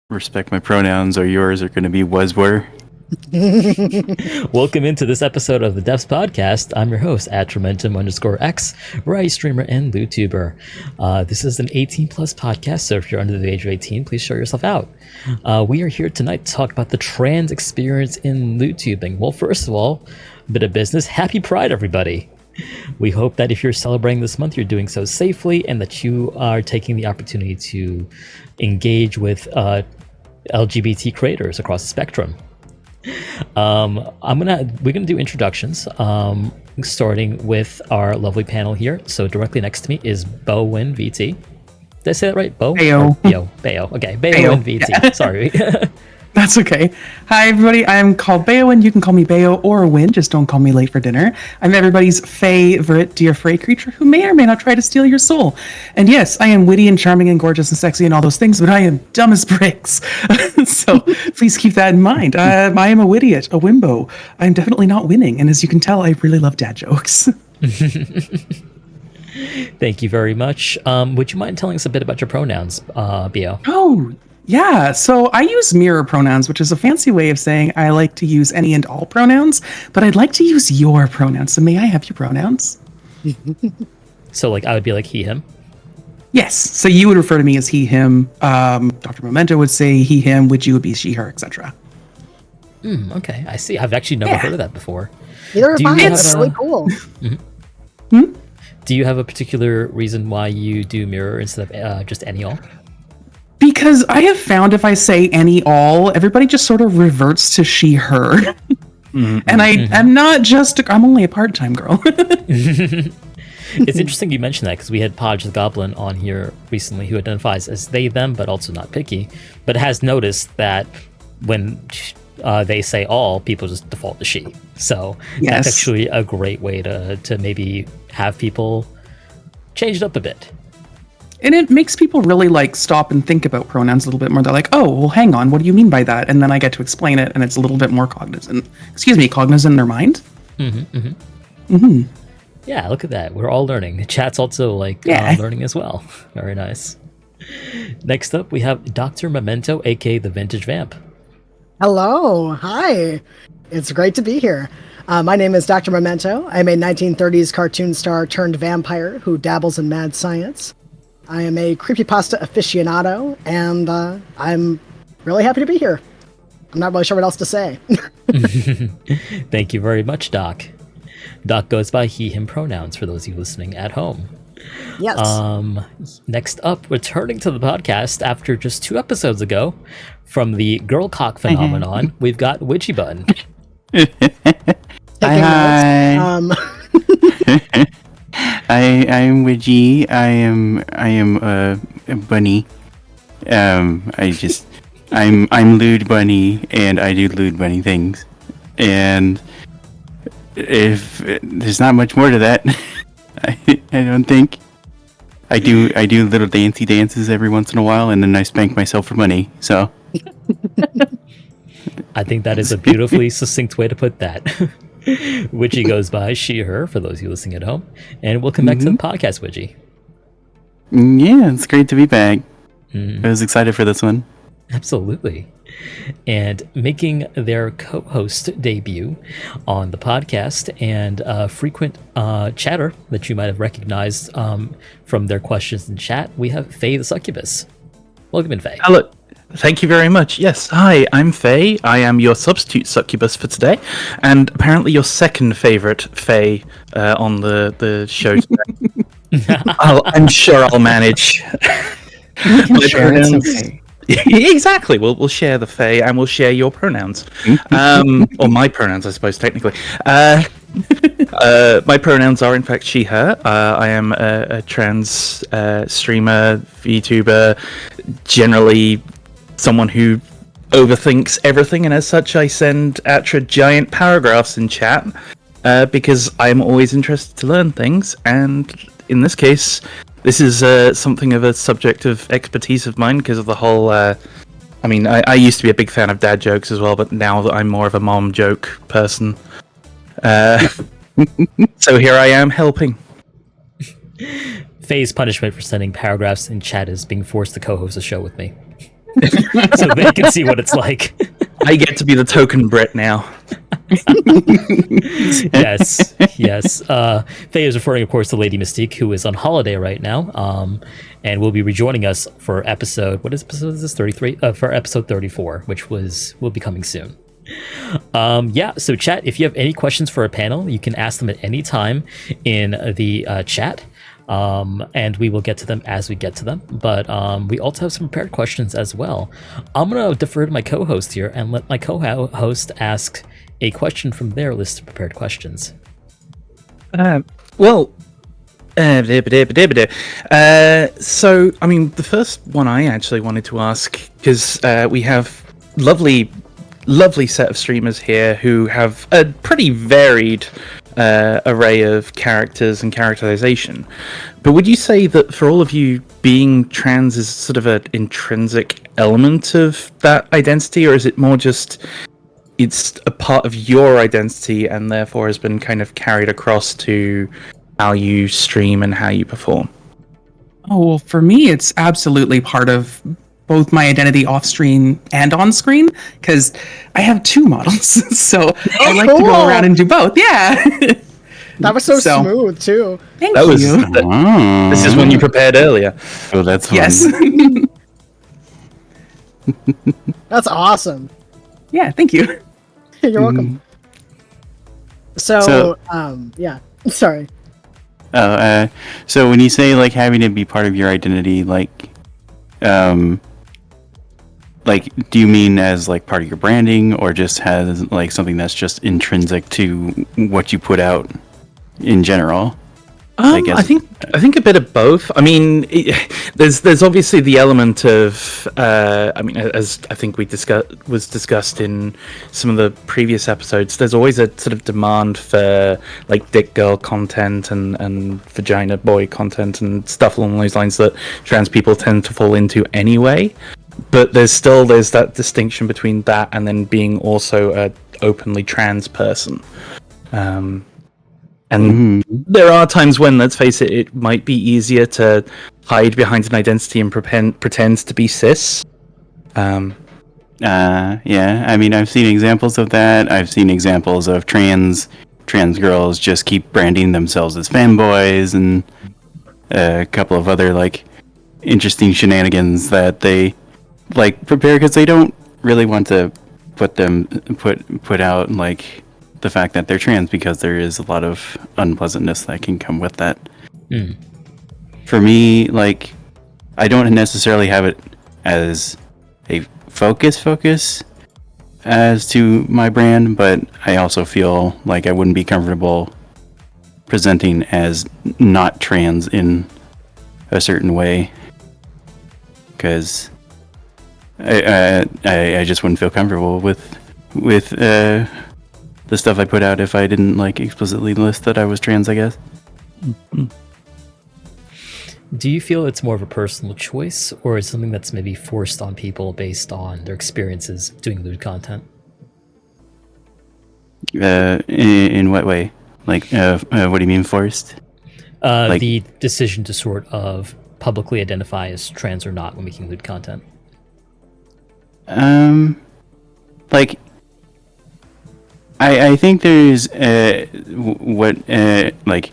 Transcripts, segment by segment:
respect my pronouns, or yours are going to be was were. Welcome into this episode of the Devs Podcast. I'm your host, Atramentum_X, variety streamer and lewdtuber. This is an 18 plus podcast, so if you're under the age of 18, please show yourself out. We are here tonight to talk about the trans experience in lewdtubing. Well, first of all, a bit of business. Happy Pride, everybody. We hope that if you're celebrating this month, you're doing so safely and that you are taking the opportunity to engage with LGBT creators across the spectrum. We're gonna do introductions, starting with our lovely panel here. So directly next to me is Bowen VT. Did I say that right? Bayo. Bayo. Okay, Bayo VT. Yeah. Sorry. That's okay. Hi, everybody. I'm called Bayowen. You can call me Bayo or Win. Just don't call me late for dinner. I'm everybody's favorite dear Frey creature who may or may not try to steal your soul. And yes, I am witty and charming and gorgeous and sexy and all those things, but I am dumb as bricks. So please keep that in mind. I am a wittiot, a wimbo. I'm definitely not winning. And as you can tell, I really love dad jokes. Thank you very much. Would you mind telling us a bit about your pronouns, Bio? Oh, yeah, so I use mirror pronouns, which is a fancy way of saying I like to use any and all pronouns, but I'd like to use your pronouns. So may I have your pronouns? So I would be like he, him? Yes. So you would refer to me as he, him. Dr. Memento would say he, him, which you would be she, her, etc. Okay, I see. I've actually never heard of that before. Neither have I. It's really cool. Do you have a particular reason why you do mirror instead of just any all? Because I have found if I say any all, everybody just sort of reverts to she, her. And I'm not just, I'm only a part-time girl. It's interesting you mentioned that because we had Podge the Goblin on here recently who identifies as they, them, but also not picky, but has noticed that when they say all, people just default to she. So that's actually a great way to maybe have people change it up a bit. And it makes people really stop and think about pronouns a little bit more. They're like, oh, well, hang on, what do you mean by that? And then I get to explain it, and it's a little bit more cognizant in their mind. Yeah, look at that. We're all learning. The chat's also learning as well. Very nice. Next up, we have Dr. Memento, aka the Vintage Vamp. Hello. Hi. It's great to be here. My name is Dr. Memento. I'm a 1930s cartoon star turned vampire who dabbles in mad science. I am a creepypasta aficionado, and I'm really happy to be here. I'm not really sure what else to say. Thank you very much, Doc. Doc goes by he, him pronouns for those of you listening at home. Yes. Next up, returning to the podcast after just 2 episodes ago, from the girl cock phenomenon, we've got Witchy Bun. Hi. I'm Widgie. I am a bunny. I'm lewd bunny, and I do lewd bunny things. And if there's not much more to that, I don't think. I do little dancey dances every once in a while, and then I spank myself for money. So I think that is a beautifully succinct way to put that. Widgie goes by she, her, for those of you listening at home. And welcome back to the podcast, Widgie. Yeah, it's great to be back. I was excited for this one. Absolutely. And making their co-host debut on the podcast and a frequent chatter that you might have recognized from their questions in chat, we have FayetheSuccubus. Welcome in, Faye. Hello. Thank you very much. Yes, hi, I'm Faye. I am your substitute succubus for today, and apparently your second favourite Faye on the show today. I'm sure I'll manage. Exactly. We'll share the Faye, and we'll share your pronouns, or my pronouns, I suppose, technically. My pronouns are, in fact, she, her. I am a trans streamer, VTuber, generally someone who overthinks everything, and as such I send Atra giant paragraphs in chat because I'm always interested to learn things, and in this case this is something of a subject of expertise of mine because of the whole I used to be a big fan of dad jokes as well, but now that I'm more of a mom joke person, so here I am helping. Faye's punishment for sending paragraphs in chat is being forced to co-host a show with me. so they can see what it's like. I get to be the token Brit now. Yes. Faye is referring, of course, to Lady Mystique, who is on holiday right now, and will be rejoining us for episode. What episode is this? 33. For episode 34, which will be coming soon. So chat, if you have any questions for our panel, you can ask them at any time in the chat. And we will get to them as we get to them. But we also have some prepared questions as well. I'm going to defer to my co-host here and let my co-host ask a question from their list of prepared questions. So, I mean, the first one I actually wanted to ask, because we have lovely set of streamers here who have a pretty varied array of characters and characterization. But would you say that for all of you, being trans is sort of an intrinsic element of that identity, or is it more just it's a part of your identity and therefore has been kind of carried across to how you stream and how you perform? Oh, well, for me, it's absolutely part of both my identity off screen and on screen, because I have two models. So I like to go around and do both. Yeah. That was so smooth, too. Thank That was you. this is one you prepared earlier. Oh, that's fun. Yes. That's awesome. Yeah, thank you. You're welcome. So, yeah. Sorry. So when you say like having it be part of your identity, like do you mean as like part of your branding, or just has like something that's just intrinsic to what you put out in general? I think a bit of both. I mean, there's obviously the element of, I mean, as I think was discussed in some of the previous episodes. There's always a sort of demand for like dick girl content and vagina boy content and stuff along those lines that trans people tend to fall into anyway. But there's that distinction between that and then being also a openly trans person. And there are times when, let's face it, it might be easier to hide behind an identity and pretend to be cis. Yeah, I mean, I've seen examples of that. I've seen examples of trans girls just keep branding themselves as femboys, and a couple of other like interesting shenanigans that they like prepare because they don't really want to put out like the fact that they're trans, because there is a lot of unpleasantness that can come with that. For me, like, I don't necessarily have it as a focus as to my brand, but I also feel like I wouldn't be comfortable presenting as not trans in a certain way, because I just wouldn't feel comfortable with the stuff I put out if I didn't like explicitly list that I was trans, I guess. Do you feel it's more of a personal choice, or is it something that's maybe forced on people based on their experiences doing lewd content? In what way? Like, what do you mean forced? The decision to sort of publicly identify as trans or not when making lewd content. Like, I think there's like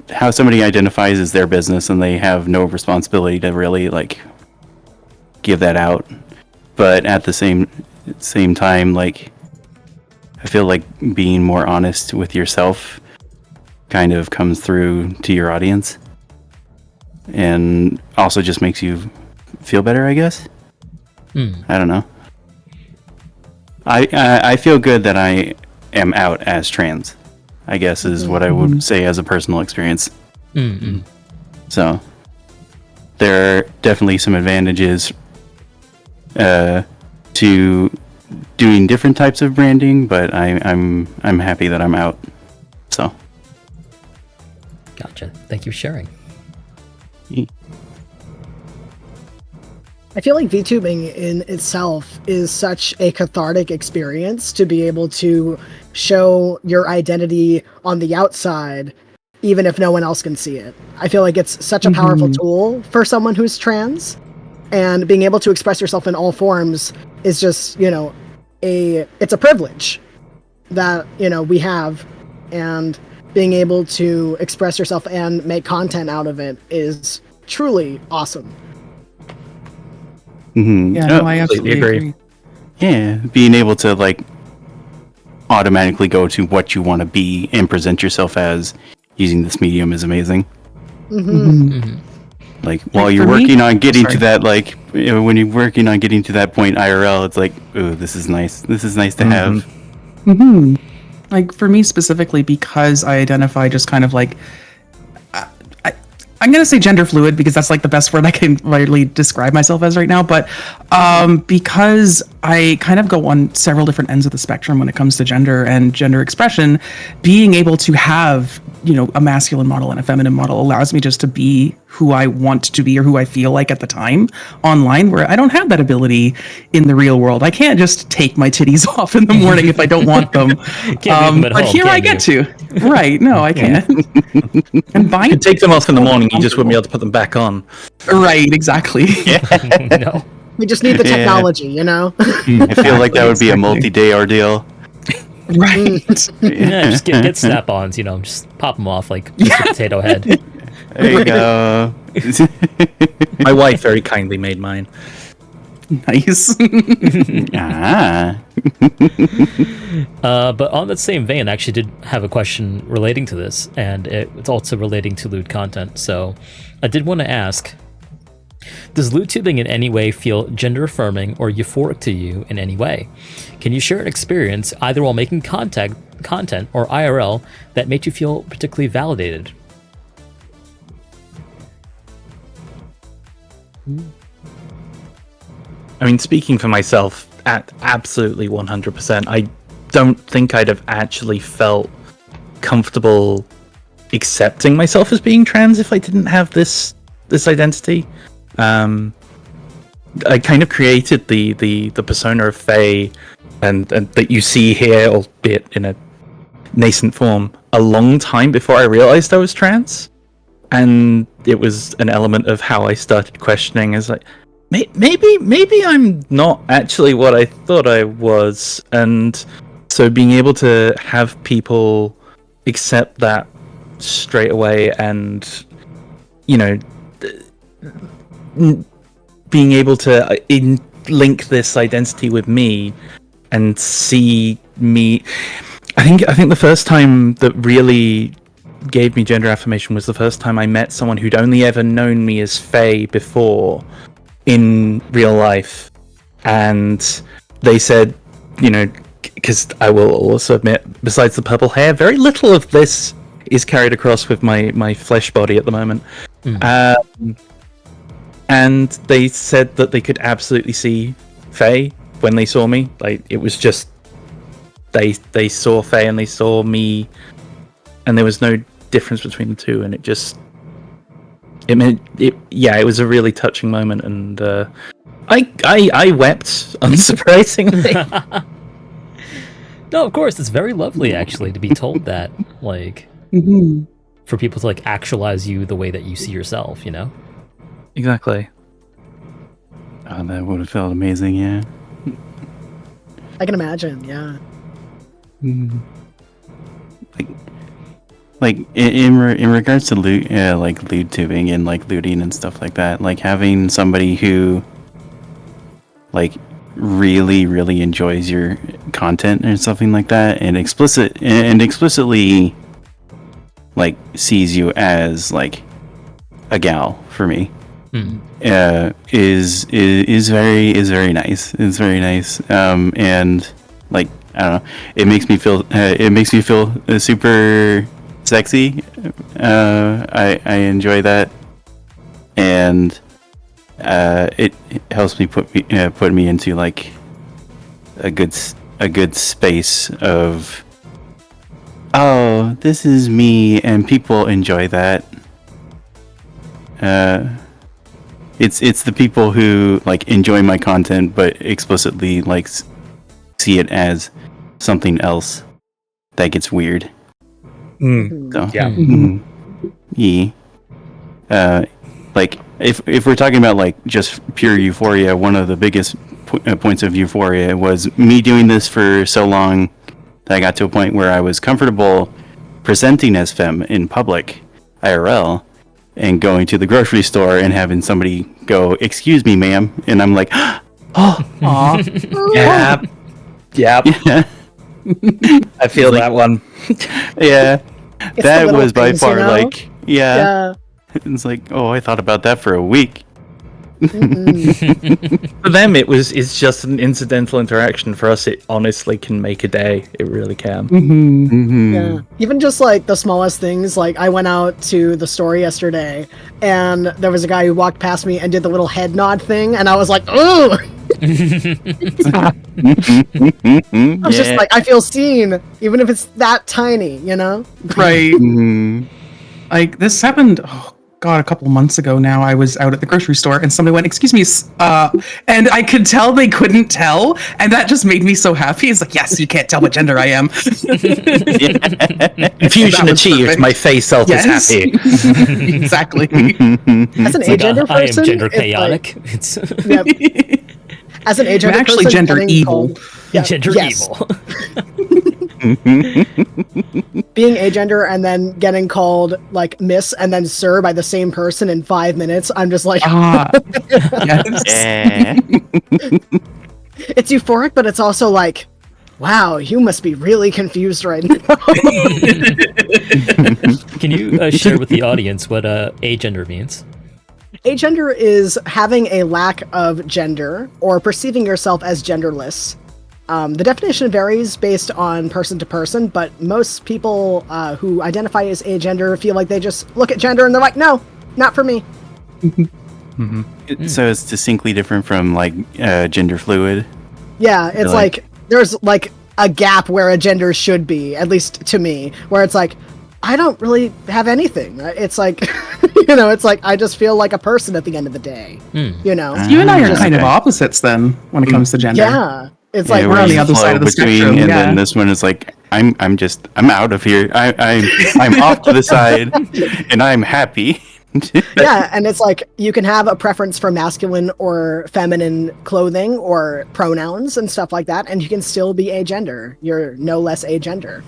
how somebody identifies as their business, and they have no responsibility to really like give that out. But at the same time, like, I feel like being more honest with yourself kind of comes through to your audience, and also just makes you feel better, I guess. I don't know. I feel good that I am out as trans, I guess, is what I would say as a personal experience. So there are definitely some advantages to doing different types of branding, but I'm happy that I'm out. So Gotcha. Thank you for sharing. I feel like VTubing in itself is such a cathartic experience to be able to show your identity on the outside, even if no one else can see it. I feel like it's such a powerful tool for someone who's trans. And being able to express yourself in all forms is just, it's a privilege that, we have. And being able to express yourself and make content out of it is truly awesome. Mm-hmm. Yeah, no, I absolutely agree. Yeah, being able to like automatically go to what you want to be and present yourself as using this medium is amazing. Like while you're working on getting to that, like when you're working on getting to that point IRL, it's like, oh, this is nice. This is nice to have. Like for me specifically, because I identify just kind of like, I'm going to say gender fluid because that's like the best word I can really describe myself as right now. But because I kind of go on several different ends of the spectrum when it comes to gender and gender expression, being able to have, a masculine model and a feminine model allows me just to be who I want to be or who I feel like at the time online, where I don't have that ability in the real world. I can't just take my titties off in the morning if I don't want them. But here I get to. Right. No, I can't. And You could take them off in the morning, you just wouldn't be able to put them back on. Right, exactly. No. We just need the technology, I feel like that would be a multi-day ordeal. Right. Yeah, just get snap-ons, just pop them off like Mr. Potato Head. There you go. My wife very kindly made mine. Nice. But on that same vein, I actually did have a question relating to this, and it's also relating to lewd content. So I did want to ask, does lewdtubing in any way feel gender affirming or euphoric to you in any way? Can you share an experience either while making content or IRL that made you feel particularly validated? I mean, speaking for myself, at absolutely 100%, I don't think I'd have actually felt comfortable accepting myself as being trans if I didn't have this identity. I kind of created the persona of Faye and that you see here, albeit in a nascent form, a long time before I realized I was trans. And it was an element of how I started questioning as like, maybe I'm not actually what I thought I was. And so being able to have people accept that straight away and, being able to link this identity with me and see me, I think the first time that really gave me gender affirmation was the first time I met someone who'd only ever known me as Faye before in real life, and they said, because I will also admit, besides the purple hair, very little of this is carried across with my flesh body at the moment. And they said that they could absolutely see Faye when they saw me. Like, it was just they saw Faye and they saw me, and there was no difference between the two, and it was a really touching moment, and I wept, unsurprisingly. No, of course, it's very lovely actually to be told that, like, for people to like actualize you the way that you see yourself, Exactly. Oh, that would have felt amazing, yeah. I can imagine, yeah. Like in regards to lewdtubing and like lewding and stuff like that, like having somebody who like really enjoys your content or something like that, and explicitly like sees you as like a gal for me, is very nice. It's very nice, and like I don't know, it makes me feel super sexy. I enjoy that, and it helps me put me into like a good space of, oh, this is me, and people enjoy that. It's the people who like enjoy my content but explicitly like see it as something else that gets weird. So, Yeah. Yeah. Like if we're talking about like just pure euphoria, one of the biggest points of euphoria was me doing this for so long that I got to a point where I was comfortable presenting as femme in public, IRL, and going to the grocery store and having somebody go, "Excuse me, ma'am," and I'm like, "Oh, Aw. Yep. yeah, I feel that one. yeah." the That little was by things, you far know? like, Yeah. it's like, oh, I thought about that for a week. For them, it's just an incidental interaction. For us, it honestly can make a day. It really can. Yeah. Even just like the smallest things. Like I went out to the store yesterday and there was a guy who walked past me and did the little head nod thing. And I was like, ooh! I was just like, I feel seen, even if it's that tiny, you know? Right. Like this happened. Oh God, a couple of months ago now. I was out at the grocery store and somebody went, "Excuse me," and I could tell they couldn't tell, and that just made me so happy. It's like, yes, you can't tell what gender I am. Confusion That was achieved. perfect. My face self Yes. is happy. Exactly. As an agender I am person, gender it's chaotic. like- It's yep. As an agender I'm actually person, gender getting evil. called- yeah, gender yes. evil. Being agender and then getting called like Miss and then Sir by the same person in 5 minutes, I'm just like, Ah, yes. Yeah. it's euphoric, but it's also like, wow, you must be really confused right now. Can you share with the audience what agender means? Agender is having a lack of gender or perceiving yourself as genderless. The definition varies based on person to person, but most people who identify as agender feel like they just look at gender and they're like, no, not for me. So it's distinctly different from like gender fluid. Yeah, it's like there's like a gap where a gender should be, at least to me, where it's like, I don't really have anything. It's like, you know, it's like I just feel like a person at the end of the day, you know? You and I are Just kind of okay. opposites then when it comes to gender. Yeah. It's like, Yeah, we're where on the you other flow side of the between, spectrum, and yeah. then this one is like, I'm out of here. I'm off to the side, and I'm happy. yeah, and it's like you can have a preference for masculine or feminine clothing or pronouns and stuff like that, and you can still be agender. You're no less agender.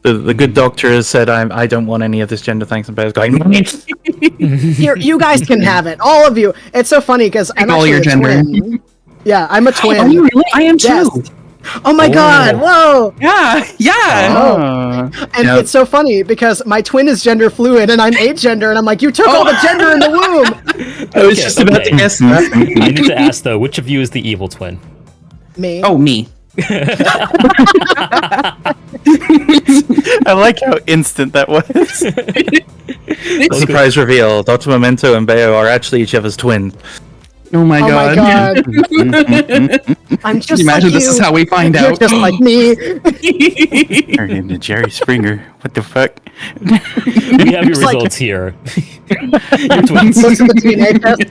The good doctor has said, I don't want any of this gender things. And Bear's going, Here, you guys can have it, all of you. It's so funny because I'm all actually your a gender. twin. Yeah, I'm a twin. Oh, really? I am too. Yes. Oh my god! Whoa! Yeah, yeah. Oh. And Yeah. it's so funny because my twin is gender fluid and I'm agender, and I'm like, you took all the gender in the womb. I was just about to okay. guess that. I need to ask though, which of you is the evil twin? Me. Oh, me. I like how instant that was. Surprise reveal: Dr. Memento and Bayo are actually each other's twins. Oh my Oh god. my god! I'm just Can you imagine like this you. is how we find You're out? just like me. Turned into Jerry Springer. What the fuck? We have your It's like- results here. Your twins. Looks at the DNA test.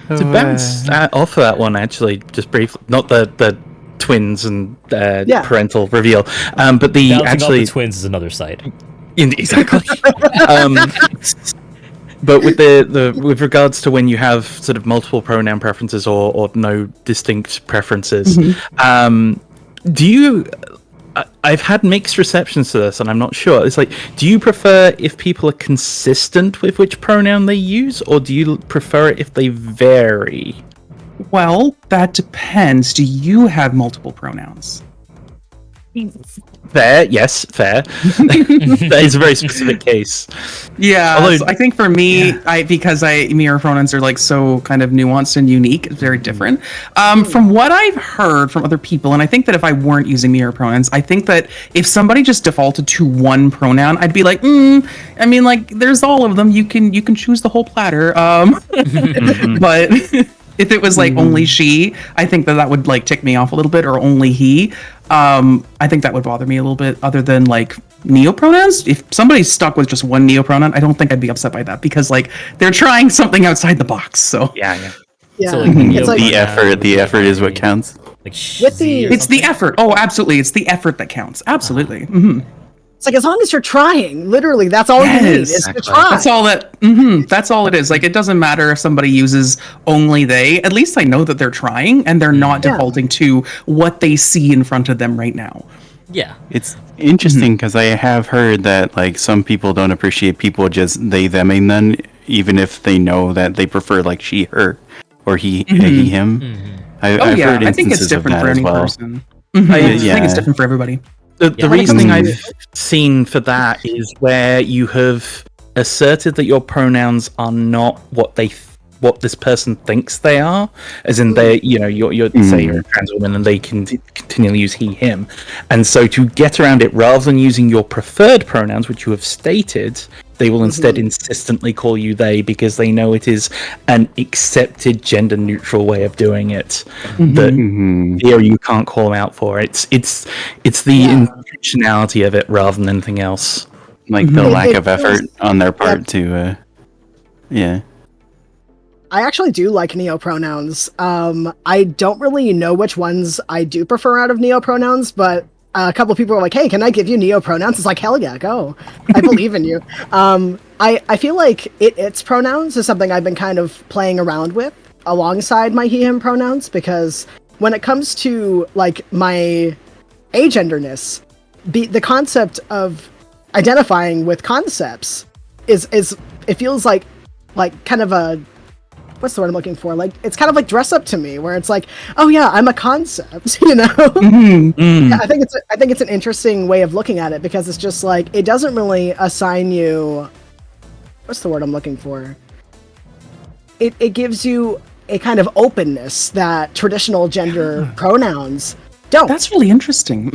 To bounce off of that one, actually, just briefly, not the twins and parental reveal, but the Bouncing actually off the twins is another site. exactly. But with the with regards to when you have sort of multiple pronoun preferences or no distinct preferences, do you? I've had mixed receptions to this, and I'm not sure. It's like, do you prefer if people are consistent with which pronoun they use, or do you prefer it if they vary? Well, that depends. Do you have multiple pronouns? Fair, yes, fair. That is a very specific case. Yeah, Although- so I think for me, because mirror pronouns are like so kind of nuanced and unique, it's very different. From what I've heard from other people, and I think that if I weren't using mirror pronouns, I think that if somebody just defaulted to one pronoun, I'd be like, I mean, like, there's all of them. You can choose the whole platter. But if it was like only she, I think that would like tick me off a little bit, or only he. I think that would bother me a little bit, other than like neopronouns. If somebody's stuck with just one neopronoun, I don't think I'd be upset by that, because like they're trying something outside the box. So Yeah. Yeah, So, like, it's like The effort is what counts. Like With the- or it's the something? effort. Oh, absolutely, it's the effort that counts. Absolutely. It's like, as long as you're trying, literally, that's all you need is to try. That's all that's all it is. Like, it doesn't matter if somebody uses only they. At least I know that they're trying and they're not defaulting to what they see in front of them right now. Yeah. It's interesting because I have heard that like some people don't appreciate people just they theming them, even if they know that they prefer like she, her, or he, him. I've heard I think it's instances of different that for as any well. person. I think it's different for everybody. The reasoning I've seen for that is where you have asserted that your pronouns are not what this person thinks they are, as in they, you're say you're a trans woman and they can continually use he, him, and so to get around it, rather than using your preferred pronouns, which you have stated, they will instead insistently call you they, because they know it is an accepted gender neutral way of doing it. That here you can't call them out for. It's the intentionality of it rather than anything else. Like the lack of effort on their part to, I actually do like neopronouns. I don't really know which ones I do prefer out of neopronouns, but a couple of people were like, "Hey, can I give you neopronouns?" It's like, hell yeah, go. I believe in you. I feel like its pronouns is something I've been kind of playing around with alongside my he, him pronouns, because when it comes to like my agenderness, the concept of identifying with concepts is it feels like kind of a, what's the word I'm looking for? Like, it's kind of like dress up to me, where it's like, oh yeah, I'm a concept, you know? Yeah, I think it's an interesting way of looking at it, because it's just like, it doesn't really assign you, what's the word I'm looking for? It gives you a kind of openness that traditional gender pronouns don't. That's really interesting.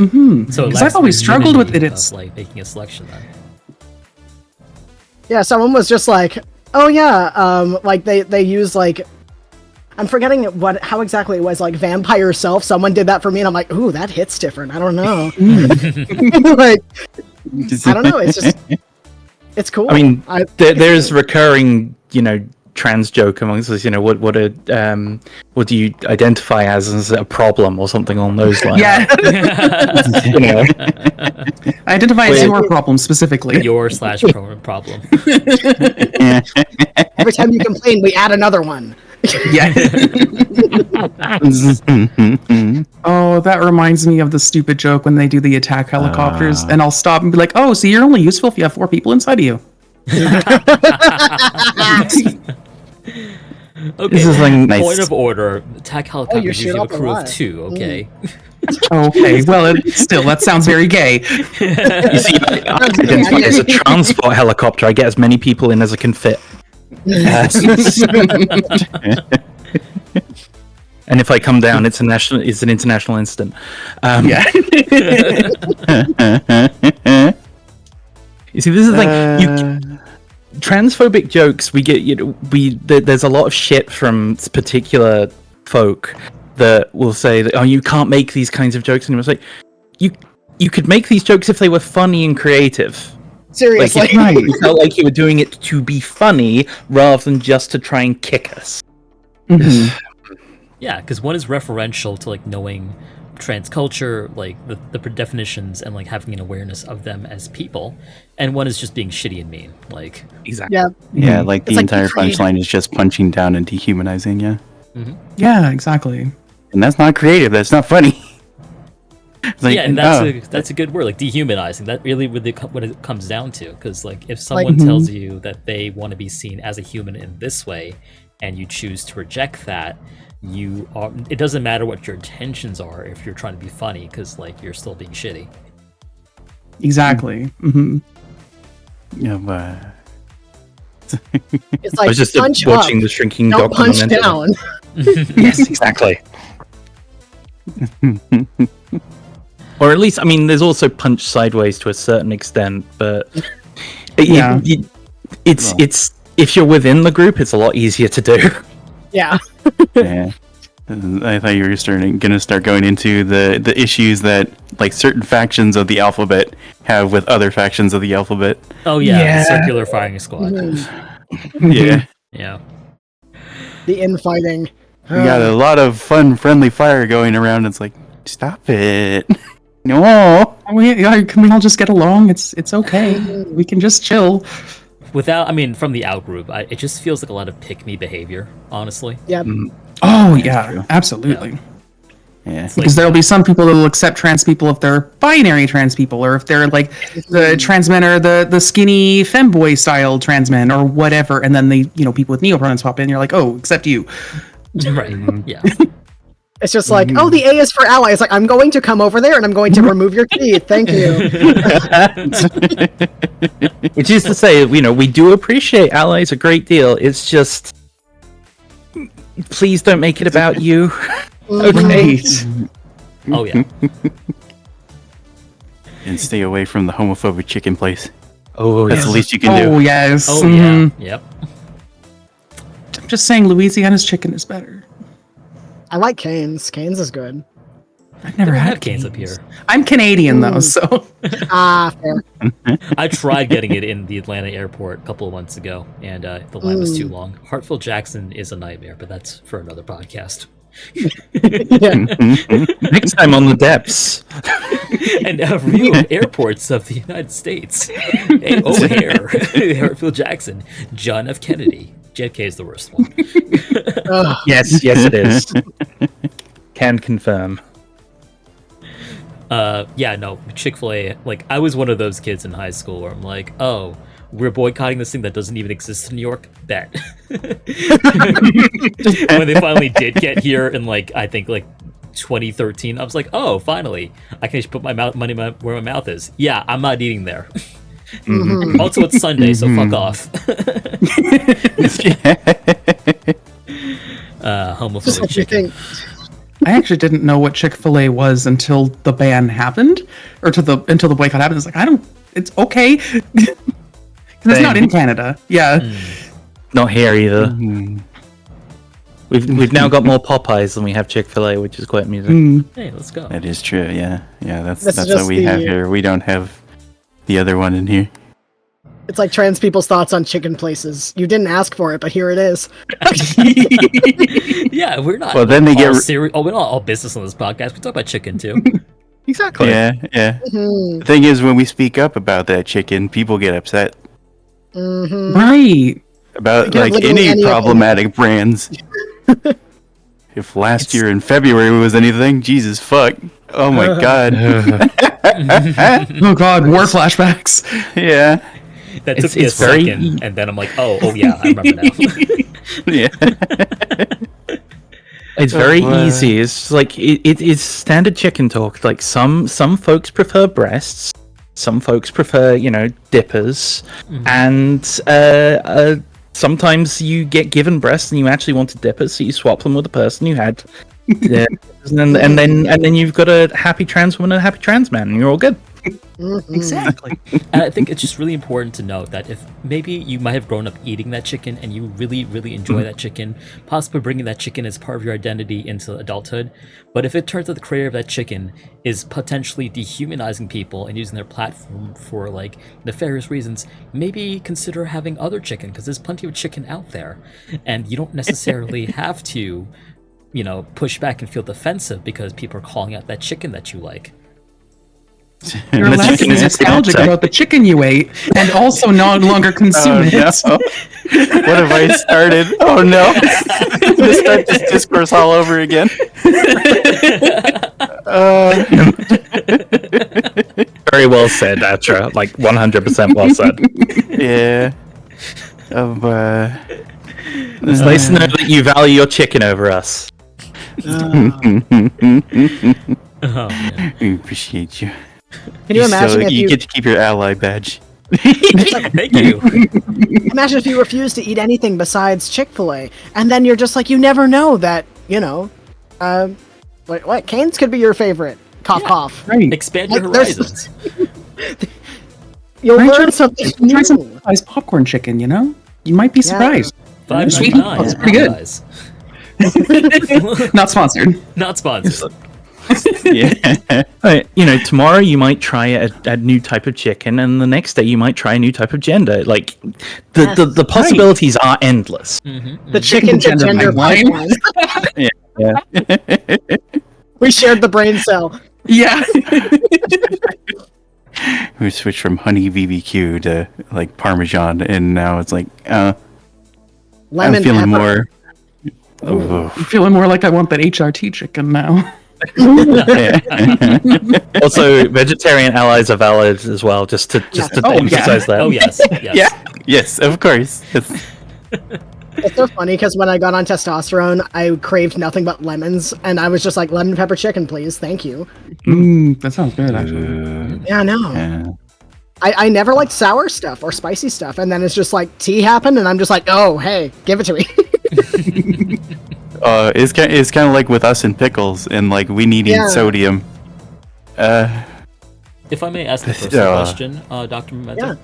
So Because I've always struggled with it. It's like making a selection then. Yeah, someone was just like, oh yeah, like they use like, I'm forgetting how exactly it was, like vampire self. Someone did that for me, and I'm like, ooh, that hits different. I don't know. Like, I don't know. It's just, it's cool. I mean, there's recurring, trans joke amongst us. What do you identify as a problem or something along those lines? yeah. I identify as your problem specifically. Your /problem. Every time you complain, we add another one. Yeah. Oh, that reminds me of the stupid joke when they do the attack helicopters, and I'll stop and be like, "Oh, so you're only useful if you have 4 people inside of you." Okay, This is like point nice. of order. Attack helicopters usually have a crew of 2, okay? Okay, well, still, that sounds very gay. You see, I identify as a transport helicopter. I get as many people in as I can fit. And if I come down, it's an international incident. Yeah. You see, this is the thing. Transphobic jokes, we get, there's a lot of shit from particular folk that will say that, oh, you can't make these kinds of jokes, and it's like, you could make these jokes if they were funny and creative. Seriously. Like, you felt like you were doing it to be funny rather than just to try and kick us. Yeah, because one is referential to like knowing trans culture, like the definitions, and like having an awareness of them as people, and one is just being shitty and mean. Like, Exactly. Yeah, like the It's like entire creative. punchline is just punching down and dehumanizing you. Yeah, exactly. And that's not creative. That's not funny. It's like, yeah, and that's a good word, like dehumanizing. That really what it comes down to, because like if someone tells you that they want to be seen as a human in this way, and you choose to reject that, it doesn't matter what your intentions are if you're trying to be funny, because like you're still being shitty. Exactly. Yeah, but It's I like, was just punch watching up, the shrinking don't punch documentary. down. Yes, exactly. Or at least, I mean, there's also punch sideways to a certain extent, but Yeah. it's if you're within the group, it's a lot easier to do. Yeah. yeah. I thought you were gonna start going into the issues that like certain factions of the alphabet have with other factions of the alphabet. Oh yeah, Yeah. the circular firing squad. Yeah. Yeah. The infighting. We got a lot of fun, friendly fire going around. It's like, stop it. No. Can we all just get along? It's okay. We can just chill. From the out group, it just feels like a lot of pick-me behavior, honestly. Yep. Oh yeah, absolutely. Yeah. Because there'll be some people that will accept trans people if they're binary trans people, or if they're like the trans men or the skinny femboy style trans men or whatever, and then people with neopronouns pop in. You're like, oh, except you. Right. Yeah. It's just like, oh, the A is for ally. It's like, I'm going to come over there and I'm going to remove your teeth. Thank you. Which is to say, we do appreciate allies a great deal. It's just, please don't make it about you. Okay. Oh yeah. And stay away from the homophobic chicken place. Oh, That's yes. the least you can do. Oh yes. Oh yeah. Yep. I'm just saying, Louisiana's chicken is better. I like Cane's. Cane's is good. I've never had Cane's up here. I'm Canadian though, so Fair. I tried getting it in the Atlanta airport a couple of months ago, and the line was too long. Hartfield Jackson is a nightmare, but that's for another podcast. Next time on the depths. And a review of airports of the United States. Hey, O'Hare, Hartfield Jackson, John F. Kennedy. JFK is the worst one. Yes, it is. Can confirm. Chick-fil-A, I was one of those kids in high school where I'm like, oh, we're boycotting this thing that doesn't even exist in New York? Bet. When they finally did get here in, I think 2013, I was like, oh, finally, I can just put my money where my mouth is. Yeah, I'm not eating there. Mm-hmm. Also, it's Sunday, so fuck off. Homophobic chicken. I actually didn't know what Chick-fil-A was until the ban happened, or until the boycott happened. It's like, it's okay. Because it's not in Canada. Yeah. Not here either. We've now got more Popeyes than we have Chick-fil-A, which is quite amusing. Hey, let's go. That is true. Yeah. That's This is what just we have here. We don't have the other one in here. It's like trans people's thoughts on chicken places. You didn't ask for it, but here it is. Yeah, we're not. Well, then they get we're not all business on this podcast. We talk about chicken too. Exactly. Yeah. The thing is, when we speak up about that chicken, people get upset Right. about Like, literally any any problematic brands. If last year in February was anything, Jesus fuck. Oh my god. Oh god, war flashbacks. Yeah. That took me a It's very- second, and then I'm like, oh yeah, I remember now. Yeah. It's very wow. easy. It's it's standard chicken talk. Some folks prefer breasts, some folks prefer dippers, and sometimes you get given breasts and you actually want a dipper, so you swap them with the person who had dippers, and then you've got a happy trans woman and a happy trans man, and you're all good. Exactly. And I think it's just really important to note that if maybe you might have grown up eating that chicken and you really, really enjoy that chicken, possibly bringing that chicken as part of your identity into adulthood, but if it turns out the creator of that chicken is potentially dehumanizing people and using their platform for nefarious reasons, maybe consider having other chicken, because there's plenty of chicken out there, and you don't necessarily have to, push back and feel defensive because people are calling out that chicken that you like. You're allowed to be nostalgic about the chicken you ate and also no longer consume it. No. What have I started? Oh no. I'm gonna start this discourse all over again. Very well said, Atra. 100% well said. Yeah. It's nice to know that you value your chicken over us. Oh, man. We appreciate you. Can you imagine if you you get to keep your ally badge. Thank you. imagine if you refuse to eat anything besides Chick-fil-A, and then you're just like, you never know that what Cane's could be your favorite. Cough, cough. Right. Expand your There's- horizons. You'll Try learn some- something Try some new. Popeyes popcorn chicken, You might be surprised. Sweet $5.99. It's pretty good. Popeyes. Not sponsored. Not sponsored. Yeah. Tomorrow you might try a new type of chicken, and the next day you might try a new type of gender. The possibilities are endless. The chicken to gender gender pipeline. pipeline. Yeah. We shared the brain cell. Yeah. We switched from honey BBQ to like Parmesan, and now it's like, Lemon I'm feeling pepper. more. Oh, I'm feeling more like I want that HRT chicken now. Also, vegetarian allies are valid as well. Just to Oh, yeah. emphasize that. Oh yes, yes. yeah. Yes, of course. Yes. It's so funny because when I got on testosterone, I craved nothing but lemons, and I was just like, lemon pepper chicken, please, thank you. That sounds good, actually. Yeah, I know. Yeah. I never liked sour stuff or spicy stuff, and then it's just like tea happened, and I'm just like, oh, hey, give it to me. It's kind of like with us and pickles, and like we needing sodium. If I may ask a personal question, Dr. Memento.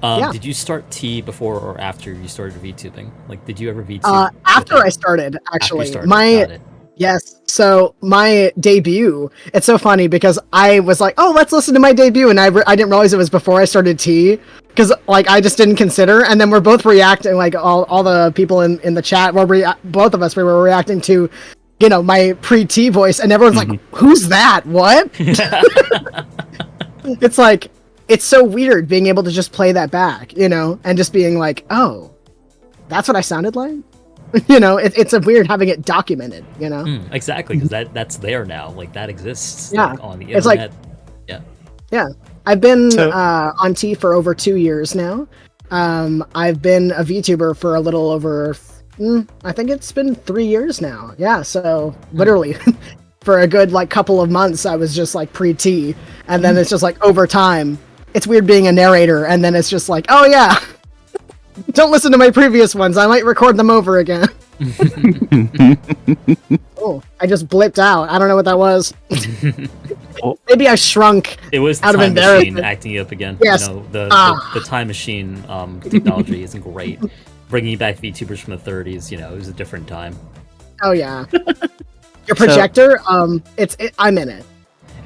Yeah. Did you start tea before or after you started VTubing? Like, did you ever VTube? After I started, actually. Got it. Yes. So my debut, it's so funny because I was like, oh, let's listen to my debut. And I didn't realize it was before I started tea because like I just didn't consider. And then we're both reacting, like all the people in the chat, both of us, we were reacting to, you know, my pre-tea voice. And everyone's like, who's that? What? It's like, it's so weird being able to just play that back, you know, and just being like, oh, that's what I sounded like. You know, it's a weird having it documented, you know? Exactly, because that's there now. Like, that exists like, on the internet. It's like, yeah. I've been on T for over 2 years now. I've been a VTuber for a little over, I think it's been 3 years now. Yeah, so literally for a good like couple of months, I was just like pre-T. And then it's just like over time, it's weird being a narrator. And then it's just like, oh yeah. Don't listen to my previous ones. I might record them over again. Oh, I just blipped out. I don't know what that was. Maybe I shrunk. It was the out of time machine embarrassment. acting you up again. Yes. You know, the time machine technology isn't great. Bringing back VTubers from the 30s, you know, it was a different time. Oh yeah. Your projector, I'm in it.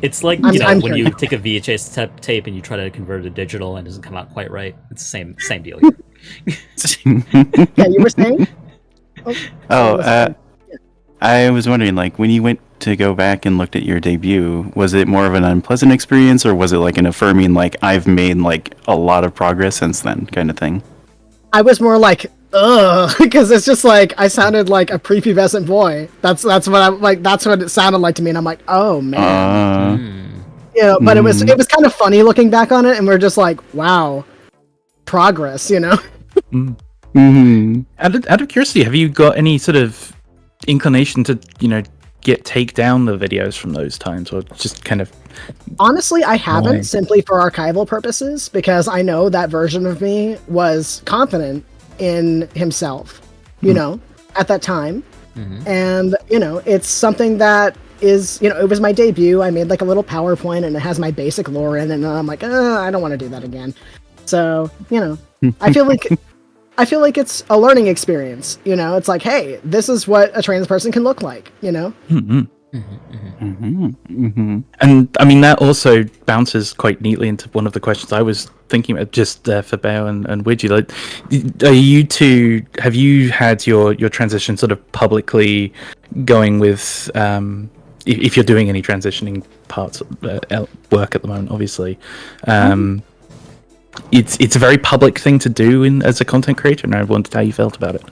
It's like, you know, when you take a VHS tape and you try to convert it to digital and it doesn't come out quite right. It's the same deal here. Yeah, you were saying? I was wondering, like, when you went to go back and looked at your debut, was it more of an unpleasant experience, or was it like an affirming, like, I've made like a lot of progress since then kind of thing? I was more like, ugh, because it's just like I sounded like a prepubescent boy. That's what I'm like. That's what it sounded like to me, and I'm like, oh man. You know, but it was kind of funny looking back on it, and we're just like, wow, progress, you know. Out of curiosity, have you got any sort of inclination to, you know, take down the videos from those times, or just kind of? Honestly, I haven't, simply for archival purposes, because I know that version of me was confident in himself, you know, at that time. And, you know, it's something that is, you know, it was my debut. I made like a little PowerPoint and it has my basic lore in it, and I'm like, I don't want to do that again. So, you know, I feel like it's a learning experience, you know. It's like, hey, this is what a trans person can look like, you know. And I mean, that also bounces quite neatly into one of the questions I was thinking about, just for Bale and Widgie. Like, have you had your transition sort of publicly going with, if you're doing any transitioning parts work at the moment, obviously, it's a very public thing to do as a content creator, and I wondered how you felt about it.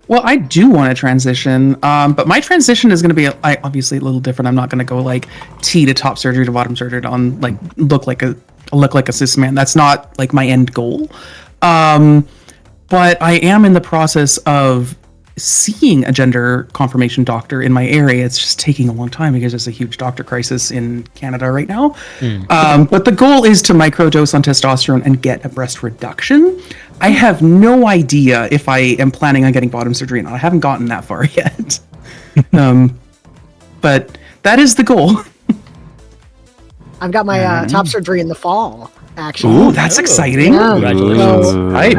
Well, I do want to transition, but my transition is going to be obviously a little different. I'm not going to go like T to top surgery to bottom surgery to like look like a cis man. That's not like my end goal. But I am in the process of seeing a gender confirmation doctor in my area. It's just taking a long time because there's a huge doctor crisis in Canada right now. But the goal is to microdose on testosterone and get a breast reduction. I have no idea if I am planning on getting bottom surgery or not. I haven't gotten that far yet. But that is the goal. I've got my top surgery in the fall, actually. Ooh, that's exciting. Yeah. Congratulations. So, I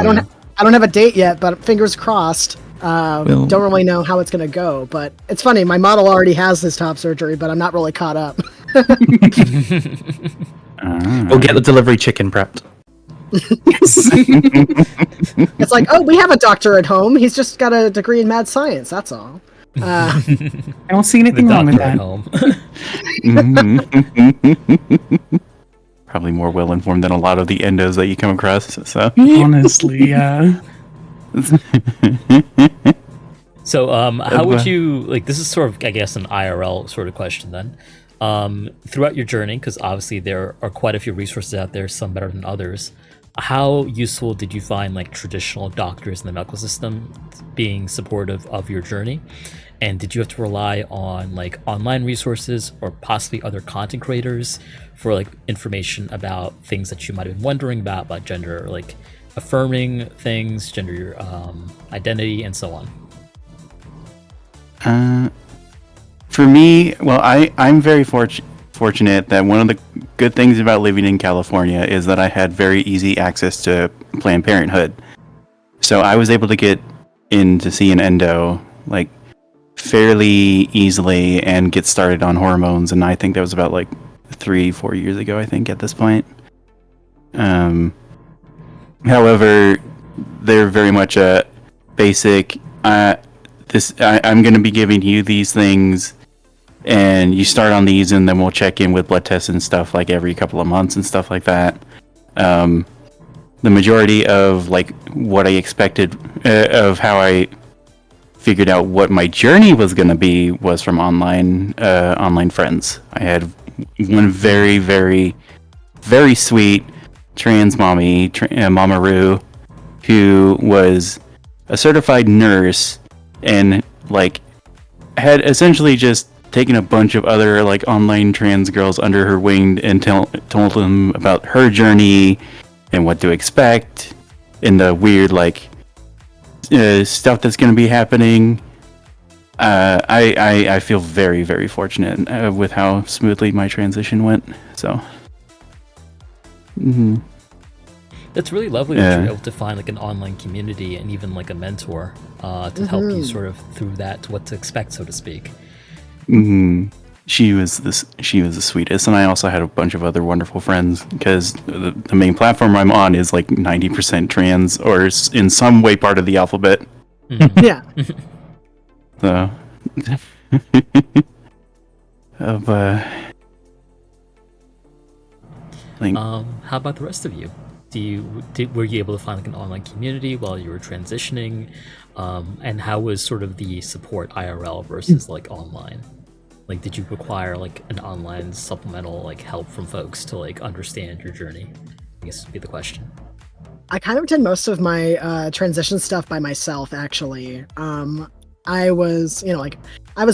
don't have a date yet, but fingers crossed. Don't really know how it's going to go, but it's funny. My model already has his top surgery, but I'm not really caught up. We'll get the delivery chicken prepped. It's like, oh, we have a doctor at home. He's just got a degree in mad science. That's all. I don't see anything The wrong with doctor at that. home. Probably more well informed than a lot of the endos that you come across. So Honestly, yeah. So, how would you like? This is sort of, I guess, an IRL sort of question then. Throughout your journey, because obviously there are quite a few resources out there, some better than others. How useful did you find like traditional doctors in the medical system being supportive of your journey? And did you have to rely on like online resources or possibly other content creators for like information about things that you might have been wondering about gender, like affirming things, gender identity, and so on? For me, well, I'm very fortunate that one of the good things about living in California is that I had very easy access to Planned Parenthood. So I was able to get in to see an endo like fairly easily and get started on hormones, and I think that was about like 3-4 years ago, I think, at this point. However, they're very much a basic I'm going to be giving you these things, and you start on these, and then we'll check in with blood tests and stuff like every couple of months and stuff like that. The majority of like what I expected of how I figured out what my journey was going to be was from online friends. I had one very, very, very sweet trans mommy, Mama Roo, who was a certified nurse and like had essentially just taken a bunch of other like online trans girls under her wing and told them about her journey and what to expect and the weird like stuff that's going to be happening. I feel very, very fortunate with how smoothly my transition went. So That's really lovely that you're able to find like an online community and even like a mentor to help you sort of through that, what to expect, so to speak. She was the sweetest, and I also had a bunch of other wonderful friends because the main platform I'm on is like 90% trans or in some way part of the alphabet. Yeah. So, how about the rest of you? Were you able to find like an online community while you were transitioning? And how was sort of the support IRL versus like online? Like, did you require like an online supplemental like help from folks to like understand your journey? I guess would be the question. I kind of did most of my transition stuff by myself, actually. I was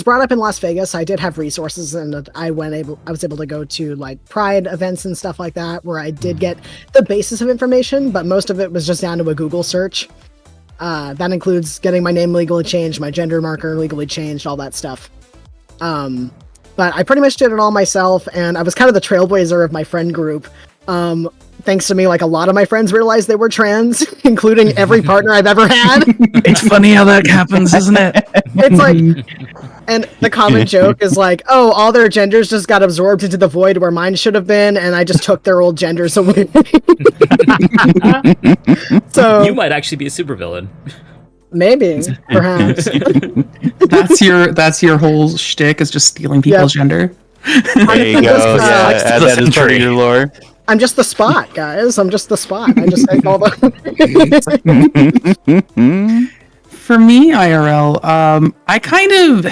brought up in Las Vegas. I did have resources, and I was able to go to like Pride events and stuff like that, where I did get the basis of information, but most of it was just down to a Google search. That includes getting my name legally changed, my gender marker legally changed, all that stuff. But I pretty much did it all myself, and I was kind of the trailblazer of my friend group. Thanks to me, like a lot of my friends realized they were trans, including every partner I've ever had. It's funny how that happens, isn't it? It's like, and the common joke is like, oh, all their genders just got absorbed into the void where mine should have been, and I just took their old genders away. So You might actually be a supervillain. maybe, perhaps. That's your whole shtick, is just stealing people's gender. there you go. Yeah, add that as part of your lore. I'm just the spot, guys. I'm just the spot. I just take all the. For me, IRL, I kind of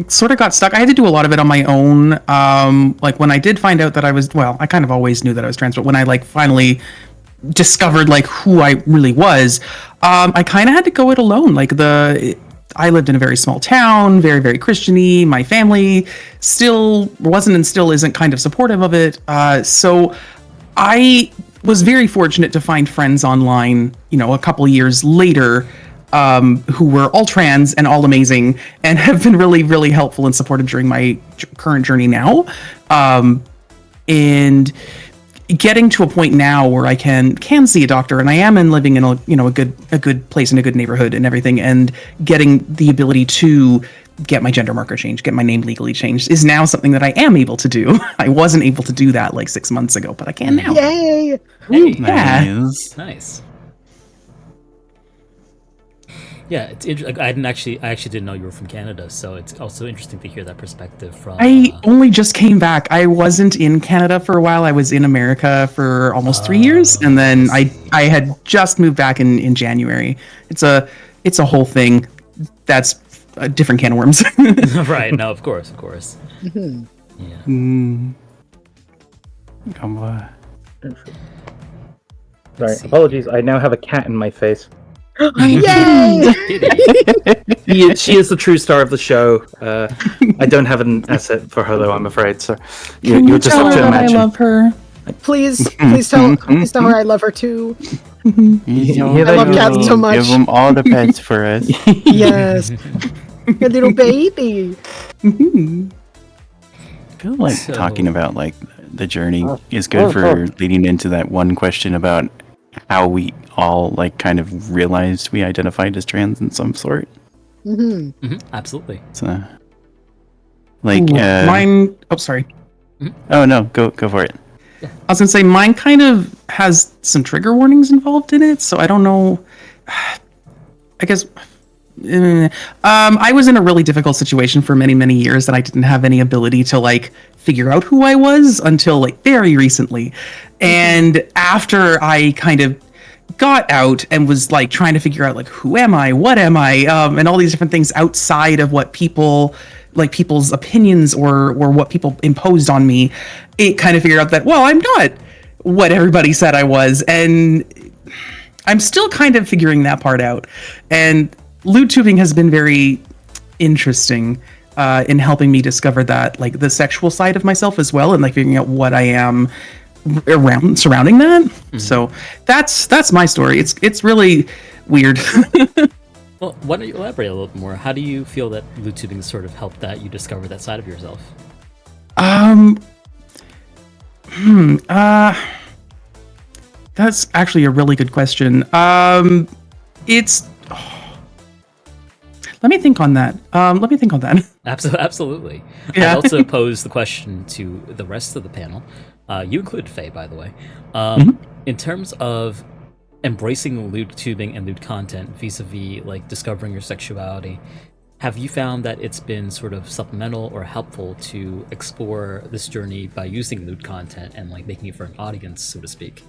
sort of got stuck. I had to do a lot of it on my own. Like when I did find out that I was, well, I kind of always knew that I was trans, but when I like finally discovered like who I really was, I kind of had to go it alone. Like I lived in a very small town, very, very Christian-y. My family still wasn't and still isn't kind of supportive of it. So I was very fortunate to find friends online, a couple years later, who were all trans and all amazing and have been really, really helpful and supportive during my current journey now. And getting to a point now where I can see a doctor, and I am living in a good place in a good neighborhood and everything, and getting the ability to get my gender marker changed, get my name legally changed, is now something that I am able to do. I wasn't able to do that like 6 months ago, but I can now. Yay! Hey, Yeah. Nice. nice. Yeah, it's like, I actually didn't know you were from Canada, so it's also interesting to hear that perspective from. I only just came back. I wasn't in Canada for a while. I was in America for almost 3 years, and then I had just moved back in January. It's a whole thing. That's a different can of worms. Right. No, of course. Mhm. Yeah. Come on. Sorry, see. apologies. I now have a cat in my face. Yay! She is the true star of the show. I don't have an asset for her though, I'm afraid. So Can you'll you just tell have her to that I imagine. love her? Please tell her I love her too. I love cats so much. Give them all the pets for us. Yes, your little baby. I feel like So- talking about like the journey is good for leading into that one question about how we all like kind of realized we identified as trans in some sort. Absolutely. So, like, Ooh, mine. Oh, sorry. oh no, go for it. I was gonna say mine kind of has some trigger warnings involved in it, so I don't know. I guess. I was in a really difficult situation for many years, and I didn't have any ability to like figure out who I was until like very recently. And after I kind of got out and was like trying to figure out like who am I, what am I, and all these different things outside of what people's opinions or what people imposed on me, it kind of figured out that, well, I'm not what everybody said I was, and I'm still kind of figuring that part out. And lewdtubing has been very interesting in helping me discover that, like, the sexual side of myself as well, and like figuring out what I am surrounding that. So that's my story. It's really weird. Well, why don't you elaborate a little bit more? How do you feel that lewdtubing sort of helped that you discover that side of yourself? That's actually a really good question. It's let me think on that. Absolutely. Yeah. I also posed the question to the rest of the panel. You included Faye, by the way. In terms of embracing lewdtubing and lewd content vis-a-vis like discovering your sexuality, have you found that it's been sort of supplemental or helpful to explore this journey by using lewd content and like making it for an audience, so to speak?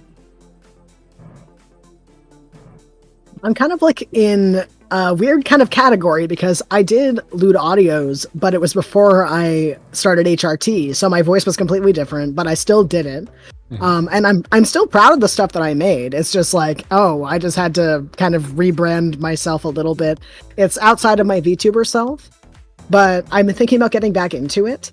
I'm kind of like in a weird kind of category because I did lewd audios, but it was before I started HRT, so my voice was completely different, but I still did it. And I'm still proud of the stuff that I made. It's just like, I just had to kind of rebrand myself a little bit. It's outside of my VTuber self, but I'm thinking about getting back into it.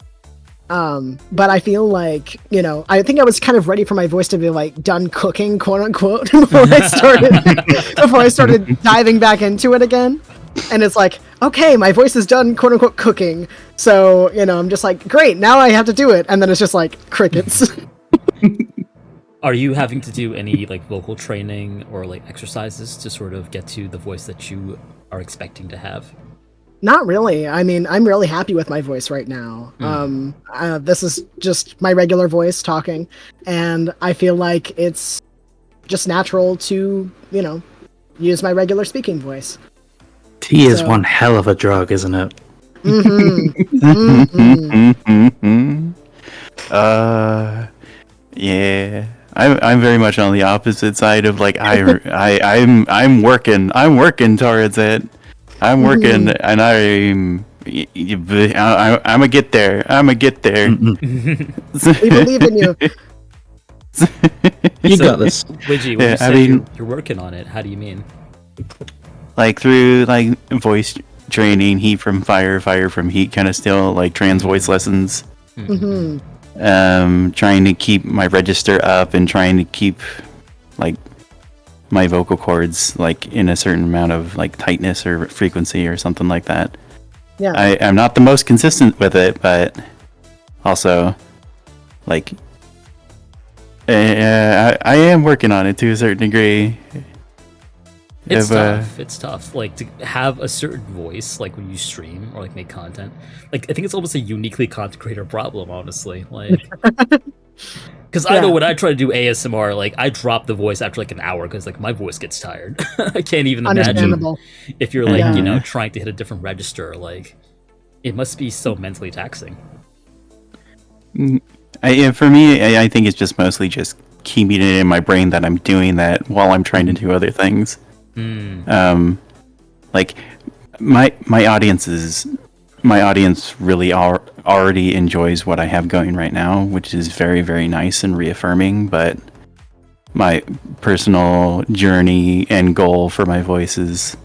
But I feel like, I think I was kind of ready for my voice to be like done cooking, quote unquote, before I started diving back into it again. And it's like, okay, my voice is done, quote unquote, cooking. So, I'm just like, great, now I have to do it. And then it's just like crickets. Are you having to do any like vocal training or like exercises to sort of get to the voice that you are expecting to have? Not really. I mean, I'm really happy with my voice right now. This is just my regular voice talking, and I feel like it's just natural to, use my regular speaking voice. Tea is one hell of a drug, isn't it? Yeah. I'm very much on the opposite side of like I'm working towards it. I'm working, and I'm gonna get there. We believe in you. You got this. Widgie, when you say you're working on it, how do you mean? Like through like voice training, heat from fire, fire from heat, kind of still like trans voice lessons. Trying to keep my register up and trying to keep like my vocal cords like in a certain amount of like tightness or frequency or something like that. Yeah. I'm not the most consistent with it, but also like I am working on it to a certain degree. It's tough. It's tough. Like to have a certain voice, like when you stream or like make content. Like I think it's almost a uniquely content creator problem, honestly. Like, because I know when I try to do ASMR, like I drop the voice after like an hour because like my voice gets tired. I can't even imagine if you're like trying to hit a different register. Like, it must be so mentally taxing. For me, I think it's just mostly just keeping it in my brain that I'm doing that while I'm trying to do other things. Like my audience really already enjoys what I have going right now, which is very, very nice and reaffirming. But my personal journey and goal for my voice is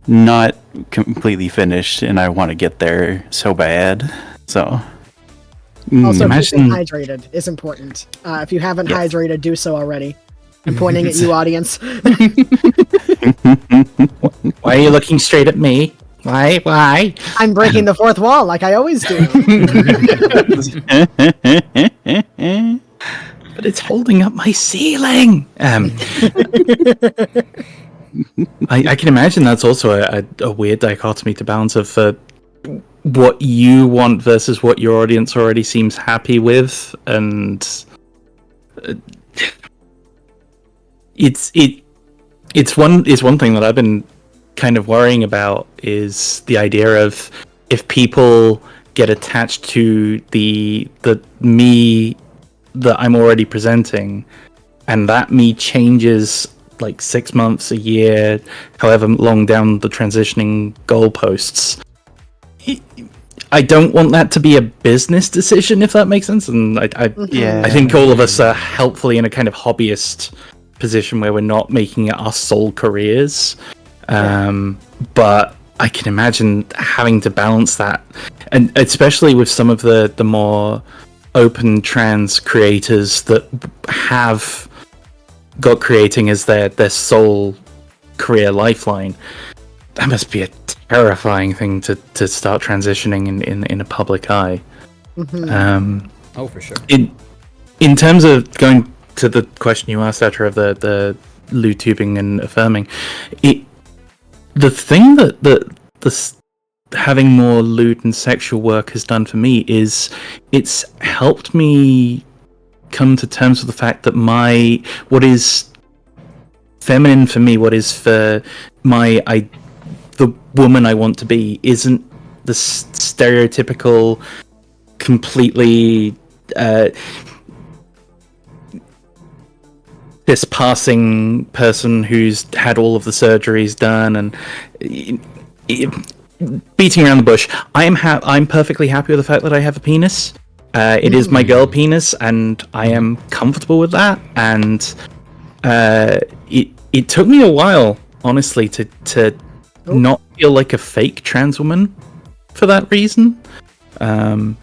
not completely finished, and I want to get there so bad. So also, keeping hydrated is important. If you haven't hydrated, do so already. I'm pointing at you, audience. Why are you looking straight at me? Why? I'm breaking the fourth wall like I always do. But it's holding up my ceiling. I can imagine that's also a weird dichotomy to balance of what you want versus what your audience already seems happy with, and it's one thing that I've been kind of worrying about is the idea of if people get attached to the me that I'm already presenting, and that me changes like 6 months, a year, however long down the transitioning goalposts. I don't want that to be a business decision, if that makes sense. And I think all of us are helpfully in a kind of hobbyist position where we're not making it our sole careers. But I can imagine having to balance that, and especially with some of the more open trans creators that have got creating as their sole career lifeline. That must be a terrifying thing to start transitioning in a public eye. Oh, for sure. In terms of going to the question you asked, Etra, of the lewdtubing and affirming, the thing that the having more lewd and sexual work has done for me is it's helped me come to terms with the fact that what is feminine for me, what is for the woman I want to be, isn't the stereotypical, completely this passing person who's had all of the surgeries done and beating around the bush. I'm perfectly happy with the fact that I have a penis. It is my girl penis, and I am comfortable with that. And it took me a while, honestly, to not feel like a fake trans woman for that reason. And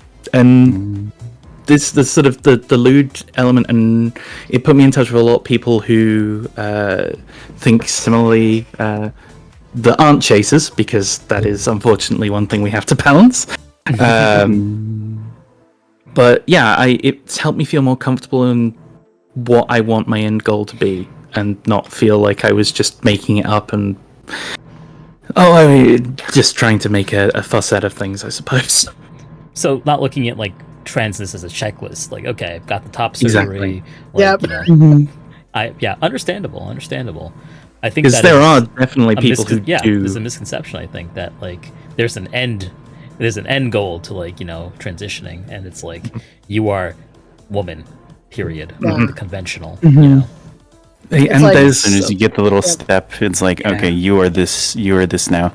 this sort of the lewd element, and it put me in touch with a lot of people who think similarly, that aren't chasers, because that is unfortunately one thing we have to balance. But yeah, it's helped me feel more comfortable in what I want my end goal to be, and not feel like I was just making it up and just trying to make a fuss out of things, I suppose. So not looking at like transness as a checklist, like, okay, I've got the top surgery. Exactly. Understandable. I think because there are definitely people who do. There's a misconception, I think, that like there's an end goal to like, transitioning, and it's like you are woman, period. The conventional, And like, as soon as you get the little step, it's like, okay, you are this now.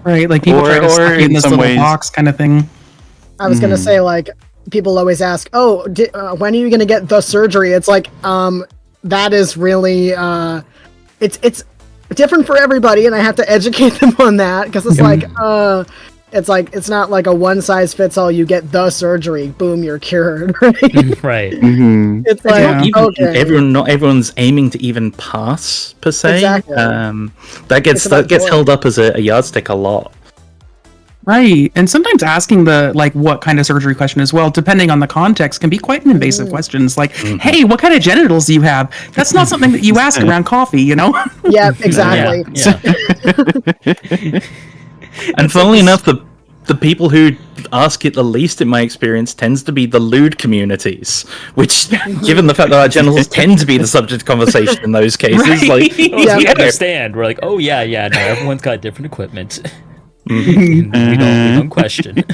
Right, like people try to stuck in this little box kind of thing. I was gonna say, like, people always ask, "Oh, when are you gonna get the surgery?" It's like, that is really, it's different for everybody, and I have to educate them on that, because it's not like a one size fits all. You get the surgery, boom, you're cured, right? Right. It's like not everyone's aiming to even pass per se. Exactly. That gets held up as a yardstick a lot. Right. And sometimes asking the, like, what kind of surgery question as well, depending on the context, can be quite an invasive questions. Like, hey, what kind of genitals do you have? That's not something that you ask around coffee, you know? Yeah, exactly. Yeah. And funnily enough, the people who ask it the least, in my experience, tends to be the lewd communities. Which, given the fact that our genitals tend to be the subject of conversation in those cases, Right. like, We understand. We're like, oh yeah, no, everyone's got different equipment. we don't question.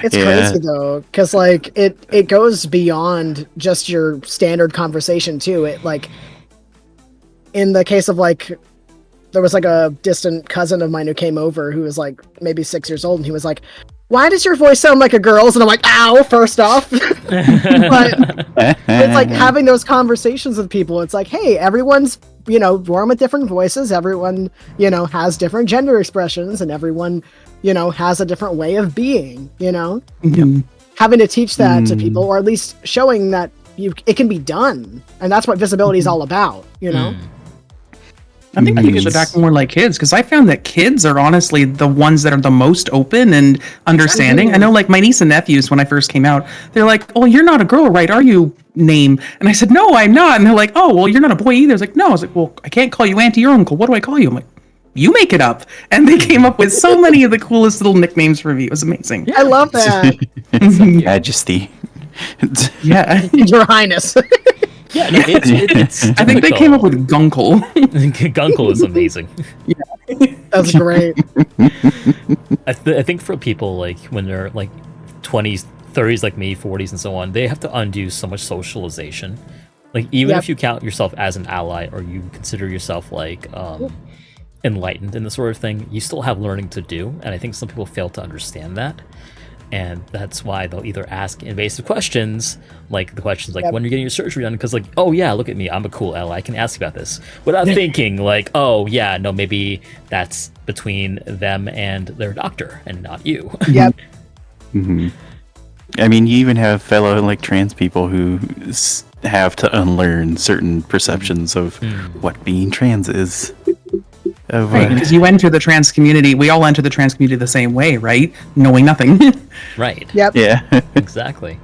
It's Yeah. crazy though, because like it goes beyond just your standard conversation too. It like, in the case of like, there was like a distant cousin of mine who came over who was like maybe 6 years old, and he was like, "Why does your voice sound like a girl's?" And I'm like, "Ow!" First off, but it's like having those conversations with people. It's like, hey, everyone's born with different voices. Everyone has different gender expressions, and everyone has a different way of being. Having to teach that to people, or at least showing that it can be done, and that's what visibility is all about. I think people should act more like kids, because I found that kids are honestly the ones that are the most open and understanding. I know, like, my niece and nephews, when I first came out, they're like, "Oh, you're not a girl, right? Are you, name?" And I said, "No, I'm not." And they're like, "Oh, well, you're not a boy either." I was like, "No." I was like, "Well, I can't call you auntie or uncle. What do I call you?" I'm like, "You make it up." And they came up with so many of the coolest little nicknames for me. It was amazing. I love that. Majesty. Yeah. Your Highness. Yeah, no, it's I think they came up with Gunkle. Gunkle is amazing. That's great. I think for people like when they're like 20s, 30s like me, 40s and so on, they have to undo so much socialization. Like even if you count yourself as an ally, or you consider yourself like enlightened in this sort of thing, you still have learning to do, and I think some people fail to understand that. And that's why they'll either ask invasive questions, like the questions like, when you're getting your surgery done, because like, oh yeah, look at me, I'm a cool ally, I can ask about this, without thinking like, oh yeah, no, maybe that's between them and their doctor and not you. Yep. I mean, you even have fellow like trans people who have to unlearn certain perceptions of what being trans is. Right, because you enter the trans community, we all enter the trans community the same way, right? Knowing nothing. Right. Yep. Yeah. Exactly.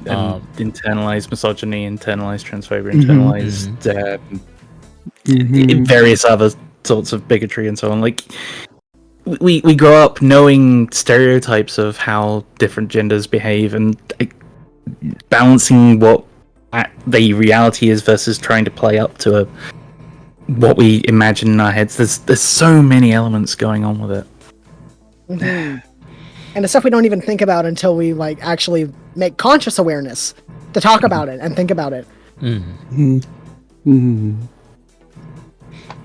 And internalized misogyny, internalized transphobia, internalized various other sorts of bigotry and so on. Like, we grow up knowing stereotypes of how different genders behave, and balancing what the reality is versus trying to play up to what we imagine in our heads. There's so many elements going on with it. And the stuff we don't even think about until we like actually make conscious awareness to talk about it and think about it.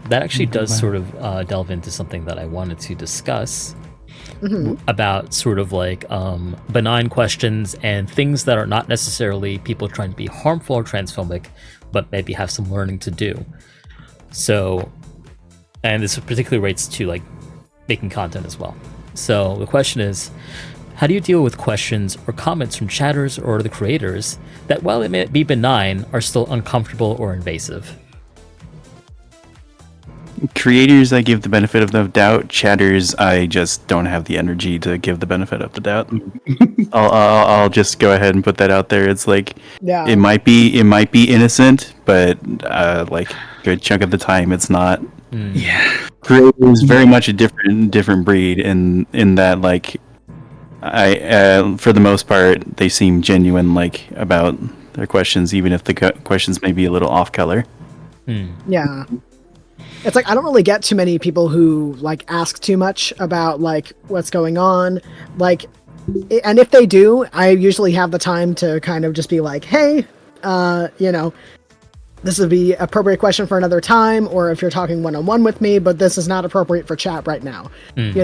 That actually does sort of delve into something that I wanted to discuss about sort of like benign questions and things that are not necessarily people trying to be harmful or transphobic, but maybe have some learning to do. So, and this particularly relates to like making content as well. So the question is, how do you deal with questions or comments from chatters or the creators that, while it may be benign, are still uncomfortable or invasive? Creators, I give the benefit of the doubt. Chatters, I just don't have the energy to give the benefit of the doubt. I'll just go ahead and put that out there. It's like, it might be innocent, but like a good chunk of the time, it's not. Yeah. Creators very much a different breed in that, like, I for the most part, they seem genuine, like, about their questions, even if the questions may be a little off color. Yeah. It's like, I don't really get too many people who like ask too much about like what's going on. Like, and if they do, I usually have the time to kind of just be like, hey, this would be appropriate question for another time, or if you're talking one-on-one with me, but this is not appropriate for chat right now, and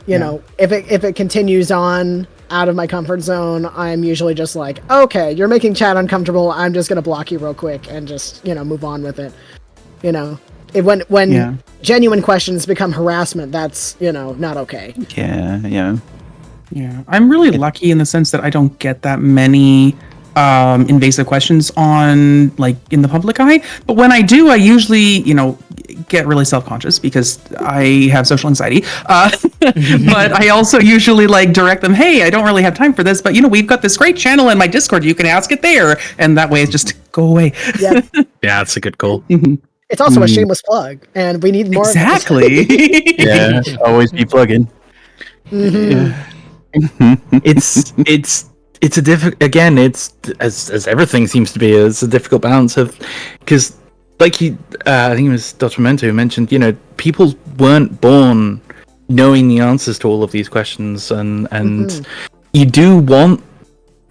if it continues on out of my comfort zone, I'm usually just like, okay, you're making chat uncomfortable, I'm just going to block you real quick and just, move on with it. When genuine questions become harassment, that's, not okay. Yeah. I'm really lucky in the sense that I don't get that many invasive questions on, like, in the public eye. But when I do, I usually, get really self-conscious because I have social anxiety. But I also usually like direct them, hey, I don't really have time for this, but we've got this great channel in my Discord. You can ask it there. And that way it's just go away. Yeah. Yeah, that's a good call. It's also a shameless plug, and we need more. Exactly. Yeah, always be plugging. It's a difficult, again, it's as everything seems to be, it's a difficult balance of, because like I think it was Atramentum who mentioned, people weren't born knowing the answers to all of these questions, and you do want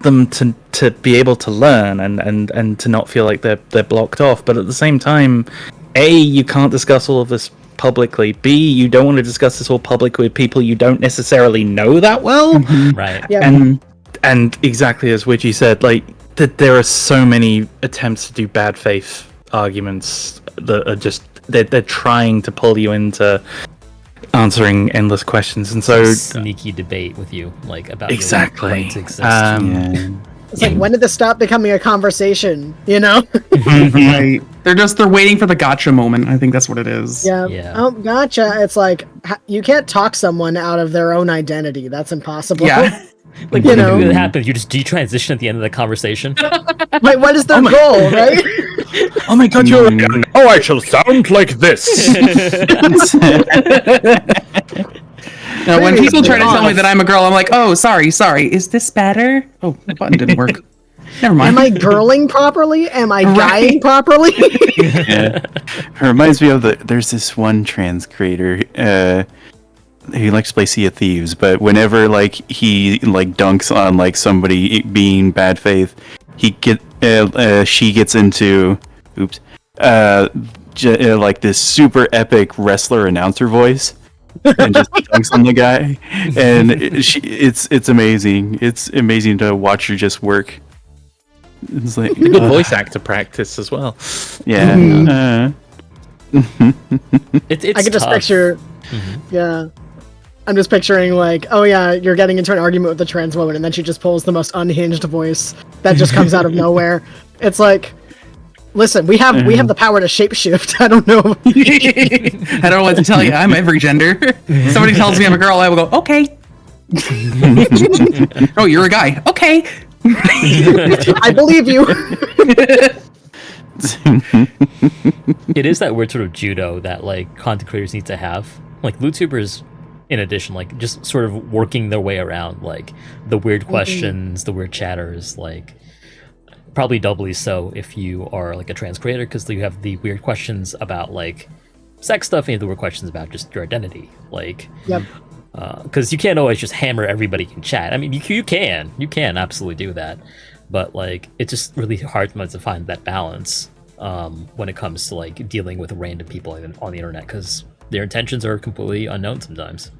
them to be able to learn and to not feel like they're blocked off, but at the same time, A, you can't discuss all of this publicly. B, you don't want to discuss this all publicly with people you don't necessarily know that well. Right. Yeah. And exactly as Widgie said, like there are so many attempts to do bad faith arguments that are just they're trying to pull you into answering endless questions, and so sneaky debate with you, like about exactly. your right to exist. It's like, when did this stop becoming a conversation? Right. They're waiting for the gotcha moment. I think that's what it is. Yeah. Oh, gotcha. It's like you can't talk someone out of their own identity. That's impossible. Yeah. Like, what happens? You just detransition at the end of the conversation. Wait, what is their goal, right? Oh my god, you're oh, I shall sound like this. Now, when people try to tell me that I'm a girl, I'm like, oh, sorry. Is this better? Oh, the button didn't work. Never mind. Am I girling properly? Am I guying properly? Yeah. It reminds me of there's this one trans creator, he likes to play Sea of Thieves, but whenever he dunks on somebody being bad faith, she gets into this super epic wrestler announcer voice and just dunks on the guy, and it's amazing. It's amazing to watch her just work. It's like good voice actor practice as well. Yeah. It's I can just tough. picture. Yeah. I'm just picturing oh yeah, you're getting into an argument with a trans woman, and then she just pulls the most unhinged voice that just comes out of nowhere. It's like, listen, we have the power to shapeshift. I don't know. I don't know what to tell you. I'm every gender. Somebody tells me I'm a girl, I will go, okay. Oh, you're a guy. Okay. I believe you. It is that weird sort of judo that content creators need to have. Lewdtubers, in addition, just sort of working their way around the weird questions, the weird chatters, probably doubly so if you are a trans creator, because you have the weird questions about sex stuff, and you have the weird questions about just your identity. Yep. Because you can't always just hammer everybody in chat. I mean, you can absolutely do that, but it's just really hard to find that balance when it comes to dealing with random people on the internet, because their intentions are completely unknown sometimes.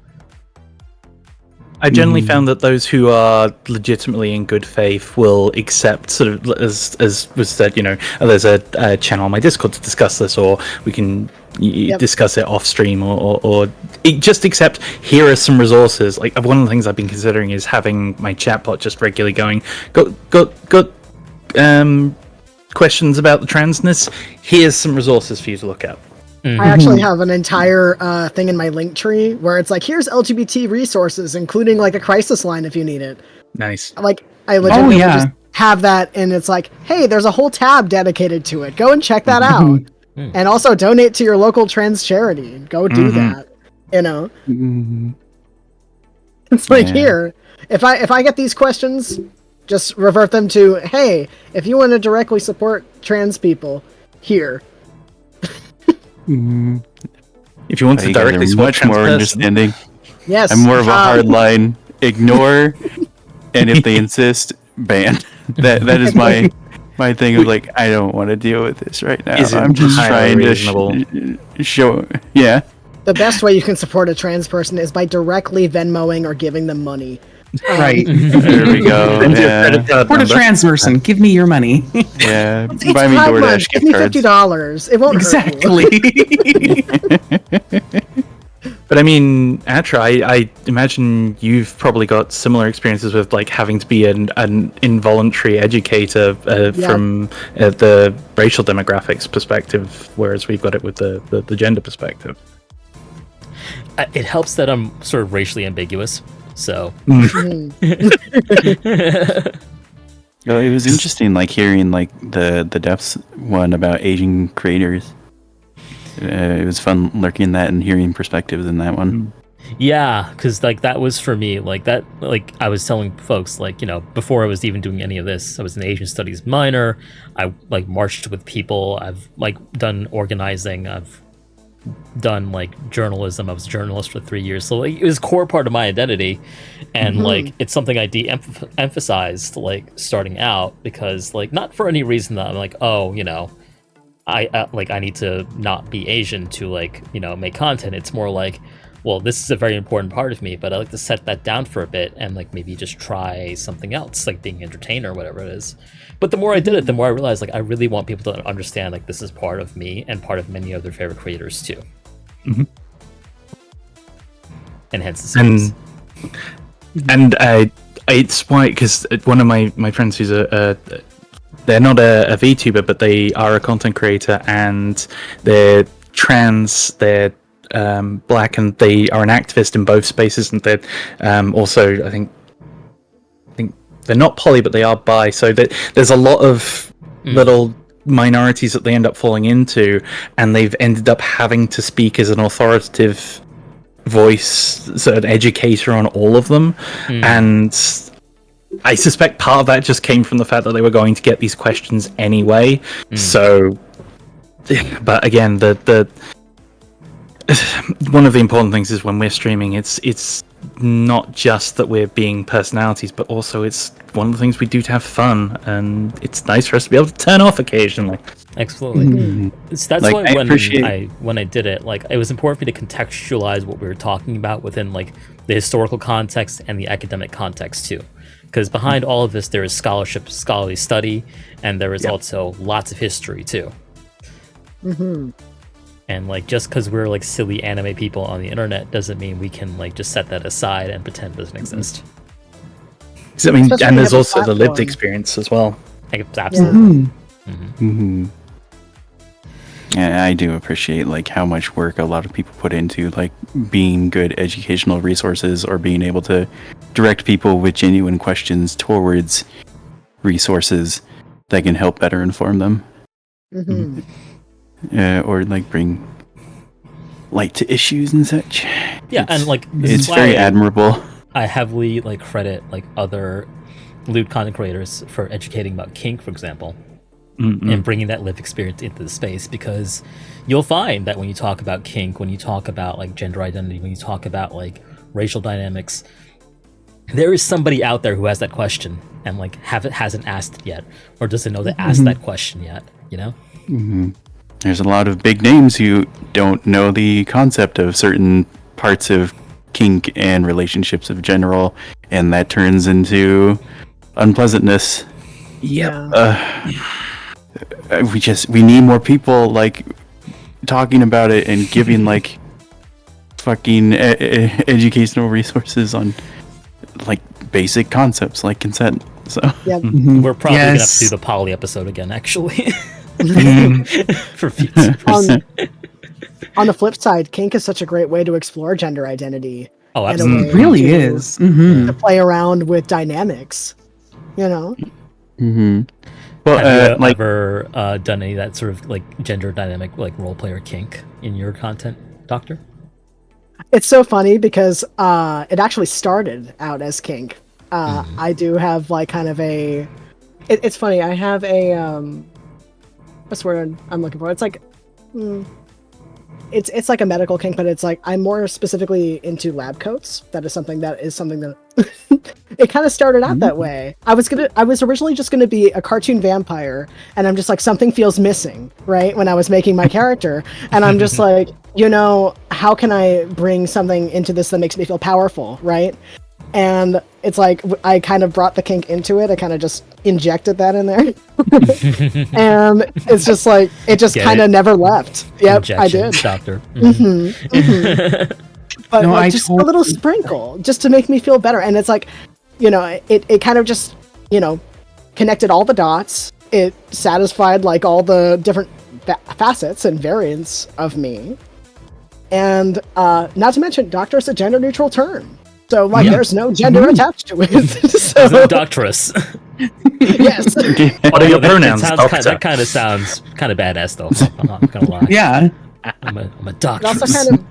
I generally found that those who are legitimately in good faith will accept, sort of, as was said, there's a channel on my Discord to discuss this, or we can discuss it off stream, or just accept, here are some resources. One of the things I've been considering is having my chatbot just regularly going, got questions about the transness, here's some resources for you to look at. I actually have an entire thing in my link tree where it's here's LGBT resources, including a crisis line if you need it. Nice. I legitimately just have that, and it's hey, there's a whole tab dedicated to it. Go and check that out. And also donate to your local trans charity. Go do that. It's here. If I get these questions, just revert them to, hey, if you want to directly support trans people, here. If you want to directly support much more understanding. Yes. I'm more of a hard line. Ignore, and if they insist, ban. That is my thing of I don't want to deal with this right now. I'm just trying to show. Yeah. The best way you can support a trans person is by directly Venmoing or giving them money. Right. There we go. Support a trans person. Give me your money. Yeah. It's Buy me Pride Month. DoorDash Give gift me cards. $50. It won't hurt you. Exactly. But I mean, Atra, I imagine you've probably got similar experiences with like having to be an involuntary educator from the racial demographics perspective, whereas we've got it with the gender perspective. It helps that I'm sort of racially ambiguous, so. Well, it was interesting, like hearing like the depths one about Asian creators. It was fun lurking that and hearing perspectives in that one. Yeah, because like that was for me, like that, like I was telling folks, like, you know, before I was even doing any of this, I was an Asian studies minor. I like marched with people. I've like done organizing. I've done like journalism. I was a journalist for 3 years, so like, it was a core part of my identity, and like it's something I de-emphasized like starting out, because like not for any reason that I'm like, oh, you know, I need to not be Asian to like, you know, make content. It's more like, well, this is a very important part of me, but I like to set that down for a bit and like maybe just try something else, like being an entertainer or whatever it is. But the more I did it, the more I realized like I really want people to understand like this is part of me and part of many of their favorite creators too. And hence the series. And it's why, because one of my friends who's they're not a VTuber, but they are a content creator, and they're trans, they're black, and they are an activist in both spaces, and they're also, I think they're not poly, but they are bi, so there's a lot of little minorities that they end up falling into, and they've ended up having to speak as an authoritative voice, so an educator on all of them. And I suspect part of that just came from the fact that they were going to get these questions anyway. So, but again, the one of the important things is when we're streaming, it's not just that we're being personalities, but also it's one of the things we do to have fun, and it's nice for us to be able to turn off occasionally. Absolutely. So that's Like, why I appreciate- when I did it, like it was important for me to contextualize what we were talking about within like the historical context and the academic context too. Because behind all of this, there is scholarship, scholarly study, and there is also lots of history too. And like just because we're like silly anime people on the internet doesn't mean we can like just set that aside and pretend it doesn't exist. 'Cause, I mean, Especially and when there's you have a also the lived platform. experience as well. Like, absolutely. Yeah, I do appreciate like how much work a lot of people put into like being good educational resources, or being able to direct people with genuine questions towards resources that can help better inform them. Or like bring light to issues and such. Yeah, and like this It's is why very admirable. I heavily like credit like other lewd content creators for educating about kink, for example, and bringing that lived experience into the space, because you'll find that when you talk about kink, when you talk about like gender identity, when you talk about like racial dynamics, there is somebody out there who has that question and like hasn't asked it yet, or doesn't know to ask that question yet, you know? There's a lot of big names who don't know the concept of certain parts of kink and relationships in general, and that turns into unpleasantness. We need more people like talking about it and giving like fucking educational resources on like basic concepts like consent. So We're probably gonna have to do the poly episode again, actually. For future. On the flip side, kink is such a great way to explore gender identity. Oh, in a absolutely. way It really to- is. To play around with dynamics, you know? well, Have you like ever done any of that sort of like gender dynamic like role player kink in your content, Doctor? It's so funny because it actually started out as kink. I do have like kind of a... It's funny, I have a... what's the word I'm looking for? It's like... It's like a medical kink, but it's like I'm more specifically into lab coats. That is something that it kind of started out that way. I was originally just gonna be a cartoon vampire, and I'm just like, something feels missing, right? When I was making my character, and I'm just like, you know, how can I bring something into this that makes me feel powerful, right? And it's like I kind of brought the kink into it. I kind of just injected that in there, and it's just like it just kind of never left. Yep, Injection, I did. Doctor. but No, like I just a little sprinkle just to make me feel better. And it's like, it kind of just, connected all the dots. It satisfied like all the different facets and variants of me. And not to mention, doctor is a gender neutral term. So like there's no gender attached to it. So, There's no doctress. yes. What are your pronouns? That kind of sounds kind of badass, though. I'm not gonna lie. Yeah. I'm a It doctress. also kind of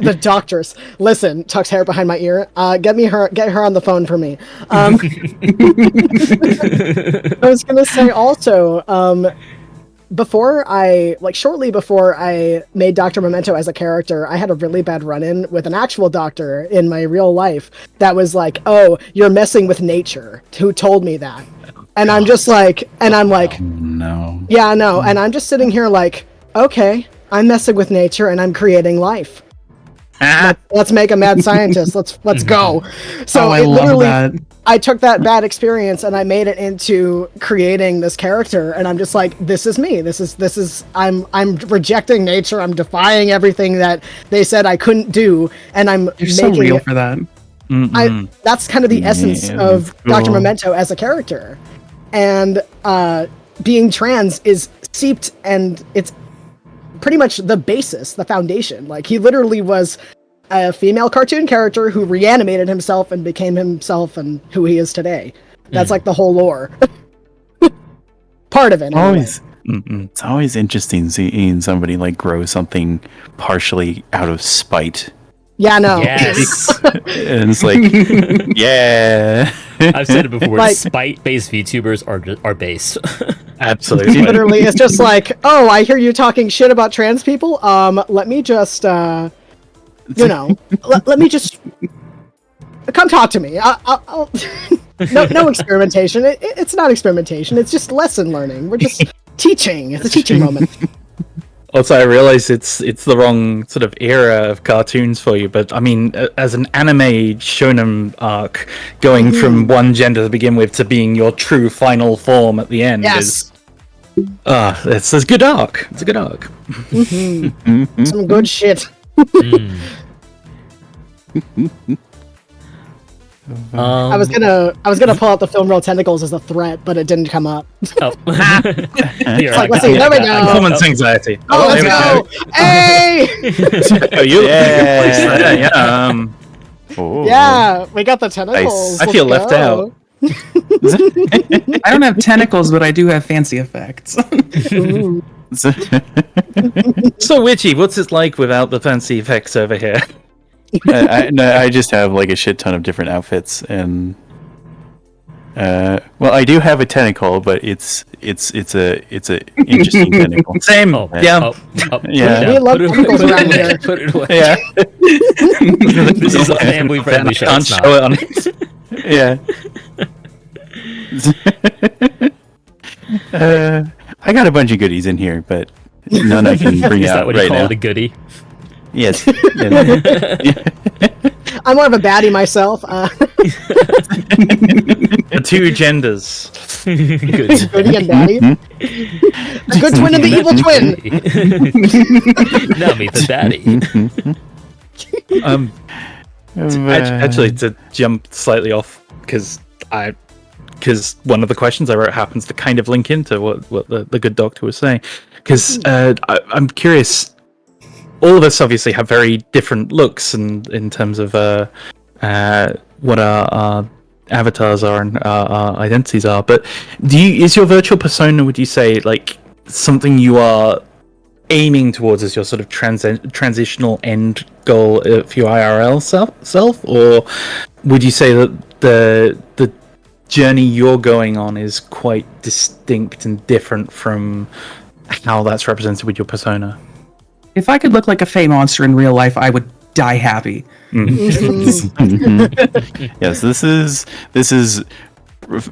the doctress. Listen, tucks hair behind my ear. Get her on the phone for me. I was gonna say also, shortly before I made Dr. Memento as a character, I had a really bad run-in with an actual doctor in my real life that was like, "Oh, you're messing with nature." Who told me that? And I'm just like, No. yeah, no. And I'm just sitting here like, okay, I'm messing with nature and I'm creating life. Let's make a mad scientist. Let's go. So I it love literally, that. I took that bad experience and I made it into creating this character. And I'm just like, this is me. This is. I'm rejecting nature. I'm defying everything that they said I couldn't do. And I'm You're making so real it. for that. That's kind of the essence Yeah, of cool. Dr. Memento as a character. And being trans is seeped, and it's pretty much the basis, the foundation. Like, he literally was a female cartoon character who reanimated himself and became himself and who he is today. That's like the whole lore. Part of it. Anyway. Always. It's always interesting seeing somebody like grow something partially out of spite. Yeah, no. Yes. And it's like, yeah. I've said it before. Like- Spite-based VTubers are based. Absolutely. Literally, it's just like, oh, I hear you talking shit about trans people. Let me just, let me just come talk to me. I'll no experimentation. It's not experimentation. It's just lesson learning. We're just teaching. It's a teaching moment. Also, I realize it's the wrong sort of era of cartoons for you, but I mean, as an anime shonen arc, going from one gender to begin with to being your true final form at the end Yes. it's a good arc. It's a good arc. Some good shit. I was gonna pull out the film Roll Tentacles as a threat, but it didn't come up. Oh. Here, like, let's see, there we go. Performance anxiety. Oh, let's there go! Hey! Oh, you Yeah. place there, yeah. Oh. Yeah, we got the tentacles. Nice. I feel Let's left go. out. I don't have tentacles, but I do have fancy effects. So, Witchy, what's it like without the fancy effects over here? I just have like a shit ton of different outfits, and well, I do have a tentacle, but it's a interesting tentacle. Same. Oh, Yeah. Yeah. We love tentacles around here. Put it away. Yeah, This is a family-friendly show. Can't It's show not. yeah. I got a bunch of goodies in here, but none I can bring Is that out what you right call now. it, a goodie? Yes. I'm more of a baddie myself. The two genders. Good. Goody and baddie. The good twin and the evil twin. Now meet the baddie. Actually, to jump slightly off, because one of the questions I wrote happens to kind of link into what the good doctor was saying. Because I'm curious. All of us obviously have very different looks, and in terms of what our avatars are and our identities are. But is your virtual persona, would you say, like something you are aiming towards as your sort of transitional end goal for your IRL self, or would you say that the journey you're going on is quite distinct and different from how that's represented with your persona? If I could look like a Fae monster in real life, I would die happy. Yes, this is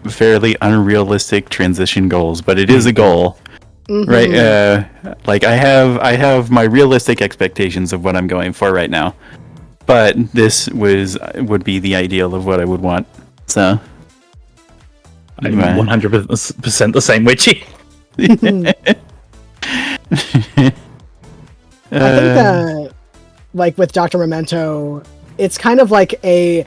fairly unrealistic transition goals, but it is a goal, right? Like I have my realistic expectations of what I'm going for right now, but this would be the ideal of what I would want. So I'm 100% the same, Witchy. I think that like with Dr. Memento, it's kind of like a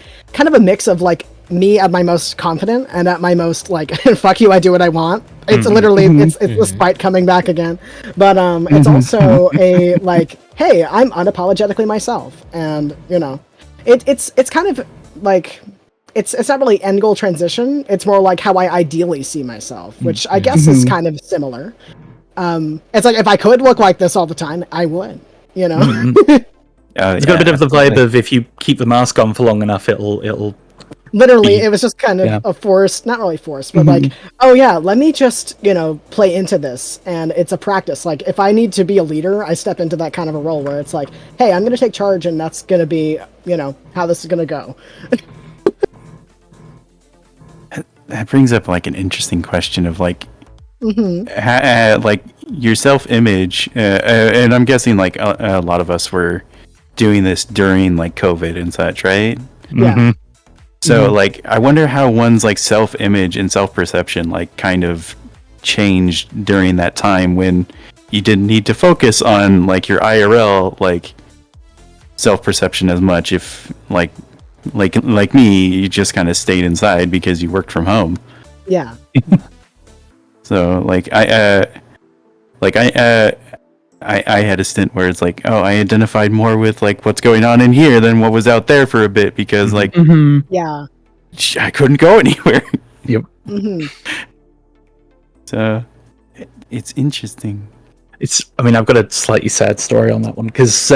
mix of like me at my most confident and at my most like fuck you, I do what I want. It's literally it's the spite coming back again, but it's also a like, hey, I'm unapologetically myself, and you know, it's kind of like it's not really end goal transition. It's more like how I ideally see myself, which I guess is kind of similar. It's like if I could look like this all the time, I would, you know. It's got a bit of the vibe of if you keep the mask on for long enough, it'll. Literally, it was just kind of a force, not really force, but like, oh yeah, let me just, you know, play into this. And it's a practice. Like, if I need to be a leader, I step into that kind of a role where it's like, hey, I'm going to take charge, and that's going to be, you know, how this is going to go. That brings up like an interesting question of like, like your self-image, and I'm guessing like a lot of us were doing this during like COVID and such, right? Yeah. So like, I wonder how one's like self-image and self-perception like kind of changed during that time when you didn't need to focus on like your IRL like self-perception as much. If like me, you just kind of stayed inside because you worked from home. Yeah. So like I had a stint where it's like, oh, I identified more with like what's going on in here than what was out there for a bit because like Yeah. I couldn't go anywhere. Yep. So it's interesting. I mean, I've got a slightly sad story on that one because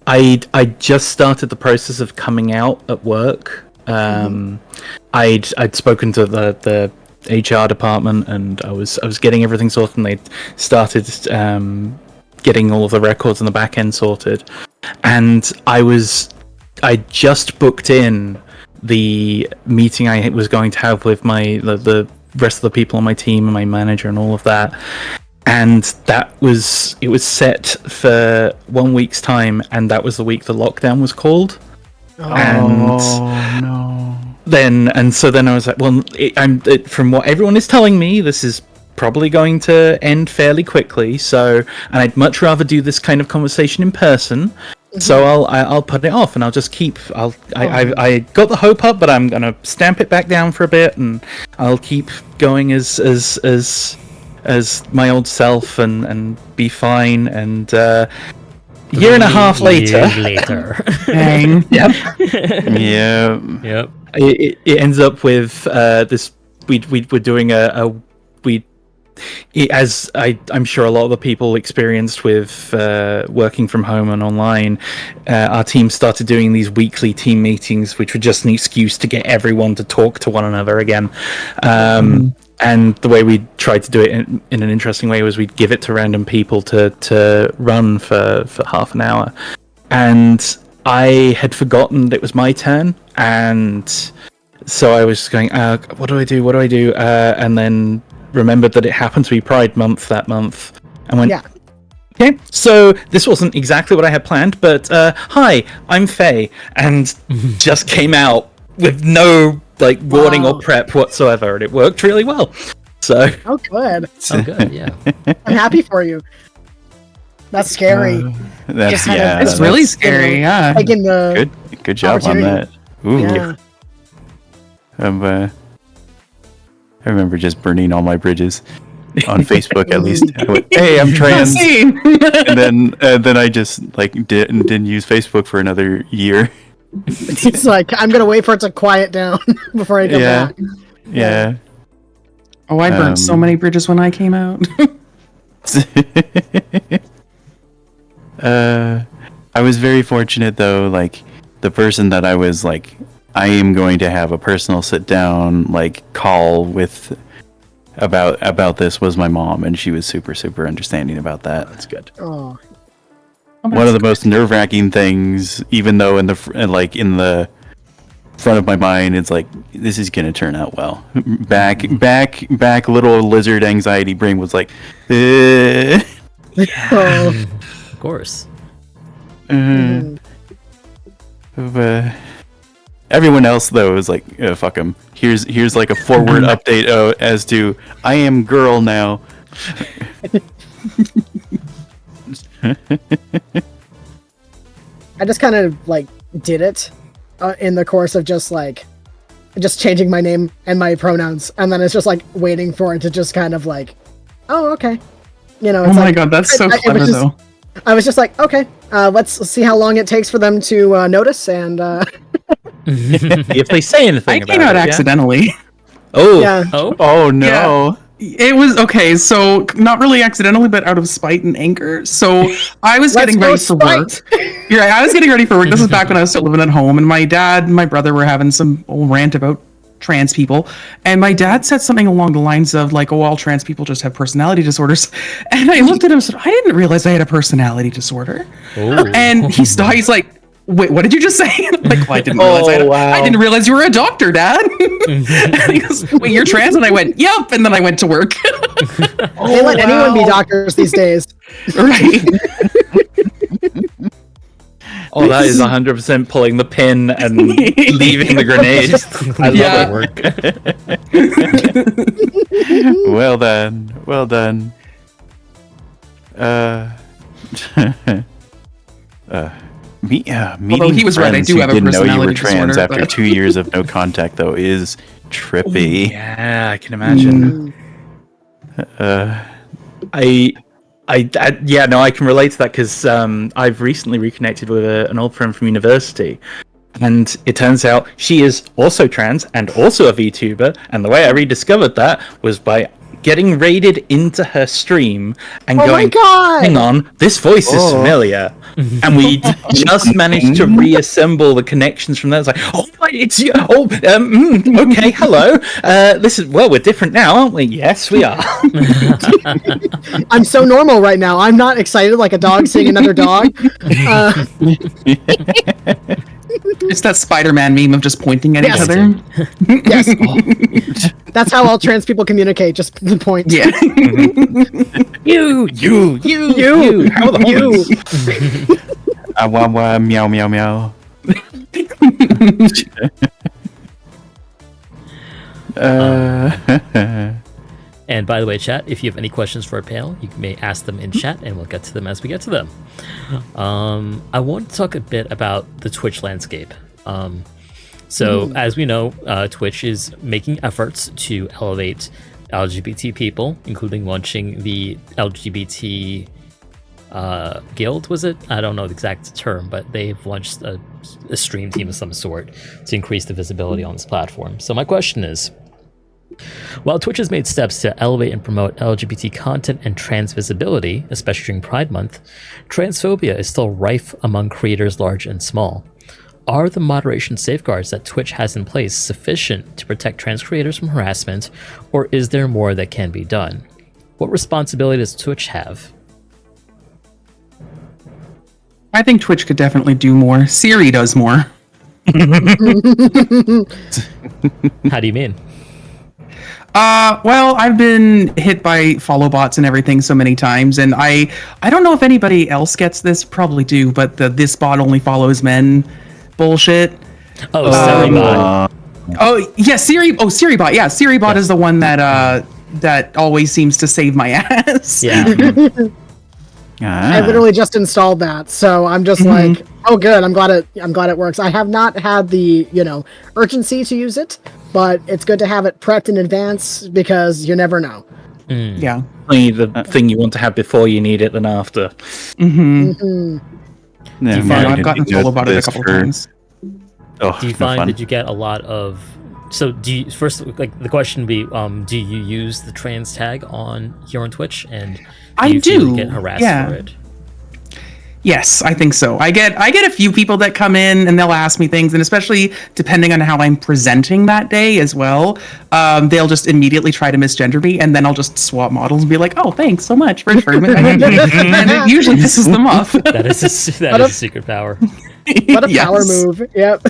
I just started the process of coming out at work. I'd spoken to the HR department, and I was getting everything sorted, and they started getting all of the records on the back end sorted, and I just booked in the meeting I was going to have with the rest of the people on my team and my manager and all of that, and it was set for 1 week's time, and that was the week the lockdown was called. So then I was like, well, from what everyone is telling me, this is probably going to end fairly quickly. So, and I'd much rather do this kind of conversation in person. So I'll put it off, and I'll just keep. I got the hope up, but I'm gonna stamp it back down for a bit, and I'll keep going as my old self and be fine. And year and a half later. Dang. Yep. Yep. It ends up with this. We're doing as I'm sure a lot of the people experienced with working from home and online. Our team started doing these weekly team meetings, which were just an excuse to get everyone to talk to one another again. And the way we tried to do it in an interesting way was we'd give it to random people to run for half an hour. And I had forgotten that it was my turn, and so I was going, what do I do? And then remembered that it happened to be Pride Month that month, and went, okay, so this wasn't exactly what I had planned, but hi, I'm Faye, and just came out with no like warning or prep whatsoever, and it worked really well. So Oh, good. Oh, good. Yeah. I'm happy for you. That's scary. That's It's really scary. Yeah. Taking the good job on that. Ooh. Yeah. I remember just burning all my bridges on Facebook at least. I went, hey, I'm trans, Same. and then I just like didn't use Facebook for another year. It's like I'm gonna wait for it to quiet down before I go back. Yeah. Oh, I burned so many bridges when I came out. I was very fortunate though. Like the person that I was like, I am going to have a personal sit down like call with about this was my mom, and she was super understanding about that. that's good. Oh, One of the most nerve-wracking things, even though in the front of my mind, it's like this is gonna turn out well. Back, little lizard anxiety brain was like, Of course. Everyone else though is like, fuck them. Here's like a forward update as to I am girl now. just kind of like did it in the course of just changing my name and my pronouns, and then it's just like waiting for it to just kind of like, oh, okay, you know. It's oh my god, that's so clever though. I was just like, okay, let's see how long it takes for them to notice, and If they say anything I about came out it, accidentally. Oh, yeah. Oh no. It was okay, so not really accidentally, but out of spite and anger. So I was getting ready for work. You're right, I was getting ready for work. This is back when I was still living at home, and my dad and my brother were having some old rant about trans people. And my dad said something along the lines of like, oh, all trans people just have personality disorders. And I looked at him and said, I didn't realize I had a personality disorder. Ooh. And he's like, wait, what did you just say? And I'm like, well, I didn't realize I didn't realize you were a doctor, Dad. And he goes, wait, you're trans? And I went, yep. And then I went to work. They let anyone be doctors these days. Right. Oh, that is 100% pulling the pin and leaving the grenade. I love it. Well done. Well done. Meeting he was right, I friends do who have a didn't know you were personality trans disorder, after but- 2 years of no contact, though, is trippy. Yeah, I can imagine. I can relate to that because I've recently reconnected with an old friend from university, and it turns out she is also trans and also a VTuber. And the way I rediscovered that was by getting raided into her stream and Oh my going, God! "Hang on, this voice is familiar." And we just managed to reassemble the connections from there. It's like, oh, it's you. Oh, okay, hello. We're different now, aren't we? Yes, we are. I'm so normal right now. I'm not excited like a dog seeing another dog. It's that Spider-Man meme of just pointing at Yes. each other. Yes. That's how all trans people communicate, just the point. Yeah. You. How are the hormones? Wah, wah, meow, meow, meow. And by the way, chat, if you have any questions for our panel, you may ask them in chat and we'll get to them as we get to them. I want to talk a bit about the Twitch landscape. As we know, Twitch is making efforts to elevate LGBT people, including launching the LGBT guild, was it? I don't know the exact term, but they've launched a stream team of some sort to increase the visibility on this platform. So my question is, while Twitch has made steps to elevate and promote LGBT content and trans visibility, especially during Pride Month, transphobia is still rife among creators large and small. Are the moderation safeguards that Twitch has in place sufficient to protect trans creators from harassment, or is there more that can be done? What responsibility does Twitch have? I think Twitch could definitely do more. Siri does more. How do you mean? Well, I've been hit by follow bots and everything so many times, and I don't know if anybody else gets this, probably do, but this bot only follows men bullshit. Oh, Seribot. Oh, yeah, Siribot. Yeah, Siribot is the one that always seems to save my ass. Yeah. I literally just installed that, so I'm just like, oh, good. I'm glad it works. I have not had the urgency to use it, but it's good to have it prepped in advance because you never know. Yeah. Only the thing you want to have before you need it than after. I've gotten told about it a couple times. Oh, Do you no find fun. that you get a lot of? So do you first like the question would be, do you use the trans tag here on Twitch, and I you feel do, you get harassed yeah. for it? Yes, I think so. I get a few people that come in and they'll ask me things, and especially depending on how I'm presenting that day as well, they'll just immediately try to misgender me, and then I'll just swap models and be like, "Oh, thanks so much for referring me." And it usually pisses them off. That is a secret power. What a Yes. power move. Yep.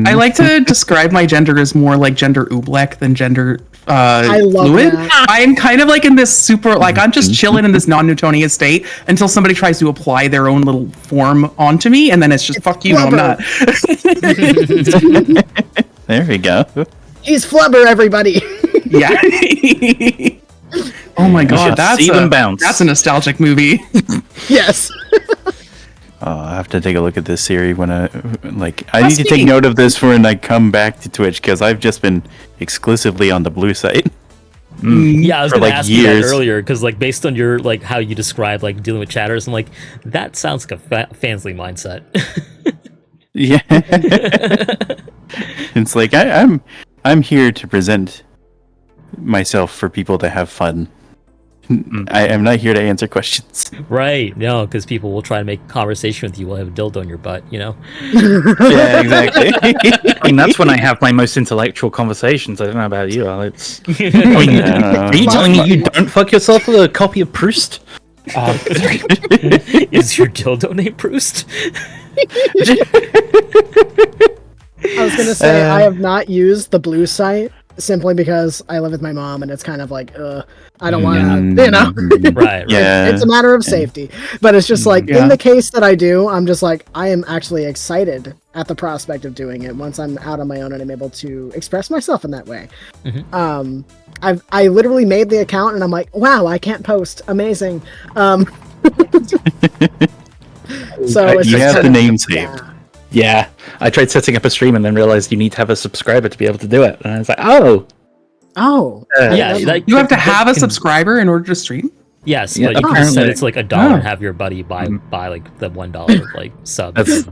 I like to describe my gender as more like gender oobleck than gender I love fluid. that. I'm kind of like in this super, like I'm just chilling in this non-Newtonian state until somebody tries to apply their own little form onto me, and then it's just fuck you, no, I'm not. There we go. He's Flubber, everybody. Yeah. Oh my god, should see them bounce. that's a nostalgic movie. Yes. I have to take a look at this Siri when I need Must to be. take note of this for when I come back to Twitch because I've just been exclusively on the blue site. Yeah, I was For, gonna like, ask you years. that earlier because, like, based on your like how you describe like dealing with chatters, I'm like, that sounds like a Fansly mindset. Yeah, it's like I'm here to present myself for people to have fun. I am not here to answer questions. Right? No, because people will try to make conversation with you while you have a dildo in your butt. You know? Yeah, exactly. I mean, that's when I have my most intellectual conversations. I don't know about you, Alex. I mean, are you telling me you don't fuck yourself with a copy of Proust? Is your dildo named Proust? I was gonna say I have not used the blue site simply because I live with my mom, and it's kind of like, I don't want to, you know. Right. Yeah. It's a matter of safety, but it's just like in the case that I do, I'm just like I am actually excited at the prospect of doing it once I'm out on my own and I'm able to express myself in that way. I literally made the account and I'm like, wow, I can't post, amazing. So it's You just have the kind of- name saved. Yeah, I tried setting up a stream and then realized you need to have a subscriber to be able to do it. And I was like, oh. Oh, Yeah. Like, You have to have a can- subscriber in order to stream? Yes, Yeah, but you can just set apparently. it's like $1 and have your buddy buy like the $1 like sub. That's-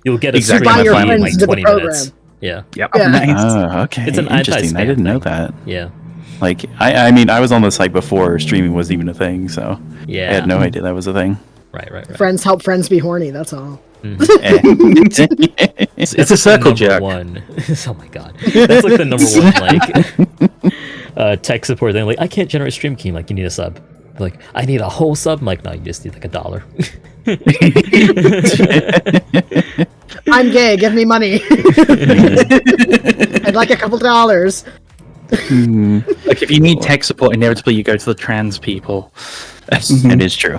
You'll get a Exactly stream my in plan. like Into the 20 minutes. program. Yeah. Yep. Yeah. Nice. Oh, okay. It's an Interesting. I anti-spam didn't know thing. that. Yeah. Like, I mean, I was on the site before streaming was even a thing, so Yeah. I had no idea that was a thing. Right. Friends help friends be horny. That's all. Eh. It's a circle number jerk. one. Oh my god, that's like the number one like tech support thing. Like, I can't generate stream key. Like, you need a sub. Like, I need a whole sub. I'm like, no, you just need like $1. I'm gay. Give me money. I'd like a couple $. Like, if you need tech support, inevitably you go to the trans people. It is true.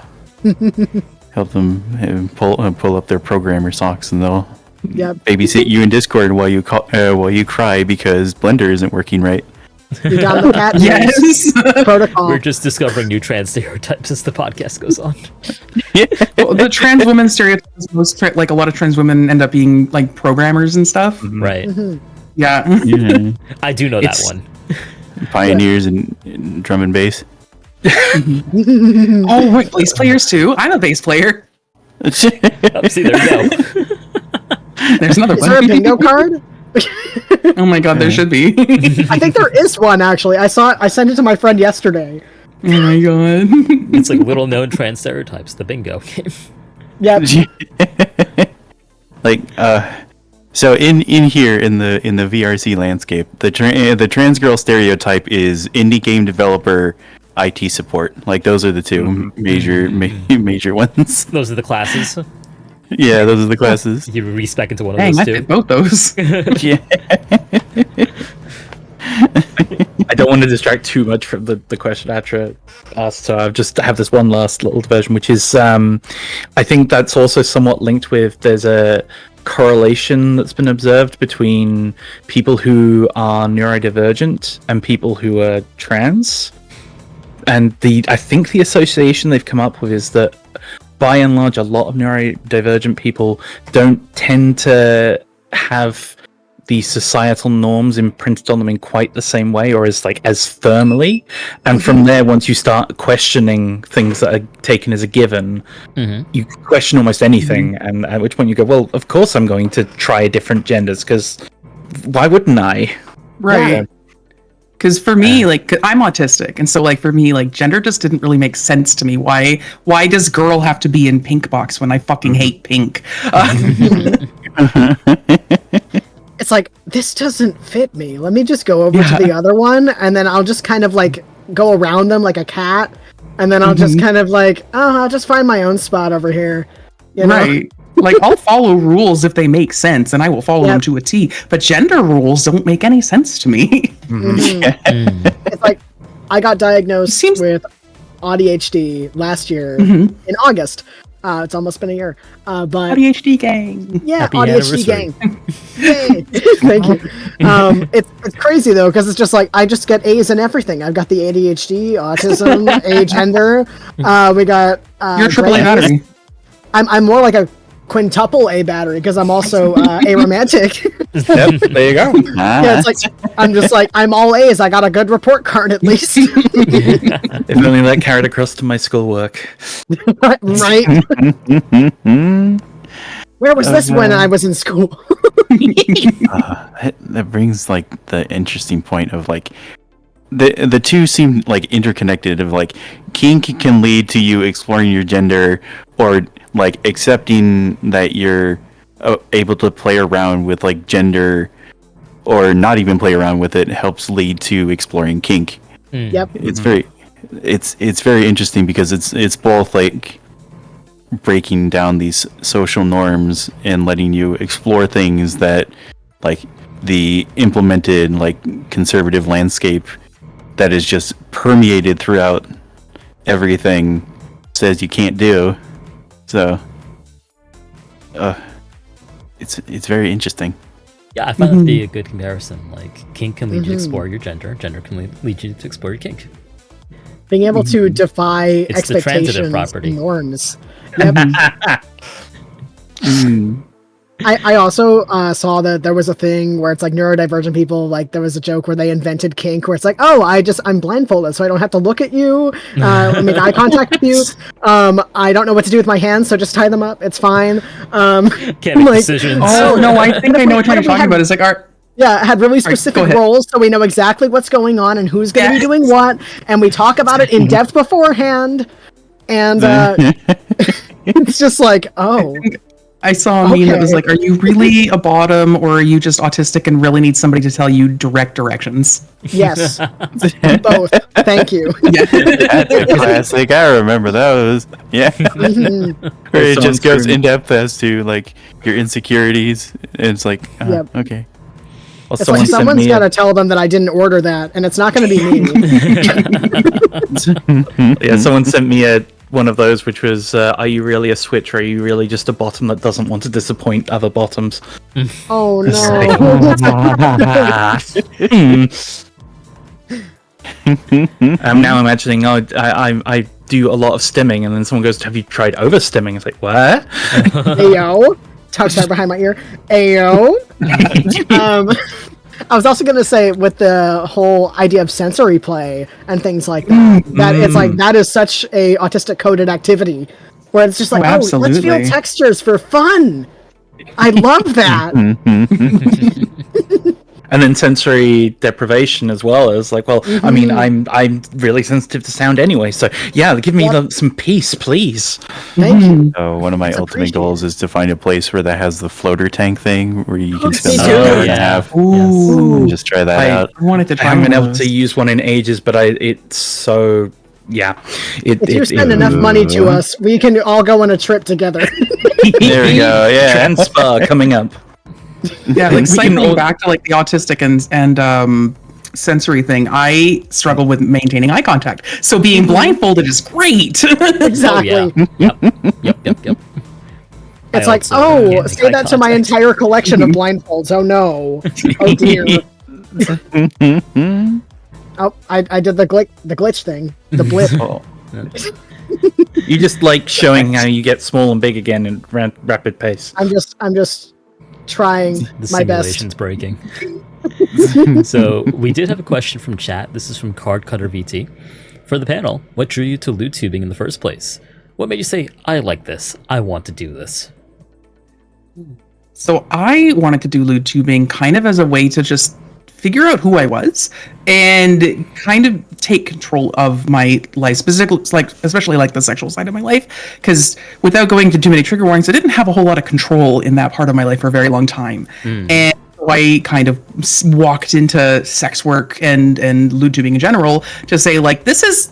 Help them pull up their programmer socks, and they'll Yep. babysit you in Discord while you cry because Blender isn't working right. You got the cat Yes. protocol. We're just discovering new trans stereotypes as the podcast goes on. Well, the trans women stereotype is like a lot of trans women end up being like programmers and stuff. Right. Yeah. Yeah. I do know It's- that one. Pioneers in drum and bass. Oh, wait, bass players too. I'm a bass player. Oh, see, there you go. There's another Is there a one. bingo card? Oh my god, there should be. I think there is one actually. I saw it. I sent it to my friend yesterday. Oh my god. It's like little known trans stereotypes. The bingo game. Yep. Like, so in here in the VRC landscape, the trans girl stereotype is indie game developer, IT support. Like, those are the two major ones. Those are the classes. Yeah, those are the classes. You respec into one of Dang, those I two. did both those. Yeah. I don't want to distract too much from the question Atra asked, so I've just have this one last little diversion, which is I think that's also somewhat linked with there's a correlation that's been observed between people who are neurodivergent and people who are trans. And I think the association they've come up with is that by and large, a lot of neurodivergent people don't tend to have the societal norms imprinted on them in quite the same way, or as firmly. And from there, once you start questioning things that are taken as a given, you question almost anything. And at which point you go, well, of course I'm going to try different genders, because why wouldn't I? Right. Because for me, like, I'm autistic, and so like for me, like, gender just didn't really make sense to me. Why does girl have to be in pink box when I fucking hate pink? It's like, this doesn't fit me. Let me just go over to the other one, and then I'll just kind of like go around them like a cat, and then I'll just kind of like, I'll just find my own spot over here. You know? Right. Like, I'll follow rules if they make sense, and I will follow them to a T. But gender rules don't make any sense to me. It's like, I got diagnosed with ADHD last year in August. It's almost been a year. But ADHD gang. yeah, Happy ADHD anniversary. gang. Yay! Thank you. It's crazy though, because it's just like I just get A's in everything. I've got the ADHD, autism, agender. We got You're triple A battery. I'm more like a quintuple A battery because I'm also aromantic. Yep, there you go. Yeah, it's like I'm just like I'm all A's. I got a good report card at least. If only that carried across to my schoolwork. Right? Where was this when I was in school? That brings like the interesting point of like the two seem like interconnected. Of like kink can lead to you exploring your gender, or like accepting that you're able to play around with like gender, or not even play around with it helps lead to exploring kink. Yep. It's very interesting because it's both like breaking down these social norms and letting you explore things that like the implemented like conservative landscape that is just permeated throughout everything says you can't do. So it's very interesting. Yeah, I find that to be a good comparison. Like, kink can lead you to explore your gender. Gender can lead you to explore your kink. Being able to defy It's the transitive expectations property. and norms. Yep. I also saw that there was a thing where it's like neurodivergent people, like there was a joke where they invented kink where it's like, oh, I'm blindfolded so I don't have to look at you, make eye contact with you. I don't know what to do with my hands, so just tie them up. It's fine. Can't make decisions. Oh no, I think I know what you're talking about. It's like had really specific roles, so we know exactly what's going on and who's going to be doing what, and we talk about it in depth beforehand. And it's just like, oh. I saw a meme that was like, are you really a bottom, or are you just autistic and really need somebody to tell you direct directions? Yes. Both. Thank you. Yeah, that's a classic. I remember those. Yeah. Where it just goes in depth as to like your insecurities. And it's like, okay. Well, It's like someone's got to tell them that I didn't order that, and it's not going to be me. Yeah, someone sent me one of those, which was, are you really a switch, or are you really just a bottom that doesn't want to disappoint other bottoms? Oh, no. I'm now imagining, I do a lot of stimming, and then someone goes, have you tried over-stimming? It's like, what? Ayo. Tugs right behind my ear. Ayo. I was also going to say, with the whole idea of sensory play and things like that, that it's like, that is such a autistic coded activity where it's just like, let's feel textures for fun. I love that. And then sensory deprivation as well as like, well, I mean, I'm really sensitive to sound anyway, so yeah, give me some peace, please. Thank you. So one of my ultimate goals is to find a place where that has the floater tank thing, where you can spend me an too. hour and a half. And just try that out. I wanted to I try haven't been able those. to use one in ages, but it's so, yeah. If you spend enough money to us, we can all go on a trip together. There we go. Yeah. Transfer coming up. Yeah, like cycling back to like the autistic and sensory thing, I struggle with maintaining eye contact. So being blindfolded is great. Exactly. Oh, yeah. Yep. It's like, say that to my entire collection of blindfolds. Oh no. Oh dear. Oh, I did the glitch thing. The blip. You just like showing how you get small and big again in rapid pace. I'm just trying The my best. simulation's breaking. So we did have a question from chat. This is from Card Cutter VT. For the panel, what drew you to lewdtubing in the first place? What made you say, I like this, I want to do this? So I wanted to do lewdtubing kind of as a way to just figure out who I was and kind of take control of my life, especially like the sexual side of my life, because without going into too many trigger warnings, I didn't have a whole lot of control in that part of my life for a very long time. And so I kind of walked into sex work and lewdtubing in general to say, like, this is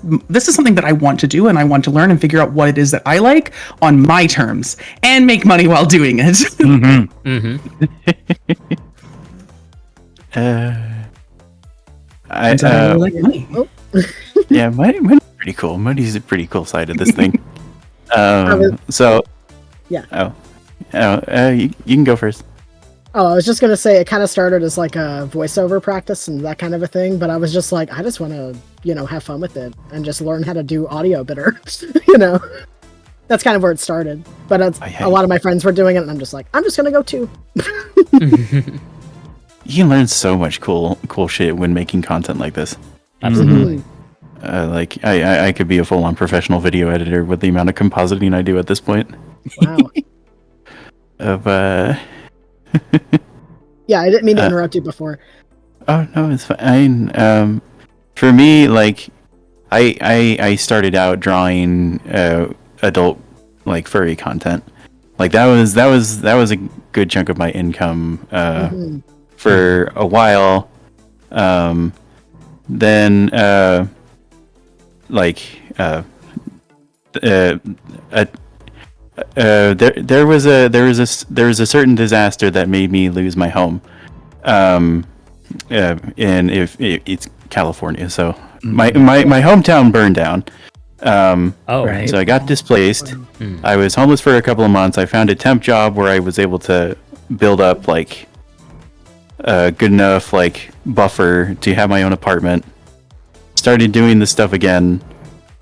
something that I want to do, and I want to learn and figure out what it is that I like on my terms and make money while doing it. I like money. yeah, money's pretty cool. Money's a pretty cool side of this thing. So Yeah. you can go first. Oh, I was just gonna say it kind of started as like a voiceover practice and that kind of a thing, but I was just like, I just want to, have fun with it and just learn how to do audio better, that's kind of where it started. But a lot of my friends were doing it, and I'm just like, I'm just gonna go too. You can learn so much cool shit when making content like this. Absolutely. Like I could be a full-on professional video editor with the amount of compositing I do at this point. Wow. Yeah, I didn't mean to interrupt you before. Oh no, it's fine. For me, like I started out drawing adult like furry content. Like that was a good chunk of my income for a while. Then there was a certain disaster that made me lose my home. And it's California, so my hometown burned down. Right. So I got displaced. I was homeless for a couple of months. I found a temp job where I was able to build up like a good enough like buffer to have my own apartment. Started doing this stuff again.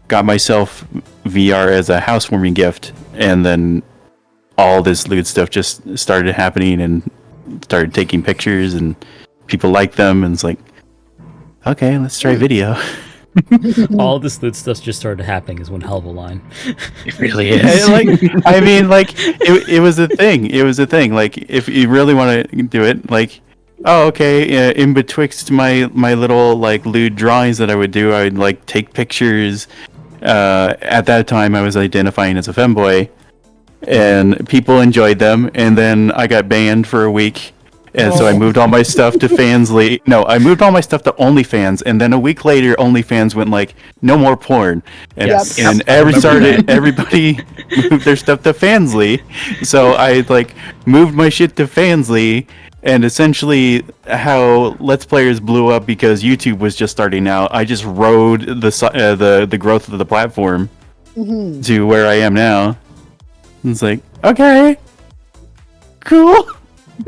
Got myself VR as a housewarming gift, and then all this lewd stuff just started happening, and started taking pictures, and people liked them, and it's like, okay, let's try video. All this lewd stuff just started happening is one hell of a line. It really is. It was a thing. It was a thing. Like, if you really want to do it, like, oh, okay, in betwixt my little, like, lewd drawings that I would do, I would, like, take pictures. At that time, I was identifying as a femboy, and people enjoyed them, and then I got banned for a week. And so I moved all my stuff to Fansly. No, I moved all my stuff to OnlyFans, and then a week later, OnlyFans went like, no more porn, and everybody moved their stuff to Fansly. So I like moved my shit to Fansly, and essentially how Let's Players blew up because YouTube was just starting out. I just rode the growth of the platform to where I am now. It's like, okay, cool.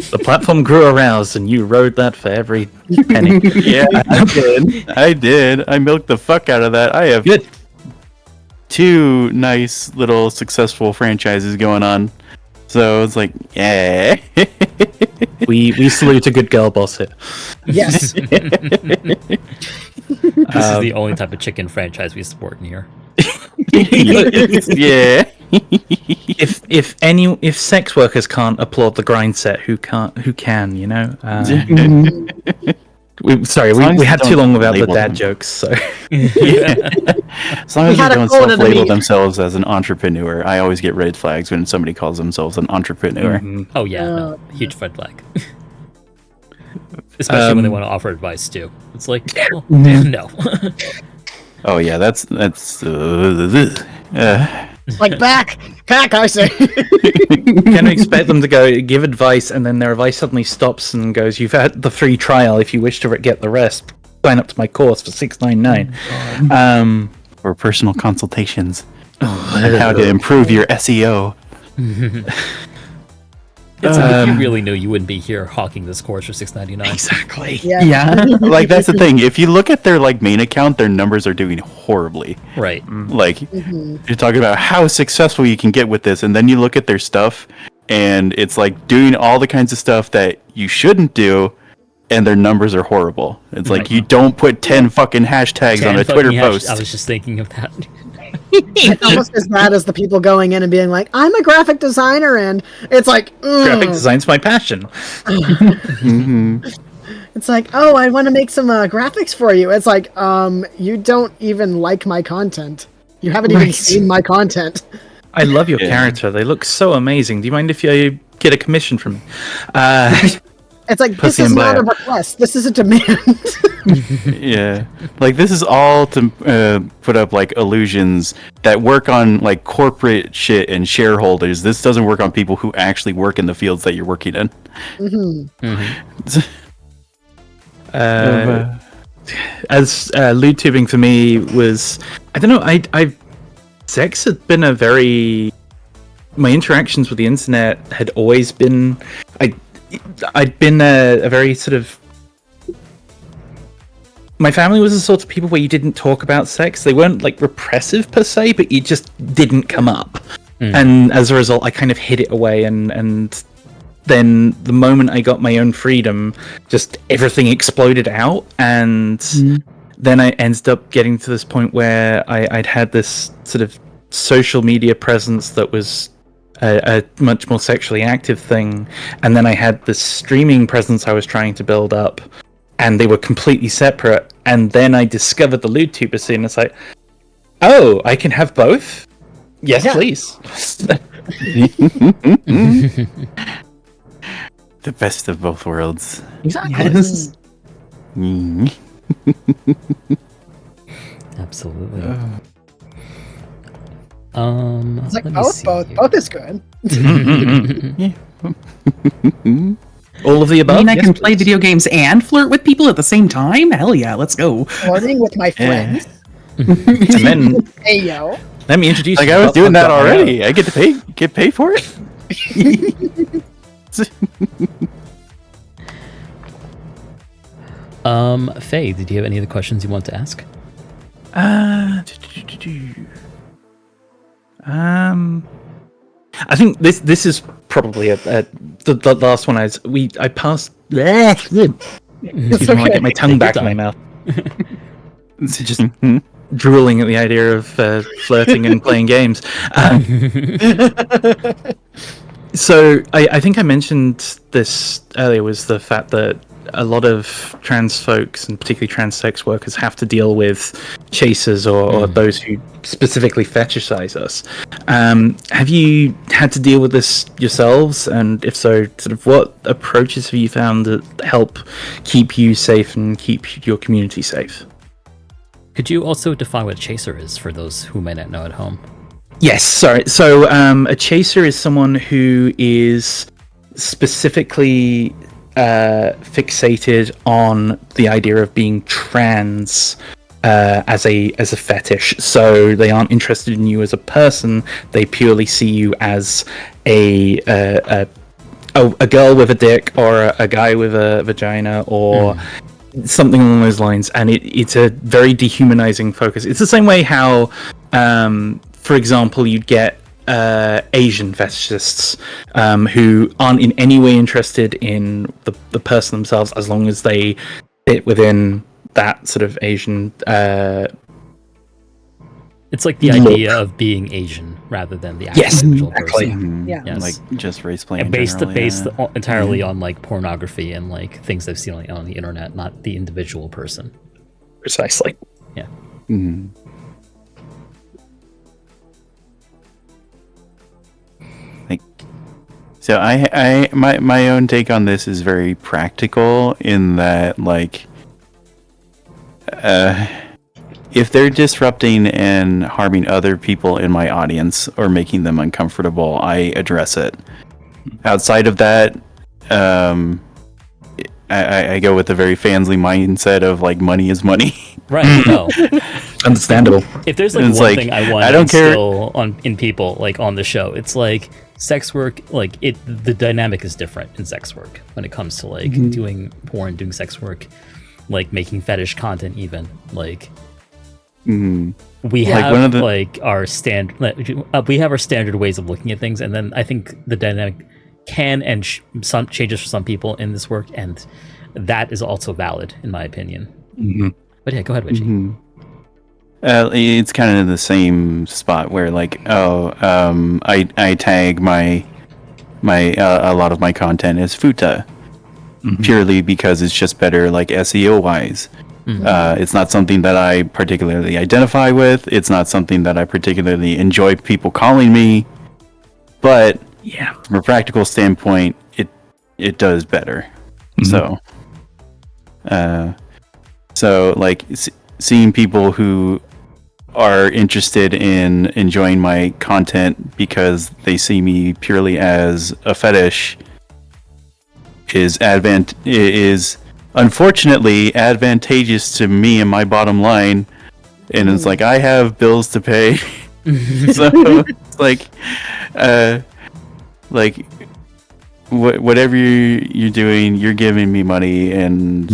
The platform grew aroused, and you rode that for every penny. Yeah, I did. I milked the fuck out of that. I have Good. 2 nice little successful franchises going on. So it's like, yeah. We salute a good girl boss here. Yes. This is the only type of chicken franchise we support in here. Yeah. If sex workers can't applaud the grind set, who can, you know? We had too long without the dad jokes, so As long as they don't self-label themselves as an entrepreneur. I always get red flags when somebody calls themselves an entrepreneur. Oh yeah, no, huge red flag. Especially when they want to offer advice too. It's like, well, no. Oh yeah, that's Like back, I say. can we expect them to go give advice, and then their advice suddenly stops and goes, "You've had the free trial. If you wish to get the rest, sign up to my course for $6.99." Or personal consultations on how to improve your SEO. It's like if you really knew, you wouldn't be here hawking this course for $6.99. Exactly. Yeah. Like, that's the thing. If you look at their like main account, their numbers are doing horribly. Right. Like, you're talking about how successful you can get with this, and then you look at their stuff, and it's like doing all the kinds of stuff that you shouldn't do, and their numbers are horrible. It's like you don't put 10 fucking hashtags on a Twitter post. I was just thinking of that. It's almost as bad as the people going in and being like, I'm a graphic designer, and it's like, Graphic design's my passion. It's like, oh, I want to make some graphics for you. It's like, you don't even like my content. You haven't even seen my content. I love your character. They look so amazing. Do you mind if I get a commission from me? It's like, this is not a request. This is a demand. Yeah, like this is all to put up like illusions that work on like corporate shit and shareholders. This doesn't work on people who actually work in the fields that you're working in. As lewdtubing for me was, I don't know, sex had been my interactions with the internet had always been, I'd been a very sort of, my family was the sort of people where you didn't talk about sex. They weren't like repressive per se, but it just didn't come up. And as a result, I kind of hid it away, and then the moment I got my own freedom, just everything exploded out, and then I ended up getting to this point where I'd had this sort of social media presence that was a much more sexually active thing, and then I had this streaming presence I was trying to build up, and they were completely separate. And then I discovered the lewdtuber scene. It's like, oh, I can have both? Yes, please. The best of both worlds. Exactly. Yes. Absolutely. It's like let me see both here. is good. All of the above. I mean, I can Yes, play please. video games and flirt with people at the same time. Hell yeah, let's go. Flirting with my friends. And then Hey yo. let me introduce Like you I to was doing that Butt.io. already. I get to get paid for it. Faye, did you have any other questions you want to ask? I think this is probably the last one. I passed. It's I okay. get my tongue back in my time. mouth. It's just drooling at the idea of flirting and playing games. So I think I mentioned this earlier, was the fact that a lot of trans folks, and particularly trans sex workers, have to deal with chasers or those who specifically fetishize us. Have you had to deal with this yourselves? And if so, sort of what approaches have you found that help keep you safe and keep your community safe? Could you also define what a chaser is for those who might not know at home? Yes, sorry. So a chaser is someone who is specifically fixated on the idea of being trans as a fetish. So they aren't interested in you as a person. They purely see you as a girl with a dick, or a guy with a vagina, or something along those lines. And it's a very dehumanizing focus. It's the same way how, for example, you'd get Asian fetishists who aren't in any way interested in the person themselves, as long as they fit within that sort of Asian It's like the Look. idea of being Asian rather than the actual Yes, individual exactly. person. Yeah. Yes. Like just race play. And in based general, based yeah. entirely on like pornography and like things I've seen on the internet, not the individual person. precisely. Yeah. Mhm. Like, so my own take on this is very practical in that, like, if they're disrupting and harming other people in my audience or making them uncomfortable, I address it. Outside of that, I go with a very fansly mindset of like, money is money. Right. No. Understandable. If there's like It's one like, thing I want I to don't care- instill in people like on the show, it's like sex work. Like the dynamic is different in sex work when it comes to like doing porn, doing sex work, like making fetish content. Even like Mhm. we Like, have one of the- like our we have our standard ways of looking at things, and then I think the dynamic can and some changes for some people in this work, and that is also valid in my opinion. But yeah, go ahead, Richie. Mhm. It's kind of in the same spot where, like, I tag my a lot of my content as futa, purely because it's just better, like, SEO wise. It's not something that I particularly identify with. It's not something that I particularly enjoy people calling me, but Yeah. from a practical standpoint, it does better. So like seeing people who are interested in enjoying my content because they see me purely as a fetish is unfortunately advantageous to me and my bottom line, and it's like, I have bills to pay. So it's like whatever you're doing, you're giving me money, and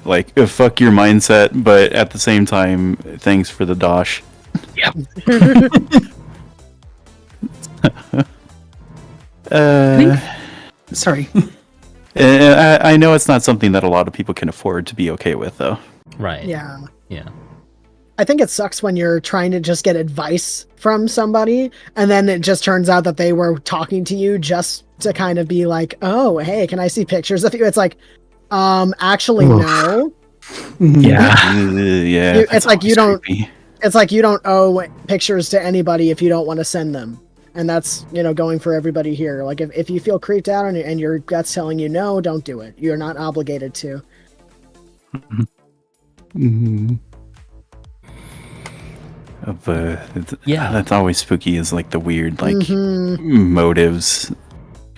like, fuck your mindset, but at the same time, thanks for the dosh. Yeah. Sorry. I know it's not something that a lot of people can afford to be okay with, though. Right. Yeah. Yeah. I think it sucks when you're trying to just get advice from somebody and then it just turns out that they were talking to you just to kind of be like, oh, hey, can I see pictures of you? It's like, actually, no. Yeah. Yeah. It's like you don't. Creepy. It's like you don't owe pictures to anybody if you don't want to send them. And that's, going for everybody here. Like if you feel creeped out and your gut's telling you no, don't do it. You're not obligated to. Mm-hmm. But that's always spooky. Is like the weird motives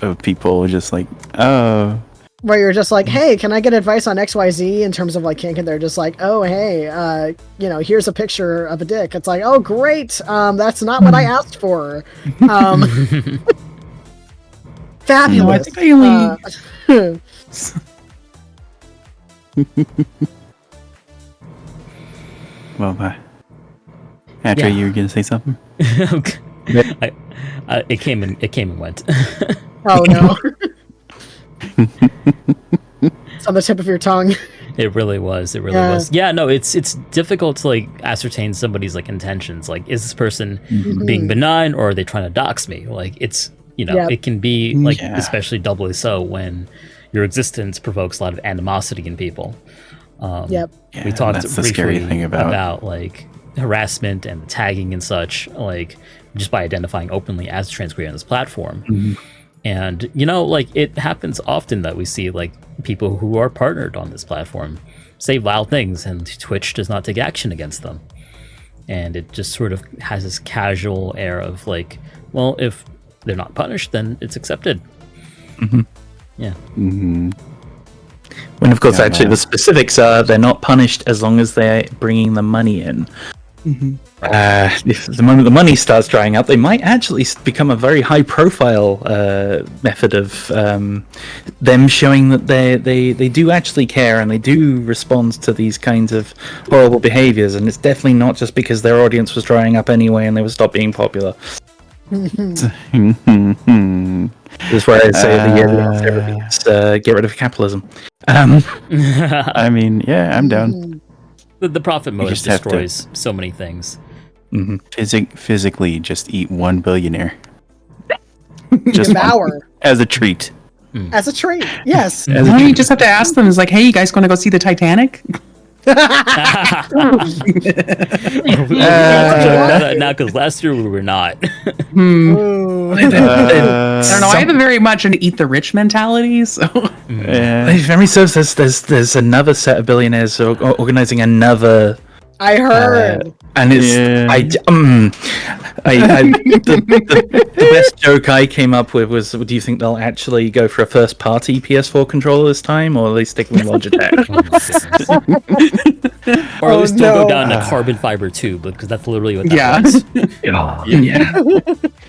of people just like, oh, where you're just like, hey, can I get advice on XYZ in terms of like kink? And they're just like, oh, hey, here's a picture of a dick. It's like, oh, great. That's not what I asked for. Fabulous. No, I think I only... well, Atra, you were gonna say something? It came and went. Oh no. It's on the tip of your tongue. It really was. It really was. Yeah, no, it's difficult to like ascertain somebody's like intentions. Like, is this person being benign or are they trying to dox me? Like, it's it can be like especially doubly so when your existence provokes a lot of animosity in people. We talked that's the briefly scary thing about like harassment and the tagging and such, like just by identifying openly as trans queer on this platform. And like it happens often that we see like people who are partnered on this platform say wild things and Twitch does not take action against them. And it just sort of has this casual air of like, well, if they're not punished, then it's accepted. Yeah. When of course actually the specifics are they're not punished as long as they're bringing the money in. If the moment the money starts drying up, they might actually become a very high profile method of them showing that they do actually care and they do respond to these kinds of horrible behaviors, and it's definitely not just because their audience was drying up anyway and they would stop being popular. This is where I say the therapy is get rid of capitalism. I mean, yeah, I'm down. The profit motive destroys so many things. Physically, just eat one billionaire. Just devour as a treat. As a treat, yes. You just have to ask them. It's like, hey, you guys going to go see the Titanic? Now, because last year we were not. I don't know. I have a very much an eat the rich mentality. So, if memory serves, there's another set of billionaires organizing another. I heard, and it's the best joke I came up with was, do you think they'll actually go for a first party PS4 controller this time, or will they stick with Logitech? Or at least don't go down a carbon fiber tube, because that's literally what that was.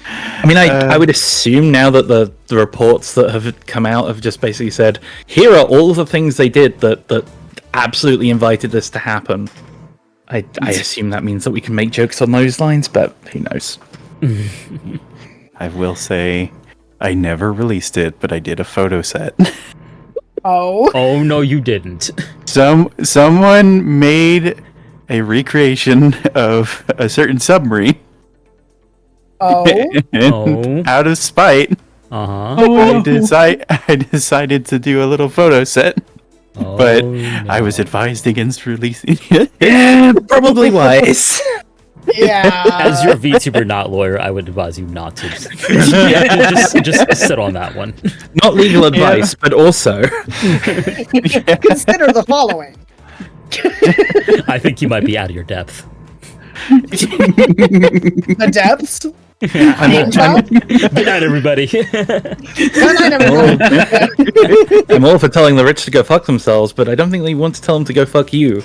I mean, I would assume now that the reports that have come out have just basically said, here are all of the things they did that absolutely invited this to happen. I assume that means that we can make jokes on those lines, but who knows? I will say, I never released it, but I did a photo set. Oh no, you didn't. Someone made a recreation of a certain submarine. Out of spite. I decided to do a little photo set. But I was advised against releasing it. Yeah, probably wise. Yeah. As your VTuber not lawyer, I would advise you not to. just sit on that one. Not legal advice, but also Consider the following. I think you might be out of your depth. The depths? Good night, everybody. Good night, everybody. I'm all for telling the rich to go fuck themselves, but I don't think they want to tell them to go fuck you.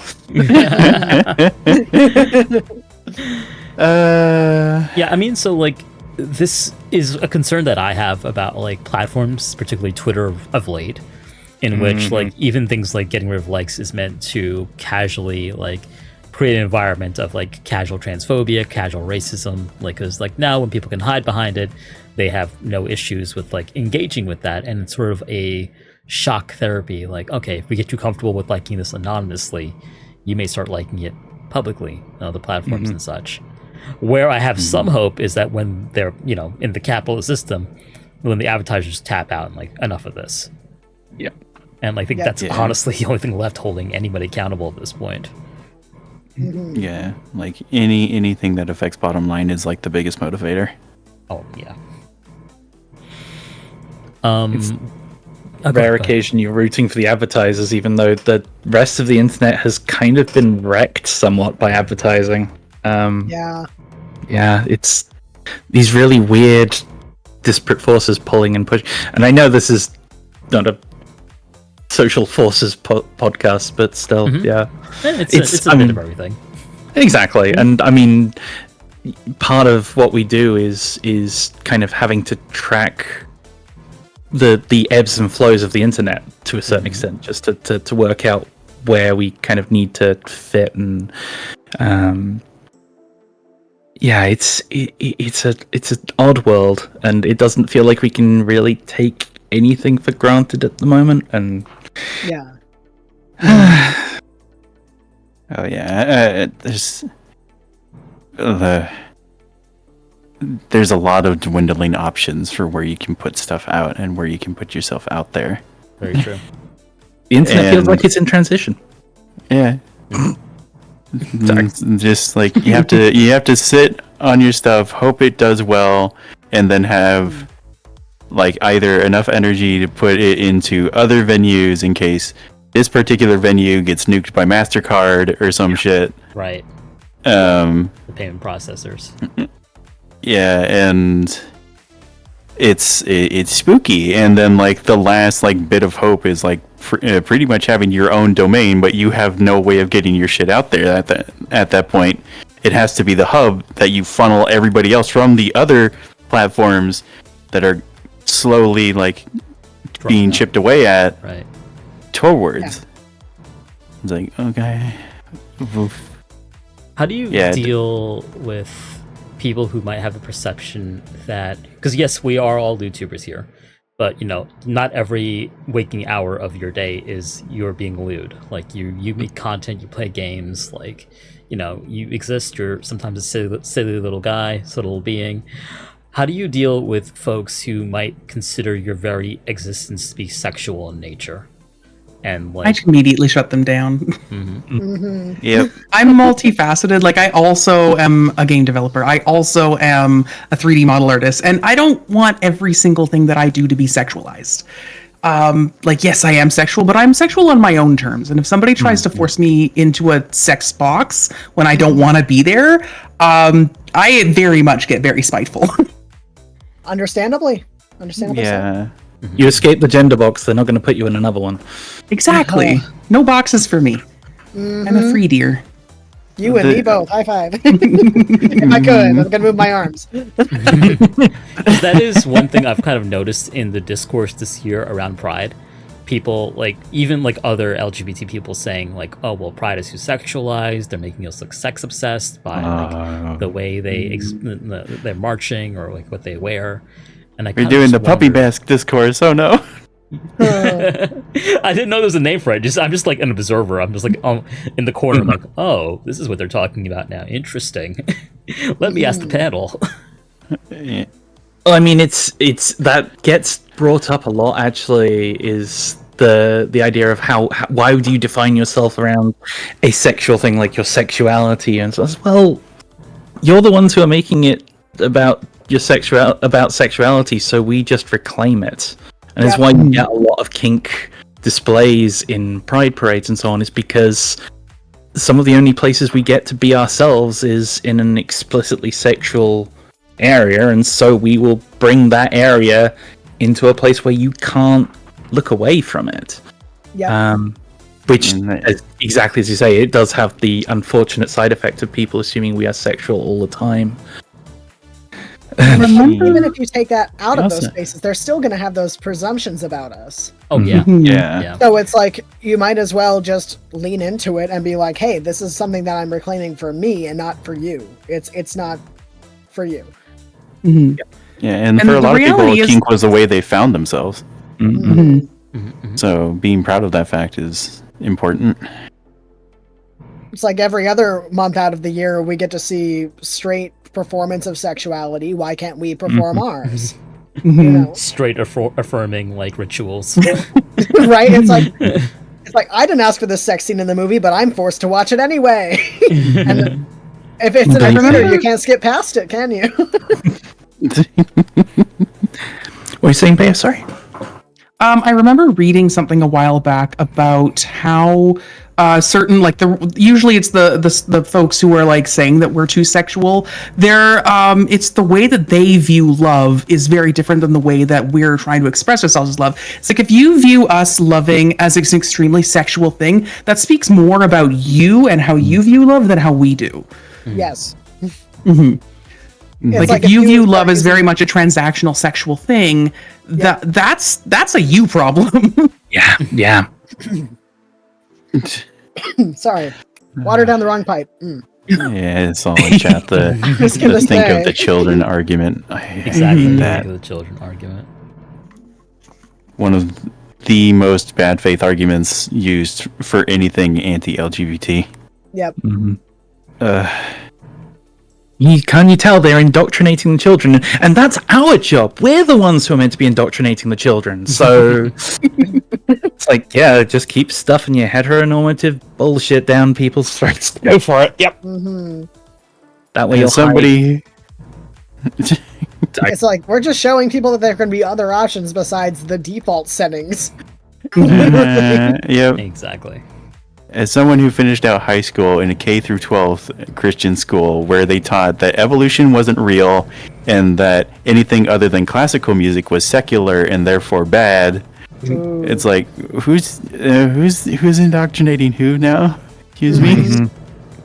Yeah, I mean, so like this is a concern that I have about like platforms, particularly Twitter of late, in which like even things like getting rid of likes is meant to casually like create an environment of like casual transphobia, casual racism, like, because like now when people can hide behind it, they have no issues with like engaging with that, and it's sort of a shock therapy. Like, okay, if we get too comfortable with liking this anonymously, you may start liking it publicly, the platforms and such. Where I have some hope is that when they're, you know, in the capitalist system, when the advertisers tap out and like, enough of this. Yeah. And I think that's honestly the only thing left holding anybody accountable at this point. Yeah, like anything that affects bottom line is like the biggest motivator. Oh yeah. Rare occasion you're rooting for the advertisers, even though the rest of the internet has kind of been wrecked somewhat by advertising. Yeah, it's these really weird, disparate forces pulling and pushing. And I know this is not a social forces podcast, but still, yeah. It's a bit of everything. Exactly, and I mean, part of what we do is kind of having to track the ebbs and flows of the internet to a certain extent, just to work out where we kind of need to fit. And it's an odd world, and it doesn't feel like we can really take anything for granted at the moment. And oh yeah, there's a lot of dwindling options for where you can put stuff out and where you can put yourself out there. Very true. The internet feels like it's in transition. Yeah. Just like you have to sit on your stuff, hope it does well, and then have like either enough energy to put it into other venues in case this particular venue gets nuked by MasterCard or some shit. Right. The payment processors. Yeah, and it's spooky. And then like the last like bit of hope is like pretty much having your own domain, but you have no way of getting your shit out there at that point. It has to be the hub that you funnel everybody else from the other platforms that are slowly like being chipped away at towards. Yeah. It's like, okay. Oof. How do you deal with people who might have the perception that, because yes, we are all lewdtubers here, but you know, not every waking hour of your day is you're being lewd. Like you make content, you play games, like, you know, you exist, you're sometimes a silly little guy, silly little being. How do you deal with folks who might consider your very existence to be sexual in nature? And like, I immediately shut them down. Yep. I'm multifaceted. Like I also am a game developer. I also am a 3D model artist, and I don't want every single thing that I do to be sexualized. Like, yes, I am sexual, but I'm sexual on my own terms. And if somebody tries to force me into a sex box when I don't want to be there, I very much get very spiteful. Understandably. Yeah. You escape the gender box, they're not going to put you in another one. Exactly. No boxes for me. I'm a free deer. You and me both. High five. If I could, I'm going to move my arms. That is one thing I've kind of noticed in the discourse this year around Pride. People, like, even like other LGBT people saying like, oh, well, Pride is too sexualized. They're making us look sex obsessed by like the way they're marching or like what they wear. And we're doing the puppy mask discourse. Oh no! I didn't know there was a name for it. I'm just like an observer. I'm just like in the corner. I'm like, oh, this is what they're talking about now. Interesting. Let me ask the panel. Well, I mean, it's that gets brought up a lot. Actually, is the idea of why do you define yourself around a sexual thing like your sexuality and so? Well, you're the ones who are making it about your sexuality, so we just reclaim it, and it's why you get a lot of kink displays in pride parades and so on, is because some of the only places we get to be ourselves is in an explicitly sexual area, and so we will bring that area into a place where you can't look away from it. Which, exactly as you say, it does have the unfortunate side effect of people assuming we are sexual all the time. Even if you take that out of those Also- spaces, they're still going to have those presumptions about us. Oh yeah. Yeah. So it's like you might as well just lean into it and be like, "Hey, this is something that I'm reclaiming for me and not for you. It's not for you." Mhm. Yeah, and And for a the lot of people, reality is- kink was the way they found themselves. Mhm. So being proud of that fact is important. It's like every other month out of the year, we get to see straight performance of sexuality. Why can't we perform ours? You know, Straight affirming like rituals. right? It's like I didn't ask for this sex scene in the movie, but I'm forced to watch it anyway. And if it's an Thank adventure, you. you can't skip past it, can you? What are you saying, Bea? Sorry. I remember reading something a while back about how certain like usually it's the folks who are like saying that we're too sexual. It's the way that they view love is very different than the way that we're trying to express ourselves as love. It's like if you view us loving as an extremely sexual thing, that speaks more about you and how you view love than how we do. Yes. Like, It's if you view love start as using- very much a transactional sexual thing, that's a you problem. Yeah. Sorry, water down the wrong pipe. Yeah, it's all in chat. The was gonna think say. of the children argument. I Exactly. hate That. that. The children argument. One of the most bad faith arguments used for anything anti-LGBT. Yep. Can you tell they're indoctrinating the children? And that's our job. We're the ones who are meant to be indoctrinating the children. So it's like, yeah, just keep stuffing your heteronormative bullshit down people's throats. Go for it. Yep. That way And you'll somebody. It's like we're just showing people that there can be other options besides the default settings. Yep. Exactly. As someone who finished out high school in a K through 12 Christian school where they taught that evolution wasn't real and that anything other than classical music was secular and therefore bad, it's like who's indoctrinating who now? Excuse me.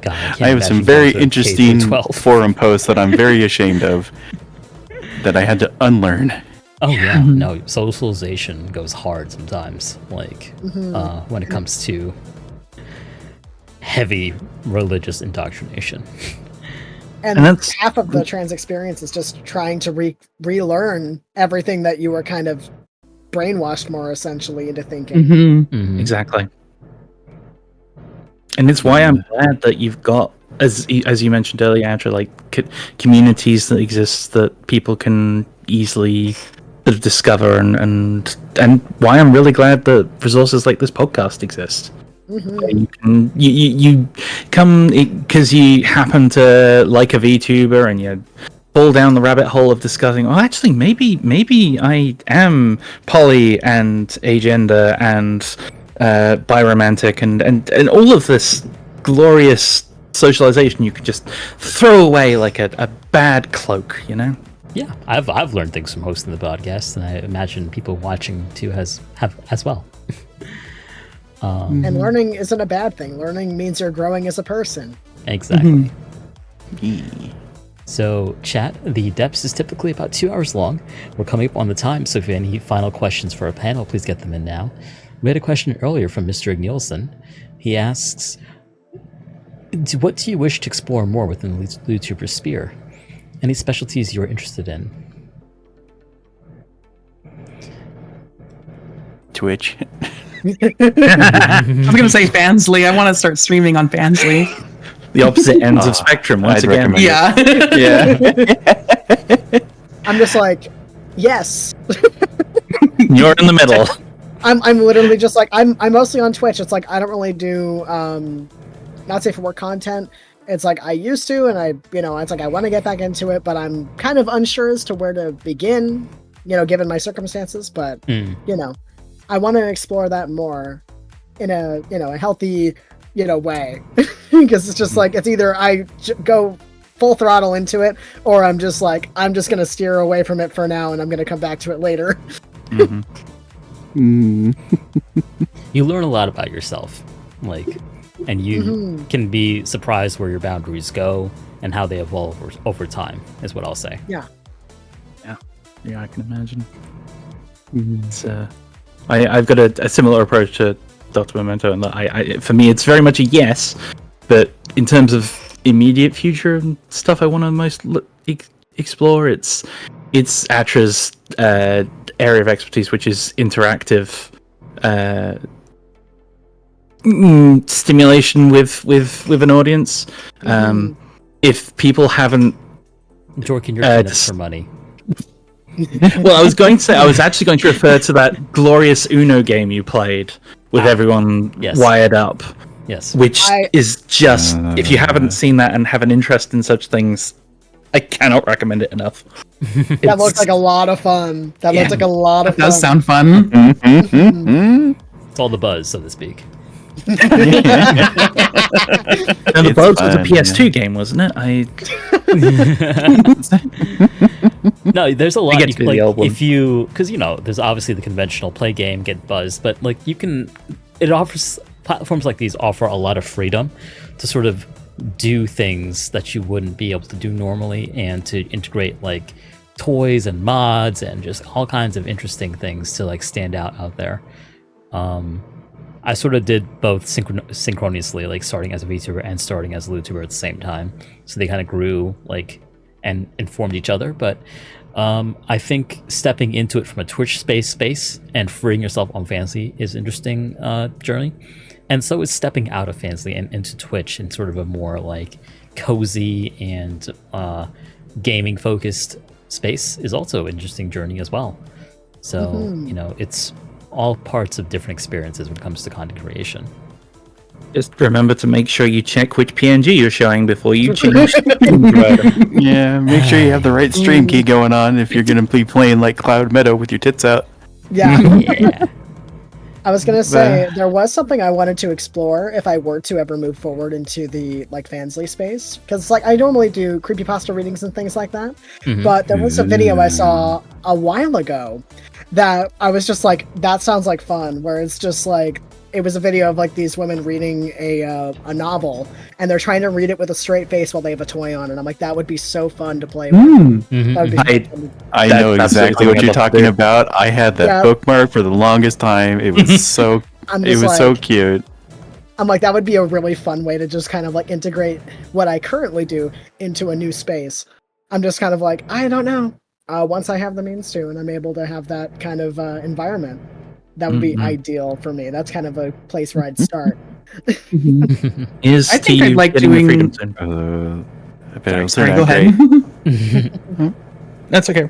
God, I, can't I have some imagine very going to K interesting through 12. forum posts that I'm very ashamed of that I had to unlearn. Oh yeah, no, socialization goes hard sometimes. Like when it comes to heavy religious indoctrination. And, And that's- half of the trans experience is just trying to relearn everything that you were kind of brainwashed more essentially into thinking. Exactly. And it's why I'm glad that you've got, as you mentioned earlier, Andrew, like communities that exist that people can easily sort of discover, and why I'm really glad that resources like this podcast exist. You can you come because you happen to like a VTuber and you fall down the rabbit hole of discussing. Oh, actually, maybe I am poly and agender and biromantic and all of this glorious socialization you could just throw away like a bad cloak, you know. Yeah, I've learned things from hosting the podcast, and I imagine people watching too have as well. And learning isn't a bad thing. Learning means you're growing as a person. Exactly. So, chat, the depths is typically about 2 hours long. We're coming up on the time, so if you have any final questions for our panel, please get them in now. We had a question earlier from Mr. Ignilson. He asks, what do you wish to explore more within the Lewdtuber sphere? Any specialties you're interested in? Twitch. I was gonna say Fansly. I want to start streaming on Fansly. The opposite ends of spectrum once I'd again. recommend Yeah. I'm just like, yes. You're in the middle. I'm literally just like I'm mostly on Twitch. It's like I don't really do not safe for work content. It's like I used to, and it's like I want to get back into it, but I'm kind of unsure as to where to begin, given my circumstances. But I want to explore that more in a healthy way, because it's just like it's either I go full throttle into it, or I'm just gonna steer away from it for now, and I'm gonna come back to it later. You learn a lot about yourself, and you can be surprised where your boundaries go and how they evolve over time, is what I'll say. Yeah. Yeah, I can imagine. It's, I've got a similar approach to Dr. Memento, and for me, it's very much a yes. But in terms of immediate future and stuff I want to most explore, it's Atra's area of expertise, which is interactive stimulation with an audience. If people haven't, Jorking your peanuts for money. well, I was actually going to refer to that glorious Uno game you played with everyone wired up. Yes. Which is just, if you haven't seen that and have an interest in such things, I cannot recommend it enough. That looks like a lot of fun. That looks like a lot of fun. Does sound fun. It's all the buzz, so to speak. And the Buzz was a PS2 game, wasn't it? No, there's a lot you can like, if you, because there's obviously the conventional play game, get buzzed, but like it offers, platforms like these offer a lot of freedom to sort of do things that you wouldn't be able to do normally, and to integrate like toys and mods and just all kinds of interesting things to like stand out there. I sort of did both synchronously, like starting as a VTuber and starting as a lewdtuber at the same time. So they kind of grew like and informed each other. But I think stepping into it from a Twitch space and freeing yourself on Fansly is an interesting journey. And so is stepping out of Fansly and into Twitch in sort of a more like cozy and gaming focused space is also an interesting journey as well. So, it's all parts of different experiences when it comes to content creation. Just remember to make sure you check which PNG you're showing before you change. Yeah, make sure you have the right stream key going on if you're going to be playing like Cloud Meadow with your tits out. Yeah. I was gonna say there was something I wanted to explore if I were to ever move forward into the like Fansly space, because like I normally do creepypasta readings and things like that, but there was a video I saw a while ago that I was just like, that sounds like fun, where it's just like, it was a video of like these women reading a novel, and they're trying to read it with a straight face while they have a toy on, and I'm like, that would be so fun to play with. That would be I know exactly what you're talking about. I had that bookmark for the longest time. It was so so cute. I'm like, that would be a really fun way to just kind of like integrate what I currently do into a new space. I'm just kind of like, I don't know. Once I have the means to, and I'm able to have that kind of environment, that would be ideal for me. That's kind of a place where I'd start. I think I'd like doing. I bet it'll Sorry, turn go out ahead. great. That's okay.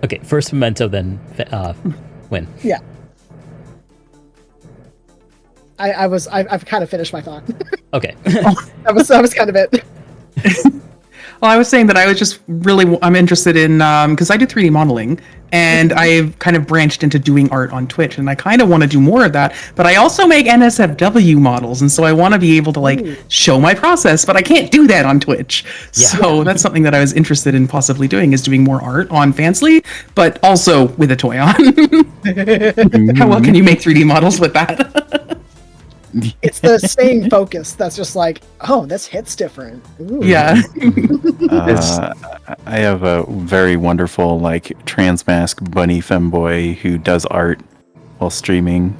Okay, first Memento, then Win. Yeah. I've kind of finished my thought. Okay. That was kind of it. Well, I was saying that I was just I'm interested in, because I do 3D modeling, and I've kind of branched into doing art on Twitch, and I kind of want to do more of that, but I also make NSFW models, and so I want to be able to like show my process, but I can't do that on Twitch. Yeah. So that's something that I was interested in possibly doing, is doing more art on Fansly, but also with a toy on. How well can you make 3D models with that? It's the same focus that's just like, oh, this hits different. Ooh. Yeah. I have a very wonderful like trans mask bunny femboy who does art while streaming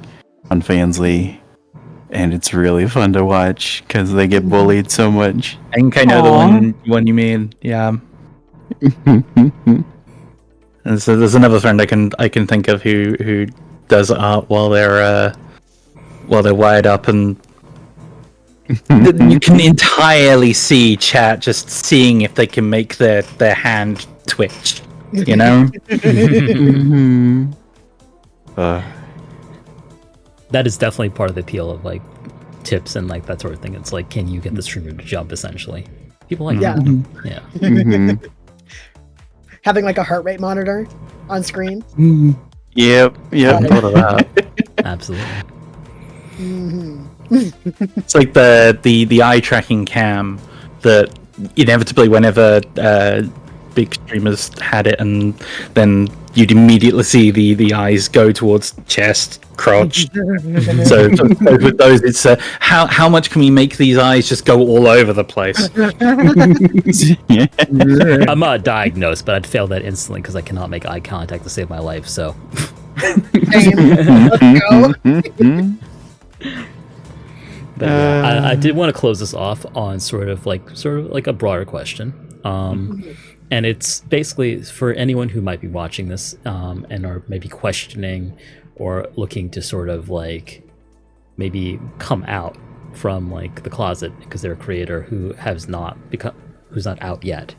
on Fansly, and it's really fun to watch because they get bullied so much. I think I know the one you mean. Yeah. And so there's another friend I can think of who does art while they're wired up, and you can entirely see chat just seeing if they can make their hand twitch, you know? That is definitely part of the appeal of like tips and like that sort of thing. It's like, can you get the streamer to jump essentially? People like that. Yeah. Having like a heart rate monitor on screen. Yep. Thought of that. Absolutely. It's like the eye tracking cam that inevitably whenever big streamers had it, and then you'd immediately see the eyes go towards chest, crotch. So with those, it's how much can we make these eyes just go all over the place? Yeah. I'm not diagnosed, but I'd fail that instantly because I cannot make eye contact to save my life. So, Let's go. but yeah, I did want to close this off on sort of like a broader question. And it's basically for anyone who might be watching this and are maybe questioning or looking to sort of like maybe come out from like the closet because they're a creator who's not out yet.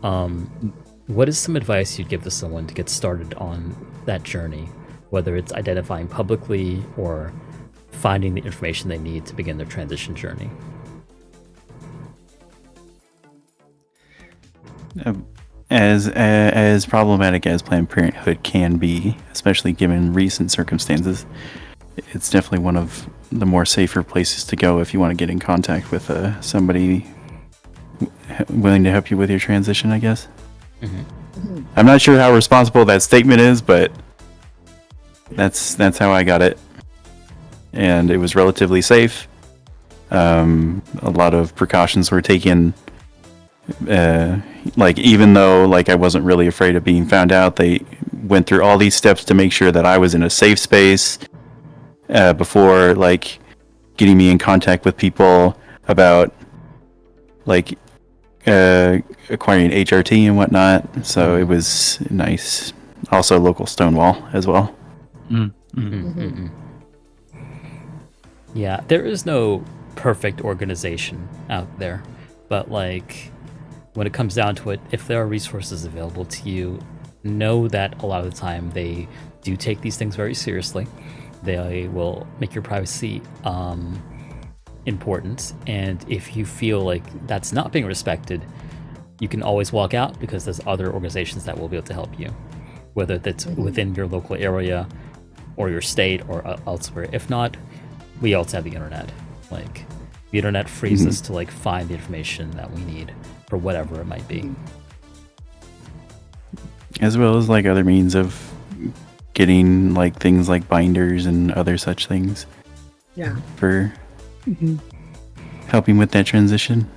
What is some advice you'd give to someone to get started on that journey, whether it's identifying publicly or finding the information they need to begin their transition journey? As problematic as Planned Parenthood can be, especially given recent circumstances, it's definitely one of the more safer places to go if you want to get in contact with somebody willing to help you with your transition, I guess. I'm not sure how responsible that statement is, but that's how I got it, and it was relatively safe. A lot of precautions were taken. Like, even though like I wasn't really afraid of being found out, they went through all these steps to make sure that I was in a safe space before like getting me in contact with people about like acquiring HRT and whatnot. So it was nice. Also local Stonewall as well. Yeah, there is no perfect organization out there, but like when it comes down to it, if there are resources available to you, know that a lot of the time they do take these things very seriously. They will make your privacy important, and if you feel like that's not being respected, you can always walk out because there's other organizations that will be able to help you, whether that's within your local area or your state or elsewhere. If not, we also have the internet. Like, the internet frees us to like find the information that we need for whatever it might be. As well as like other means of getting like things like binders and other such things. Yeah. For helping with that transition.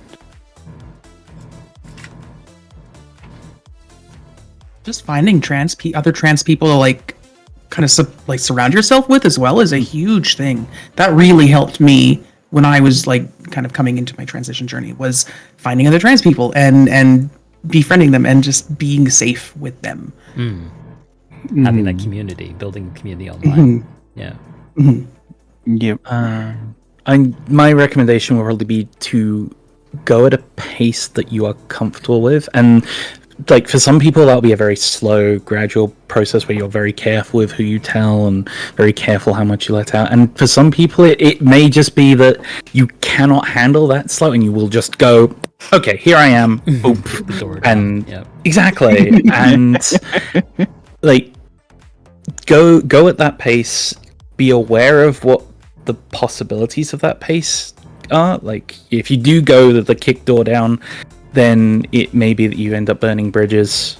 Just finding other trans people to like kind of surround yourself with as well is a huge thing. That really helped me when I was like kind of coming into my transition journey, was finding other trans people and befriending them and just being safe with them. Having that community, building community online. Yeah. Yep. My recommendation would probably be to go at a pace that you are comfortable with, and like for some people that'll be a very slow, gradual process where you're very careful with who you tell and very careful how much you let out. And for some people it may just be that you cannot handle that slow and you will just go, okay, here I am, boop, and exactly, and like go at that pace. Be aware of what the possibilities of that pace are. Like, if you do go the kick door down, then it may be that you end up burning bridges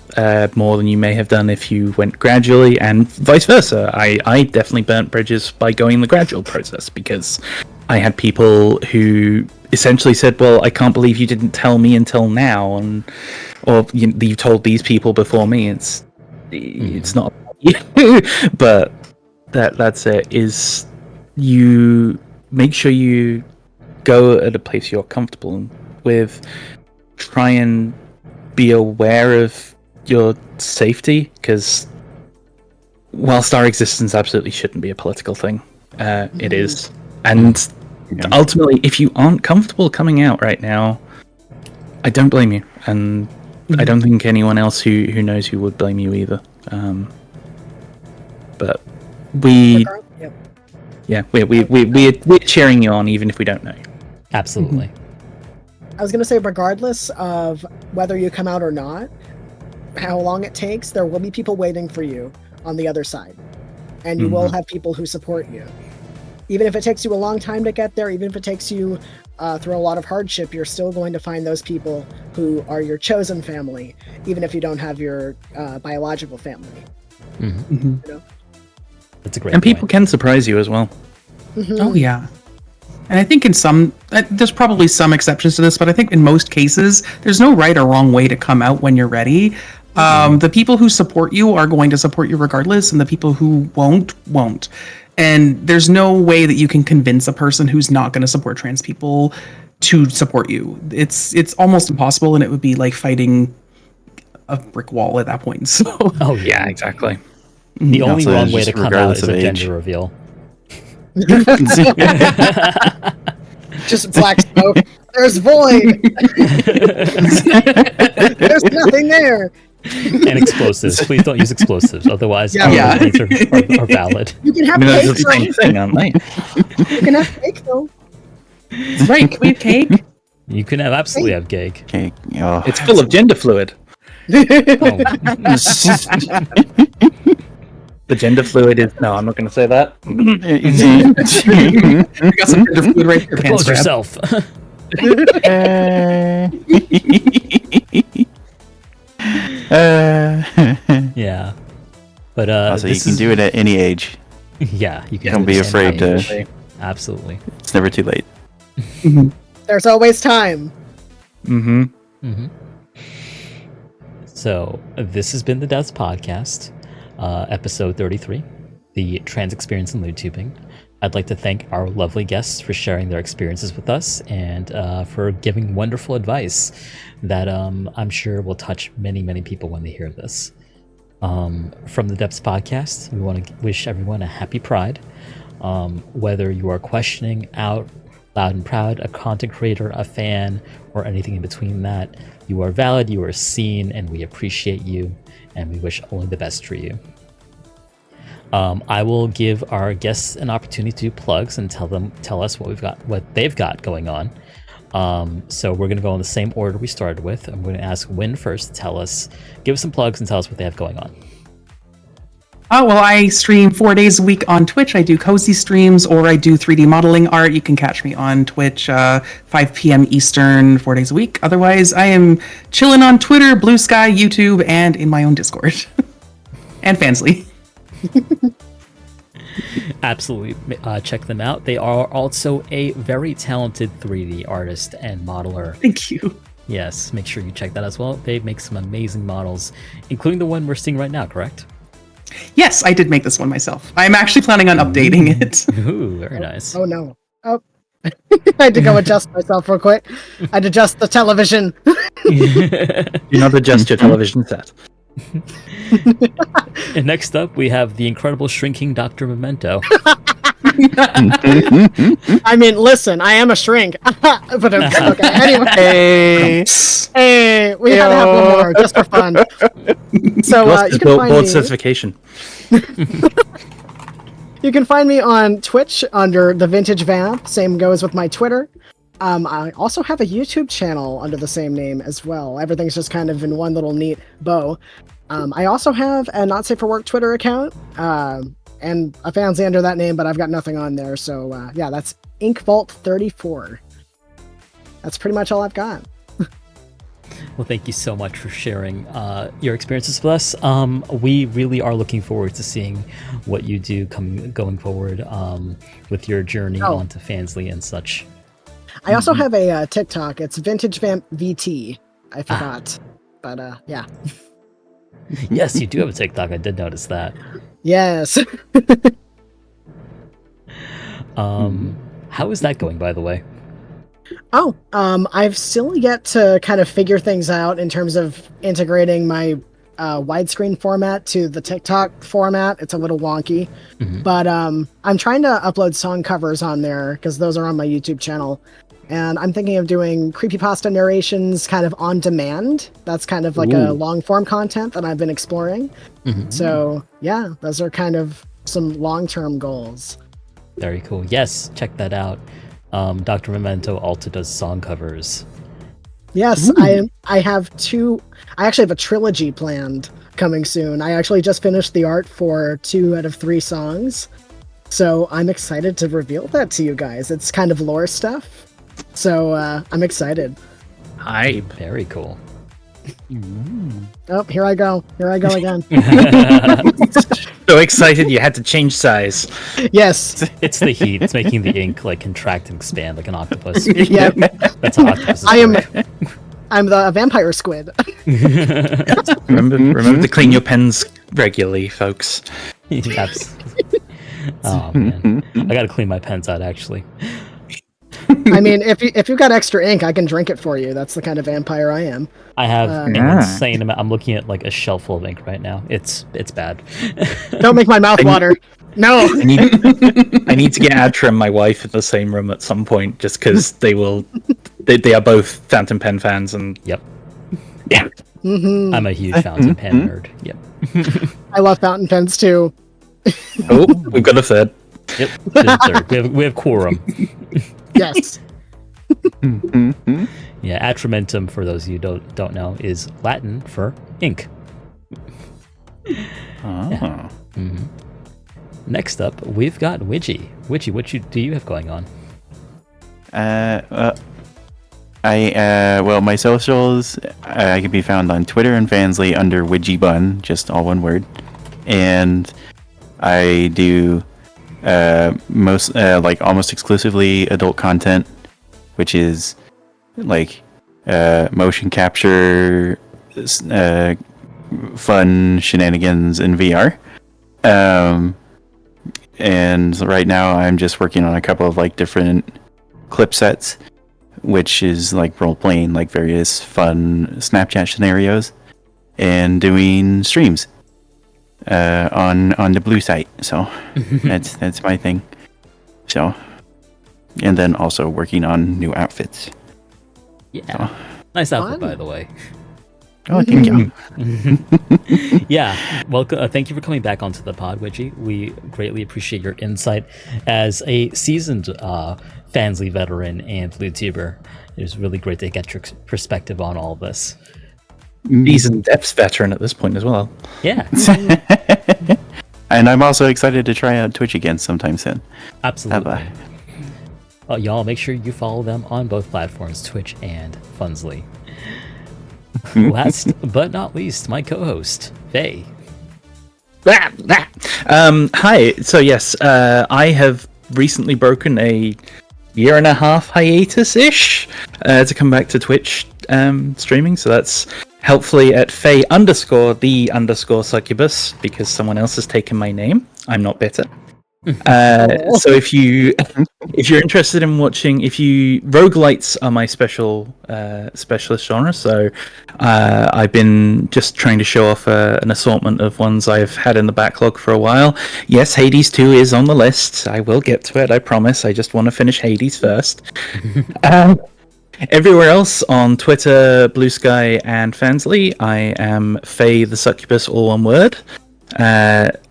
more than you may have done if you went gradually, and vice versa. I definitely burnt bridges by going the gradual process, because I had people who essentially said, well, I can't believe you didn't tell me until now, or you told these people before me. It's not you. But that's it, is you make sure you go at a place you're comfortable with. Try and be aware of your safety, because whilst our existence absolutely shouldn't be a political thing, it is. And ultimately, if you aren't comfortable coming out right now, I don't blame you, and I don't think anyone else who knows you would blame you either. But we're cheering you on even if we don't know you. Absolutely. I was going to say, regardless of whether you come out or not, how long it takes, there will be people waiting for you on the other side. And you will have people who support you. Even if it takes you a long time to get there, even if it takes you through a lot of hardship, you're still going to find those people who are your chosen family, even if you don't have your biological family. That's a great And people point. can surprise you as well. Oh yeah. And I think in some, there's probably some exceptions to this, but I think in most cases, there's no right or wrong way to come out when you're ready. The people who support you are going to support you regardless, and the people who won't. And there's no way that you can convince a person who's not going to support trans people to support you. It's almost impossible, and it would be like fighting a brick wall at that point. So Oh Yeah, exactly. The only Also, wrong way just to come out regardless is of a age. gender reveal. Just black smoke. There's void. There's nothing there. And explosives. Please don't use explosives, otherwise Yeah. our Yeah. needs are valid. You can have I mean, cake. that's the same thing, aren't they? You can have cake though. right, can we have cake? You can absolutely have cake. Okay. Oh. It's full of gender fluid. Oh, The gender fluid is... No, I'm not going to say that. We got some gender food right here. close yourself. Yeah. But Also, you can do it at any age. Yeah, you can Don't do be this afraid anytime. to. Absolutely. It's never too late. There's always time. Mm-hmm. So this has been the Deaths Podcast, episode 33, the trans experience in lewdtubing. I'd like to thank our lovely guests for sharing their experiences with us and for giving wonderful advice that I'm sure will touch many, many people when they hear this. From the Depths Podcast, we want to wish everyone a happy Pride. Whether you are questioning out loud and proud, a content creator, a fan, or anything in between that, you are valid, you are seen, and we appreciate you, and we wish only the best for you. I will give our guests an opportunity to do plugs and tell us what they've got going on. So we're going to go in the same order we started with. I'm going to ask Win first to give us some plugs and tell us what they have going on. Oh, well, I stream 4 days a week on Twitch. I do cozy streams, or I do 3D modeling art. You can catch me on Twitch 5 p.m. Eastern, 4 days a week. Otherwise, I am chilling on Twitter, Blue Sky, YouTube, and in my own Discord. And Fansly. Absolutely, check them out. They are also a very talented 3D artist and modeler. Thank you. Yes, make sure you check that as well. They make some amazing models, including the one we're seeing right now, correct? Yes, I did make this one myself. I'm actually planning on updating it. Ooh, very nice. Oh no. Oh. I had to go adjust myself real quick. I'd adjust the television. Do not adjust your television set. And next up, we have the incredible shrinking Dr. Memento. I mean, listen, I am a shrink. But okay, anyway. Hey, we had to have one more just for fun. So Lost you his can find board me. certification. You can find me on Twitch under the Vintage Vamp. Same goes with my Twitter. I also have a YouTube channel under the same name as well. Everything's just kind of in one little neat bow. I also have a Not Safe for Work Twitter account and a fancy under that name, but I've got nothing on there. So yeah, that's InkVault34. That's pretty much all I've got. Well, thank you so much for sharing your experiences with us. We really are looking forward to seeing what you do going forward with your journey onto Fansly and such. I also have a TikTok. It's Vintage Vamp VT. I forgot. But yeah. Yes, you do have a TikTok. I did notice that. Yes. How is that going, by the way? Oh, I've still yet to kind of figure things out in terms of integrating my widescreen format to the TikTok format. It's a little wonky, but I'm trying to upload song covers on there because those are on my YouTube channel. And I'm thinking of doing creepypasta narrations kind of on demand. That's kind of like a long form content that I've been exploring. So yeah, those are kind of some long-term goals. Very cool. Yes, check that out. Dr. Memento also does song covers. Yes, I have two. I actually have a trilogy planned coming soon. I actually just finished the art for 2 out of 3 songs. So I'm excited to reveal that to you guys. It's kind of lore stuff. So I'm excited. Hype. Very cool. Oh, here I go again. So excited you had to change size. Yes. It's the heat. It's making the ink like contract and expand like an octopus. Yeah. That's how octopus. I'm the vampire squid. Remember to clean your pens regularly, folks. Oh man, I gotta clean my pens out actually. I mean, if you got extra ink, I can drink it for you. That's the kind of vampire I am. I have an insane amount. I'm looking at like a shelf full of ink right now. It's bad. Don't make my mouth water. No. I need to get Adra and my wife in the same room at some point, just because they are both fountain pen fans, and Yep. yeah. Mm-hmm. I'm a huge fountain pen nerd. Yep. I love fountain pens too. Oh, we've got a third. Yep. Third. We have quorum. Yes. Yeah, Atramentum, for those of you who don't know, is Latin for ink. Yeah. Mm-hmm. Next up, we've got Widgie. Widgie, what do you have going on? My socials, I can be found on Twitter and Fansly under Widgie Bun, just all one word. And I do almost exclusively adult content, which is like motion capture, fun shenanigans in VR. And right now I'm just working on a couple of like different clip sets, which is like role playing like various fun Snapchat scenarios and doing streams on the Blue site. So that's my thing. So, and then also working on new outfits. Yeah. So. Nice outfit, by the way. Oh, thank you. Yeah, welcome. Thank you for coming back onto the pod, Widgie. We greatly appreciate your insight as a seasoned Fansly veteran and lewdtuber. It was really great to get your perspective on all this. Seasoned depths veteran at this point as well. Yeah. And I'm also excited to try out Twitch again sometime soon. Absolutely. Y'all make sure you follow them on both platforms, Twitch and Fansly. Last but not least, my co-host, Faye. Hi. So yes, I have recently broken a 1.5-year hiatus-ish to come back to Twitch streaming. So that's helpfully at Faye_the_succubus, because someone else has taken my name. I'm not bitter. So if you're interested in watching, roguelites are my specialist genre, so I've been just trying to show off an assortment of ones I've had in the backlog for a while. Yes, Hades 2 is on the list. I will get to it, I promise. I just want to finish Hades first. Everywhere else on Twitter, Blue Sky, and Fansly, I am FayetheSuccubus, all one word.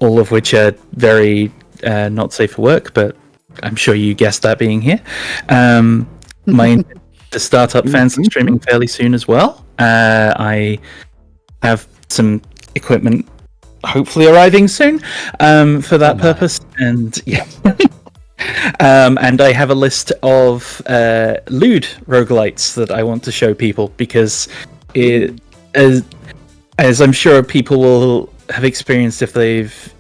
All of which are very not safe for work, but I'm sure you guessed that being here. My intent to start up Fansly streaming fairly soon as well. I have some equipment hopefully arriving soon for that purpose, and yeah. And I have a list of lewd roguelites that I want to show people, because as I'm sure people will have experienced if they've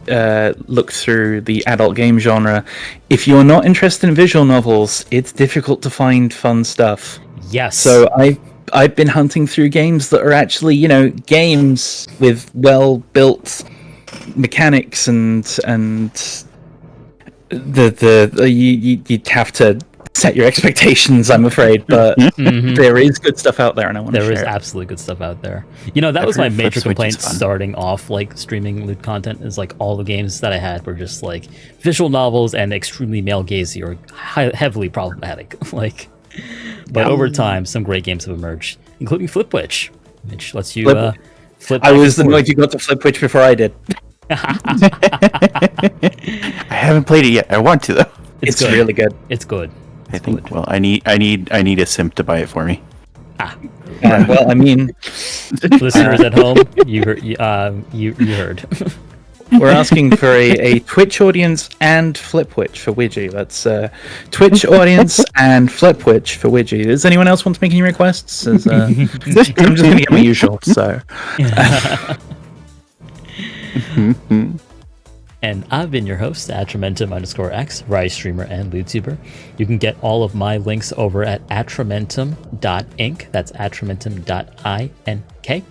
looked through the adult game genre, if you're not interested in visual novels, it's difficult to find fun stuff. Yes. So I've been hunting through games that are actually, games with well-built mechanics, and you'd have to set your expectations, I'm afraid, but there is good stuff out there, and I want to share. There is absolutely good stuff out there. That was my major complaint starting off, like streaming lewd content, is like all the games that I had were just like visual novels and extremely male gazy or heavily problematic. But over time, some great games have emerged, including Flipwitch, which lets you flip. I was annoyed you got to Flipwitch before I did. I haven't played it yet. I want to though. It's really good. It's good. I think. Well, I need a simp to buy it for me. Well, I mean, listeners at home, you heard. We're asking for a Twitch audience and Flipwitch for Widgie. That's Twitch audience and Flipwitch for Widgie. Does anyone else want to make any requests? I'm just going to get my usual. So. And I've been your host, Atramentum_X, Rise streamer and lewdtuber. You can get all of my links over at atramentum.inc. That's atramentum.ink.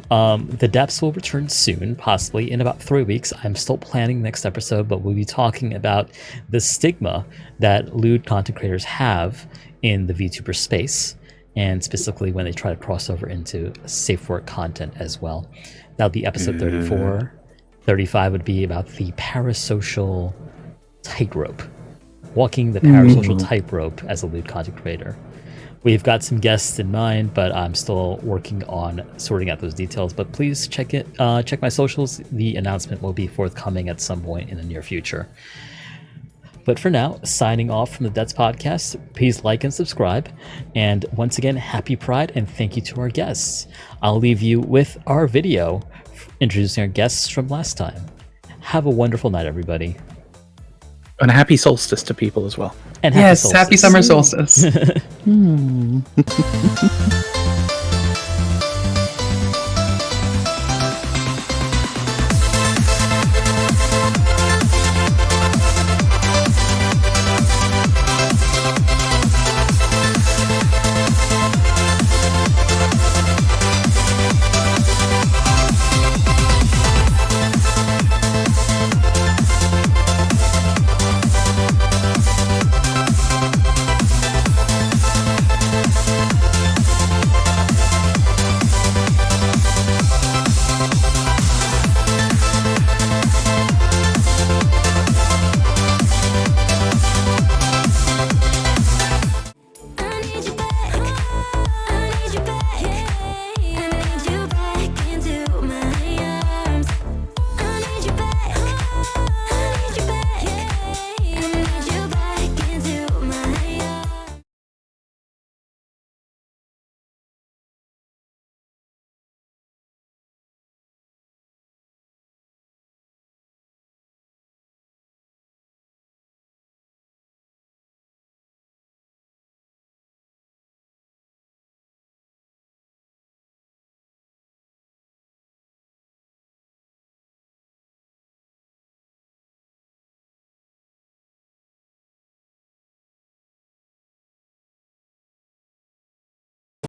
The depths will return soon, possibly in about 3 weeks. I'm still planning next episode, but we'll be talking about the stigma that lewd content creators have in the VTuber space, and specifically when they try to cross over into safe work content as well. That'll be episode 34. 35 would be about the parasocial tightrope. Walking the parasocial tightrope as a lewd content creator. We've got some guests in mind, but I'm still working on sorting out those details. But please check my socials. The announcement will be forthcoming at some point in the near future. But for now, signing off from the Debts Podcast, please like and subscribe. And once again, happy Pride and thank you to our guests. I'll leave you with our video introducing our guests from last time. Have a wonderful night, everybody. And a happy solstice to people as well. And happy summer solstice.